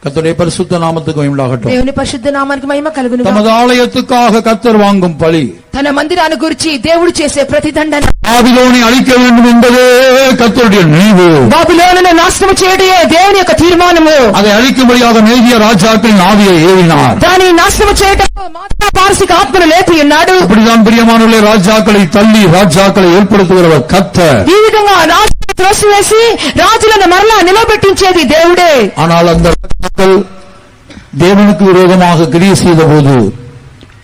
கர்த்தருடைய பரிசுத்த நாமத்துக்கு மகிமையுண்டாகட்டும். దేవుని పరిశుద్ధ నామానికి మహిమ కలుగును. தமது ஆலயத்துக்காக கர்த்தர் வாங்கும் பழி, తన మందిరాన్ని గురించి దేవుడు చేసే ప్రతిదండన, பாபிலோனை அழிக்க வேண்டும் என்பதே கர்த்தருடைய நினைவு. బాబిలోనును నాశనం చేయడమే దేవుని యొక్క తీర్మానము. அதை அழிக்கும்படியாக மேதிய ராஜாக்களின் ஆவியை ஏவினார். దానిని నాశనం చేయటకు మాదియా పారసీక ఆత్మను లేపి ఉన్నాడు. அப்படிதான் பிரியமானவர்களே, ராஜாக்களை தள்ளி ராஜாக்களை ஏற்படுத்துகிறவர் கர்த்தர். ఈ విధంగా రాజులను త్రోసివేసి రాజులను మరలా నిలబెట్టించేది దేవుడే. ஆனால் அந்த ராஜாக்கள் தேவனுக்கு விரோதமாக கிரியை செய்த போது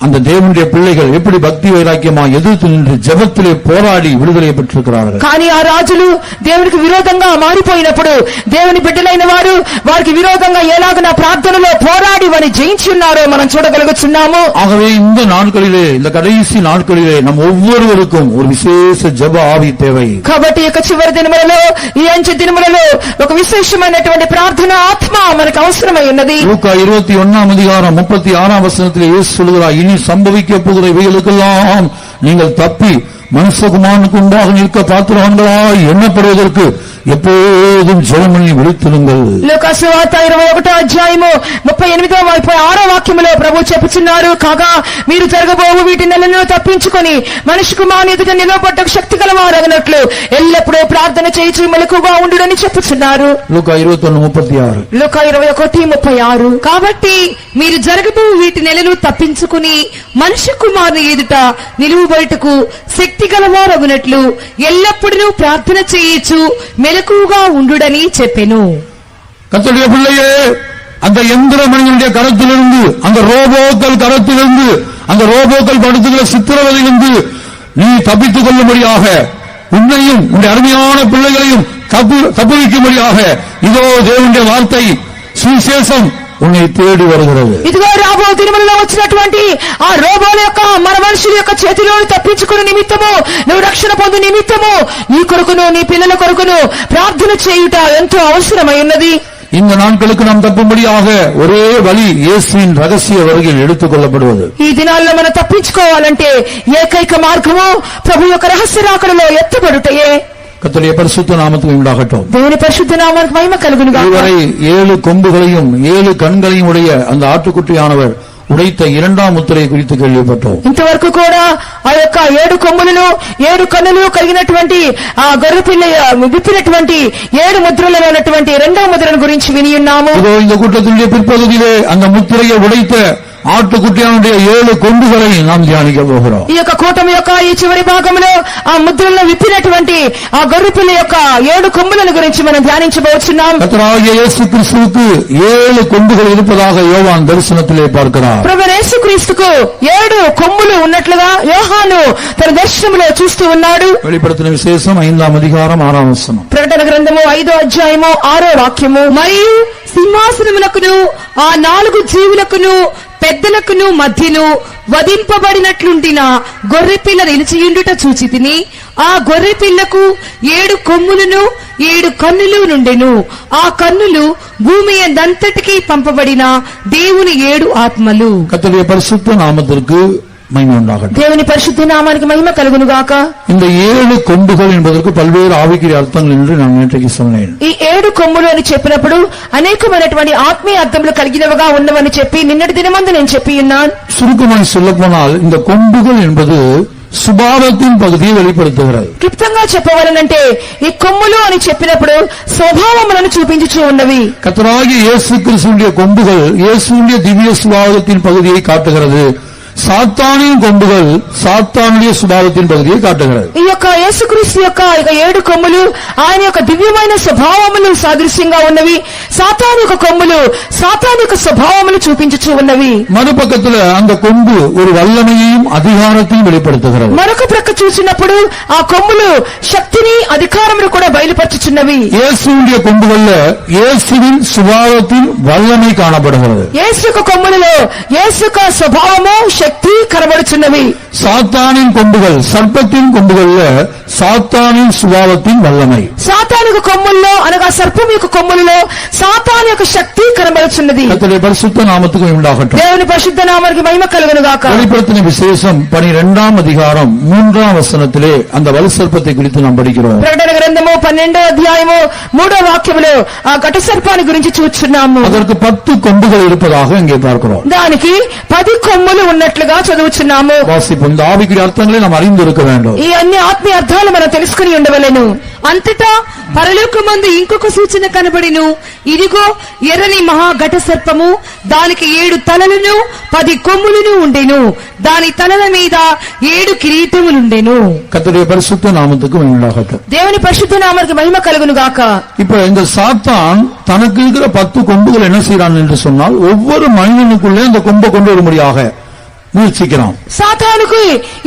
அந்த தேவனுடைய பிள்ளைகள் எப்படி பக்தி வைராக்கியமா எதிர்த்து நின்று ஜெபத்திலே போராடி விடுதலை பெற்றிருக்கிறார்கள். కానీ ఆ రాజులు దేవునికి విరోధంగా మారిపోయినప్పుడు దేవుని బిడ్డలైన వారు వారికి విరోధంగా ఎలాగన ప్రార్థనలో పోరాడి వారిని జయించి ఉన్నారో మనం చూడగలుగుతున్నాము. ஆகவே இந்த நாட்களிலே, இந்த கடைசி நாட்களிலே நம் ஒவ்வொருவருக்கும் ஒரு விசேஷ ஜெப ஆவி தேவை. కాబట్టి ఇక చివరి దినములలో, ఈ అంచె దినములలో ఒక విశేషమైనటువంటి ప్రార్థన ఆత్మ మనకు అవసరమై ఉన్నది. லூக்கா 21ஆம் அதிகாரம் 36ஆம் வசனத்திலே இயேசு சொல்கிறார், இனி சம்பவிக்க போகிற இவைகளுக்கெல்லாம் நீங்கள் தப்பி மனுஷகுமாரனுக்கு உண்டாக நிற்க பாத்திரவான்களாய் எண்ணப்படுவதற்கு எப்போதும் ஜெபம் பண்ணி விழித்திருங்கள். లూకా సువార్త 21వ అధ్యాయము 38వ వాక్యములో ప్రభు చెప్పుచున్నారు, కాగా మీరు జరగబోవు వీటినెల్లను తప్పించుకొని మనిషి కుమారుని ఎదుట నిలబడ్డ శక్తి గలవారగినట్లు ఎల్లప్పుడూ ప్రార్థన చేయించి మెలకుగా ఉండుడని చెప్పుచున్నారు. లూకా 21:36. లూకా 21:36 కాబట్టి మీరు జరగబోవు వీటి నెలను తప్పించుకుని మనుష్య కుమారుని ఎదుట నిలువు బయటకు శక్తి గలవారగునట్లు ఎల్లప్పుడూ ప్రార్థన చేయొచ్చు మెలకుగా ఉండుడని చెప్పెను. கர்த்தருடைய பிள்ளையே, அந்த எந்திர மனிதனுடைய கரத்திலிருந்து, அந்த ரோபோக்கள் கரத்திலிருந்து, அந்த ரோபோக்கள் படுத்துகிற சித்திரவதையிலிருந்து நீ தப்பித்துக் கொள்ளும்படியாக, உன்னையும் உன்னுடைய அருமையான பிள்ளைகளையும் தப்புவிக்கும்படியாக இதோ தேவனுடைய வார்த்தை சுவிசேஷம் உன்னை தேடி வருகிறது. ఇదిగో రాబో దినములలో వచ్చినటువంటి ఆ రోబోల యొక్క మన మనుషుల యొక్క చేతిలోని తప్పించుకునే నిమిత్తము, నువ్వు రక్షణ పొందు నిమిత్తము నీ కొరకును నీ పిల్లల కొరకును ప్రార్థన చేయుట ఎంతో అవసరమై ఉన్నది. இந்த நாட்களுக்கு நாம் தப்பும்படியாக ஒரே வழி இயேசுவின் ரகசிய வருகையில் எடுத்துக் கொள்ளப்படுவது. ఈ దినాల్లో మనం తప్పించుకోవాలంటే ఏకైక మార్గము ప్రభు యొక్క రహస్య రాకడలో ఎత్తబడుటయే. கர்த்தருடைய பரிசுத்த நாமத்துக்கு உண்டாகட்டும். దేవుని పరిశుద్ధ నామానికి మహిమ కలుగును గాక. இதுவரை 7 கொம்புகளையும் 7 கண்களையும் உடைய அந்த ஆட்டுக்குட்டியானவர் உடைத்த 2ஆம் முத்திரை குறித்து கேள்விப்பட்டோம். ఇంతవరకు కూడా ఆ యొక్క 7 కొమ్ములను 7 కన్నులు కలిగినటువంటి ఆ గొర్రెపిల్ల విప్పినటువంటి 7 ముద్రలలో ఉన్నటువంటి 2వ ముద్రను గురించి విని ఉన్నాము. இதோ இந்த கூட்டத்தினுடைய பிற்பகுதியிலே அந்த முத்திரையை உடைத்த ஆட்டுக்குட்டியானுடைய 7 கொம்புகளை நாம் தியானிக்க போகிறோம். ఈ యొక్క కూటమి యొక్క ఈ చివరి భాగంలో ఆ ముద్రలను విప్పినటువంటి ఆ గొర్రెపిల్ల యొక్క 7 కొమ్ములను గురించి మనం ధ్యానించబోతున్నాం. கர்த்தராகிய இயேசு கிறிஸ்துவுக்கு 7 கொம்புகள் இருப்பதாக யோவான் தரிசனத்திலே பார்க்கிறார். ప్రభువైన యేసుక్రీస్తుకు 7 కొమ్ములు ఉన్నట్లుగా యోహాను తన దర్శనంలో చూస్తూ ఉన్నాడు. வெளிப்படுத்தின விசேஷம் 5ஆம் அதிகாரம் 6ஆம் வசனம். ప్రకటన గ్రంథము 5వ అధ్యాయము 6వ వాక్యము. మరియు సింహాసనములకును ఆ 4 జీవులకును పెద్దలకును మధ్యను వధింపబడినట్లుండిన గొర్రెపిల్ల నిలిచియుండుట చూచితిని. ఆ గొర్రెపిల్లకు 7 కొమ్ములను 7 కన్నులు నుండెను. ఆ కన్నులు భూమి అంతటికీ పంపబడిన దేవుని 7 ఆత్మలు. கர்த்தருடைய பரிசுத்த நாமத்திற்கு மகிமை உண்டாகட்டும். దేవుని పరిశుద్ధ నామానికి మహిమ కలుగును గాక. இந்த 7 கொம்புகள் என்பதற்கு பல்வேறு ஆவிக்குரிய அர்த்தங்கள் என்று நான் நேற்றைக்கு சொன்னேன். ఈ 7 కొమ్ములు అని చెప్పినప్పుడు అనేకమైనటువంటి ఆత్మీయ అర్థములు కలిగినవిగా ఉన్నవని చెప్పి నిన్నటి దినమందు నేను చెప్పి ఉన్నాను. சுருக்கமாக சொல்லப்போனால் இந்த கொம்புகள் என்பது சுபாவத்தின் பகுதியை வெளிப்படுத்துகிறது. క్లుప్తంగా చెప్పవలనంటే ఈ కొమ్ములు అని చెప్పినప్పుడు స్వభావములను చూపించుచూ ఉన్నవి. கர்த்தராகிய இயேசு கிறிஸ்துவினுடைய கொம்புகள் இயேசுவினுடைய திவ்ய சுபாவத்தின் பகுதியை காட்டுகிறது. சாத்தானின் கொம்புகள் சாத்தானுடைய சுபாவத்தின் பகுதியை காட்டுகிறது. ఈ యొక్క యేసుక్రీస్తు యొక్క 7 కొమ్ములు ఆయన యొక్క దివ్యమైన స్వభావములు సాదృశ్యంగా ఉన్నవి. సాతాను యొక్క కొమ్ములు సాతాను యొక్క స్వభావములు చూపించుచూ ఉన్నవి. மறுபக்கத்துல அந்த கொம்பு ஒரு வல்லமையையும் அதிகாரத்தையும் வெளிப்படுத்துகிறது. మరొక ప్రక్క చూసినప్పుడు ఆ కొమ్ములు శక్తిని అధికారమును కూడా బయలుపరచుచున్నవి. இயேசுவினுடைய கொம்புகள்ல இயேசுவின் சுபாவத்தின் வல்லமை காணப்படுகிறது. యేసు యొక్క కొమ్ములలో యేసు యొక్క స్వభావము శక్తి కనబడుచున్నవి. சாத்தானின் கொம்புகள் சர்ப்பத்தின் கொம்புகள்ல சாத்தானின் சுபாவத்தின் வல்லமை. సాతాను యొక్క కొమ్ముల్లో అనగా సర్పం యొక్క కొమ్ములలో సాతాను యొక్క శక్తి కనబడుచున్నది. கர்த்தருடைய பரிசுத்த நாமத்துக்கு உண்டாகட்டும். దేవుని పరిశుద్ధ నామానికి మహిమ కలుగును గాక. வெளிப்படுத்தின விசேஷம் 12ஆம் அதிகாரம் 3ஆம் வசனத்திலே அந்த வலு சர்ப்பத்தை குறித்து நாம் படிக்கிறோம். ప్రకటన గ్రంథము 12వ అధ్యాయము 3వ వాక్యములో ఆ ఘట సర్పాన్ని గురించి చూస్తున్నాము. அதற்கு 10 கொம்புகள் இருப்பதாக இங்கே பார்க்கிறோம். దానికి 10 కొమ్ములు ఉన్నట్లుగా చదువుచున్నాము. வாசிப்போம். இந்த ஆவிக்குரிய அர்த்தங்களை நாம் அறிந்து இருக்க வேண்டும். ఈ అన్ని ఆత్మీయ అర్థాలు మనం తెలుసుకుని ఉండవలెను. అంతటా పరలోకమందు ఇంకొక సూచన కనబడిను. ఇదిగో ఎర్రని మహా ఘట సర్పము, దానికి 7 తలలను 10 కొమ్ములను ఉండెను. దాని తలల మీద 7 కిరీటములుండెను. கர்த்தருடைய பரிசுத்த நாமத்துக்கு மகிமை உண்டாகட்டும். దేవుని పరిశుద్ధ నామానికి మహిమ కలుగును గాక. இப்ப இந்த சாத்தான் தனக்கு இருக்கிற 10 கொம்புகள் என்ன செய்யறான் என்று சொன்னால் ஒவ்வொரு மனிதனுக்குள்ளே இந்த கொம்பை கொண்டு வரும்படியாக ముగిచిక్கிறாం. సాతానుకు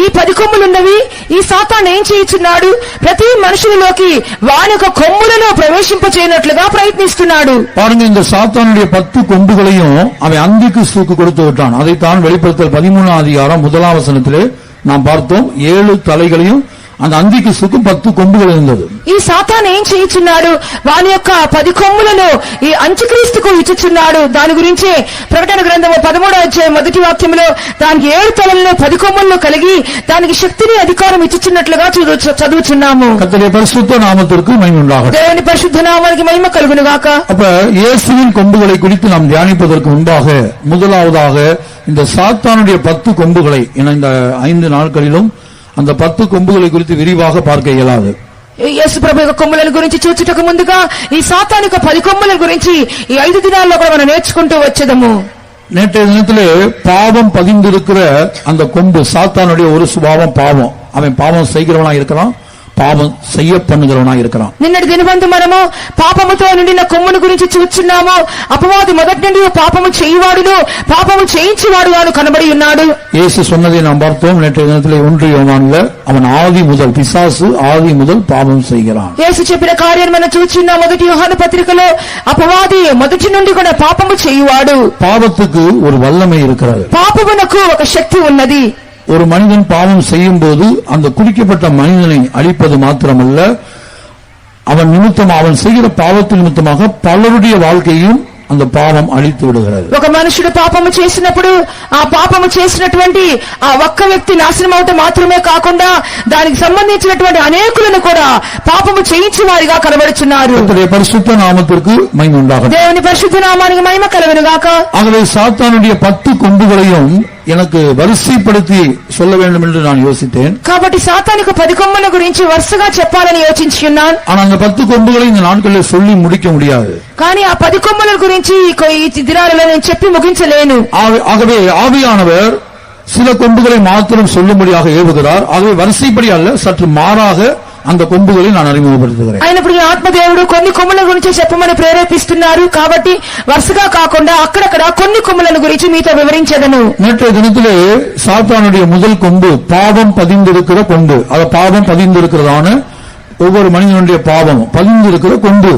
ఈ 10 కొమ్ములున్నవి. ఈ సాతాను ఏం చేయుచున్నాడు? ప్రతి మనుషులలోకి వాని యొక్క కొమ్ములను ప్రవేశింపచేయనట్లుగా ప్రయత్నిస్తున్నాడు. பாருங்க, இந்த சாத்தானுடைய 10 கொம்புகளையும் அவன் அந்தி கிறிஸ்துவுக்கு கொடுத்து விட்டான். அதைத்தான் வெளிப்படுத்தல் 13ஆம் அதிகாரம் 1ஆம் வசனத்திலே நாம் பார்த்தோம். 7 தலைகளையும் அந்த அந்தி கிறிஸ்துவுக்கு 10 கொம்புகள் இருந்தது. ఈ సాతాను ఏం చేయుచున్నాడు? వాని యొక్క 10 కొమ్ములను ఈ అంత్యక్రీస్తుకు ఇచ్చుచున్నాడు. దాని గురించి ప్రకటన గ్రంథము 13వ అధ్యాయం 1వ వాక్యములో దానికి 7 తలలను 10 కొమ్ములను కలిగి దానికి శక్తిని అధికారం ఇచ్చుచున్నట్లుగా చదువుచున్నాము. கர்த்தருடைய பரிசுத்த நாமத்திற்கு மகிமை உண்டாகட்டும். దేవుని పరిశుద్ధ నామానికి మహిమ కలుగును గాక. அப்ப இயேசுவின் கொம்புகளை குறித்து நாம் தியானிப்பதற்கு முன்பாக முதலாவதாக இந்த சாத்தானுடைய 10 கொம்புகளை இந்த 5 நாட்களிலும் அந்த 10 கொம்புகளை குறித்து விரிவாக பார்க்க இயலாது. యేసు ప్రభు యొక్క కొమ్ముల గురించి చూచుటకు ముందుగా ఈ సాతాను యొక్క 10 కొమ్ముల గురించి ఈ 5 దినాల్లో కూడా మనం నేర్చుకుంటూ వచ్చేదము. நேற்றைய தினத்திலே பாவம் பதிந்திருக்கிற அந்த கொம்பு சாத்தானுடைய ஒரு சுபாவம் பாவம். அவன் பாவம் செய்கிறவனா இருக்கிறான், పాపం చెయ్య పన్నుగలనా இருக்கிறான். నిన్నటి దినబందు మనము పాపముతో నిండిన కొమ్మును గురించి చూస్తున్నాము. అపవాది మొదటి నుండి పాపము చేయువాడును పాపము చేయించువాడుగాను కనబడి ఉన్నాడు. இயேசு சொன்னதை நாம் பார்த்தோம். நேற்றைய தினத்திலே 1 யோவான்ல அவன் ஆதி முதல் பிசாசு ஆதி முதல் பாவம் செய்கிறான். యేసు చెప్పిన కార్యాన్ని మనం చూస్తున్నాం. మొదటి యోహాను పత్రికలో అపవాది మొదటి నుండి కూడా పాపము చేయువాడు. பாவத்துக்கு ஒரு வல்லமை இருக்கிறது. పాపమునకు ఒక శక్తి ఉన్నది. ஒரு மனிதன் பாவம் செய்யும் போது அந்த குறிக்கப்பட்ட மனிதனை அழிப்பது மாத்திரமல்ல, அவன் நிமித்தம் அவன் செய்கிற பாவத்தின் நிமித்தமாக பலருடைய வாழ்க்கையும் அந்த பாவம் அழித்து விடுகிறது. ఒక మనుషుడు పాపము చేసినప్పుడు ఆ పాపము చేసినటువంటి ఆ ఒక్క వ్యక్తి నాశనం అవటం మాత్రమే కాకుండా దానికి సంబంధించినటువంటి అనేకులను కూడా పాపము చేయించు వారిగా కనబడుచున్నారు. கர்த்தருடைய பரிசுத்த நாமத்திற்கு மகிமை உண்டாகட்டும். దేవుని పరిశుద్ధ నామానికి మహిమ కలుగును గాక. ஆகவே சாத்தானுடைய 10 கொம்புகளையும் எனக்கு வரிசைப்படுத்தி சொல்ல வேண்டும் என்று நான் யோசித்தேன். కాబట్టి సాతానుకు 10 కొమ్మల గురించి వరుసగా చెప్పాలని యోచించి ఉన్నాను. ஆனா அந்த 10 கொம்புகளை இந்த நாட்களில் சொல்லி முடிக்க முடியாது. కానీ ఆ 10 కొమ్మల గురించి ఈ దినాలలో నేను చెప్పి ముగించలేను. ஆகவே ஆவியானவர் சில கொம்புகளை மாத்திரம் சொல்லும்படியாக ஏவுகிறார். ஆகவே வரிசைப்படி அல்ல, சற்று மாறாக அந்த கொம்புகளை நான் அறிமுகப்படுத்துகிறேன். అయినప్పుడు ఆత్మదేవుడు కొన్ని కొమ్మల గురించి చెప్పమని ప్రేరేపిస్తున్నారు. కాబట్టి వరుసగా కాకుండా అక్కడక్కడ కొన్ని కొమ్మల గురించి మీతో వివరించదను. நேற்றைய தினத்திலே சாத்தானுடைய முதல் கொம்பு பாவம் பதிந்திருக்கிற கொம்பு. அது பாவம் பதிந்திருக்கிறதான ஒவ்வொரு மனிதனுடைய பாவம் பதிந்திருக்கிற கொம்பு.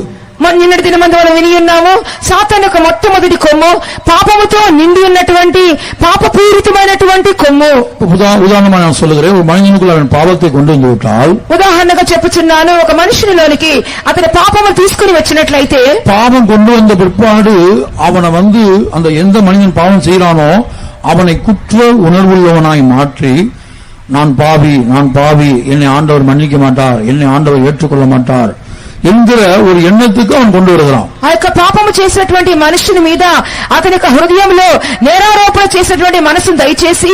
నిన్నటి దినమందు మనం విని ఉన్నాము. సాతాను యొక్క మొట్టమొదటి కొమ్ము పాపముతో నిండి ఉన్నటువంటి పాపపూరితమైనటువంటి కొమ్ము. உதாரணமா நான் சொல்லுகிறேன், ஒரு மனிதனுக்குள்ள அவன் பாவத்தை கொண்டு வந்து விட்டால், ఉదాహరణగా చెప్పుచున్నాను, ఒక మనుషునిలోనికి అతని పాపము తీసుకుని వచ్చినట్లయితే, பாவம் கொண்டு வந்த பிற்பாடு அவனை அந்த எந்த மனிதன் பாவம் செய்யறானோ அவனை குற்ற உணர்வுள்ளவனாய் மாற்றி, நான் பாவி, என்னை ஆண்டவர் மன்னிக்க மாட்டார், என்னை ஆண்டவர் ஏற்றுக்கொள்ள மாட்டார் என்கிற ஒரு எண்ணத்துக்கு அவன் கொண்டு வருகிறான். ఆ యొక్క పాపము చేసినటువంటి మనుషుని మీద అతని యొక్క హృదయంలో నేరారోపణ చేసినటువంటి మనసును దయచేసి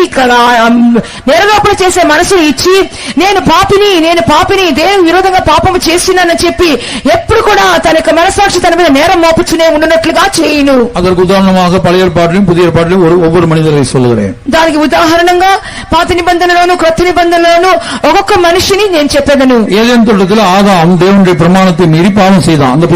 నేరారోపణ చేసే మనసును ఇచ్చి, నేను పాపిని దేవుని విరోధంగా పాపము చేసినానని చెప్పి ఎప్పుడు కూడా తన యొక్క మనసాక్షి తన మీద నేరం మోపుచునే ఉన్నట్లుగా చేయును. அதற்கு உதாரணமாக பழைய ஏற்பாட்டிலும் புதிய ஏற்பாட்டிலும் ஒவ்வொரு மனிதரை சொல்லுகிறேன். దానికి ఉదాహరణగా పాత నిబంధనలోను క్రొత్త నిబంధనలోను ఒక్కొక్క మనిషిని నేను చెప్పేదను. ஏதேன் தோட்டத்தில் ஆதாம் தேவனுடைய பிரமாணத்தை மீறி பாவம் செய்தான். அந்த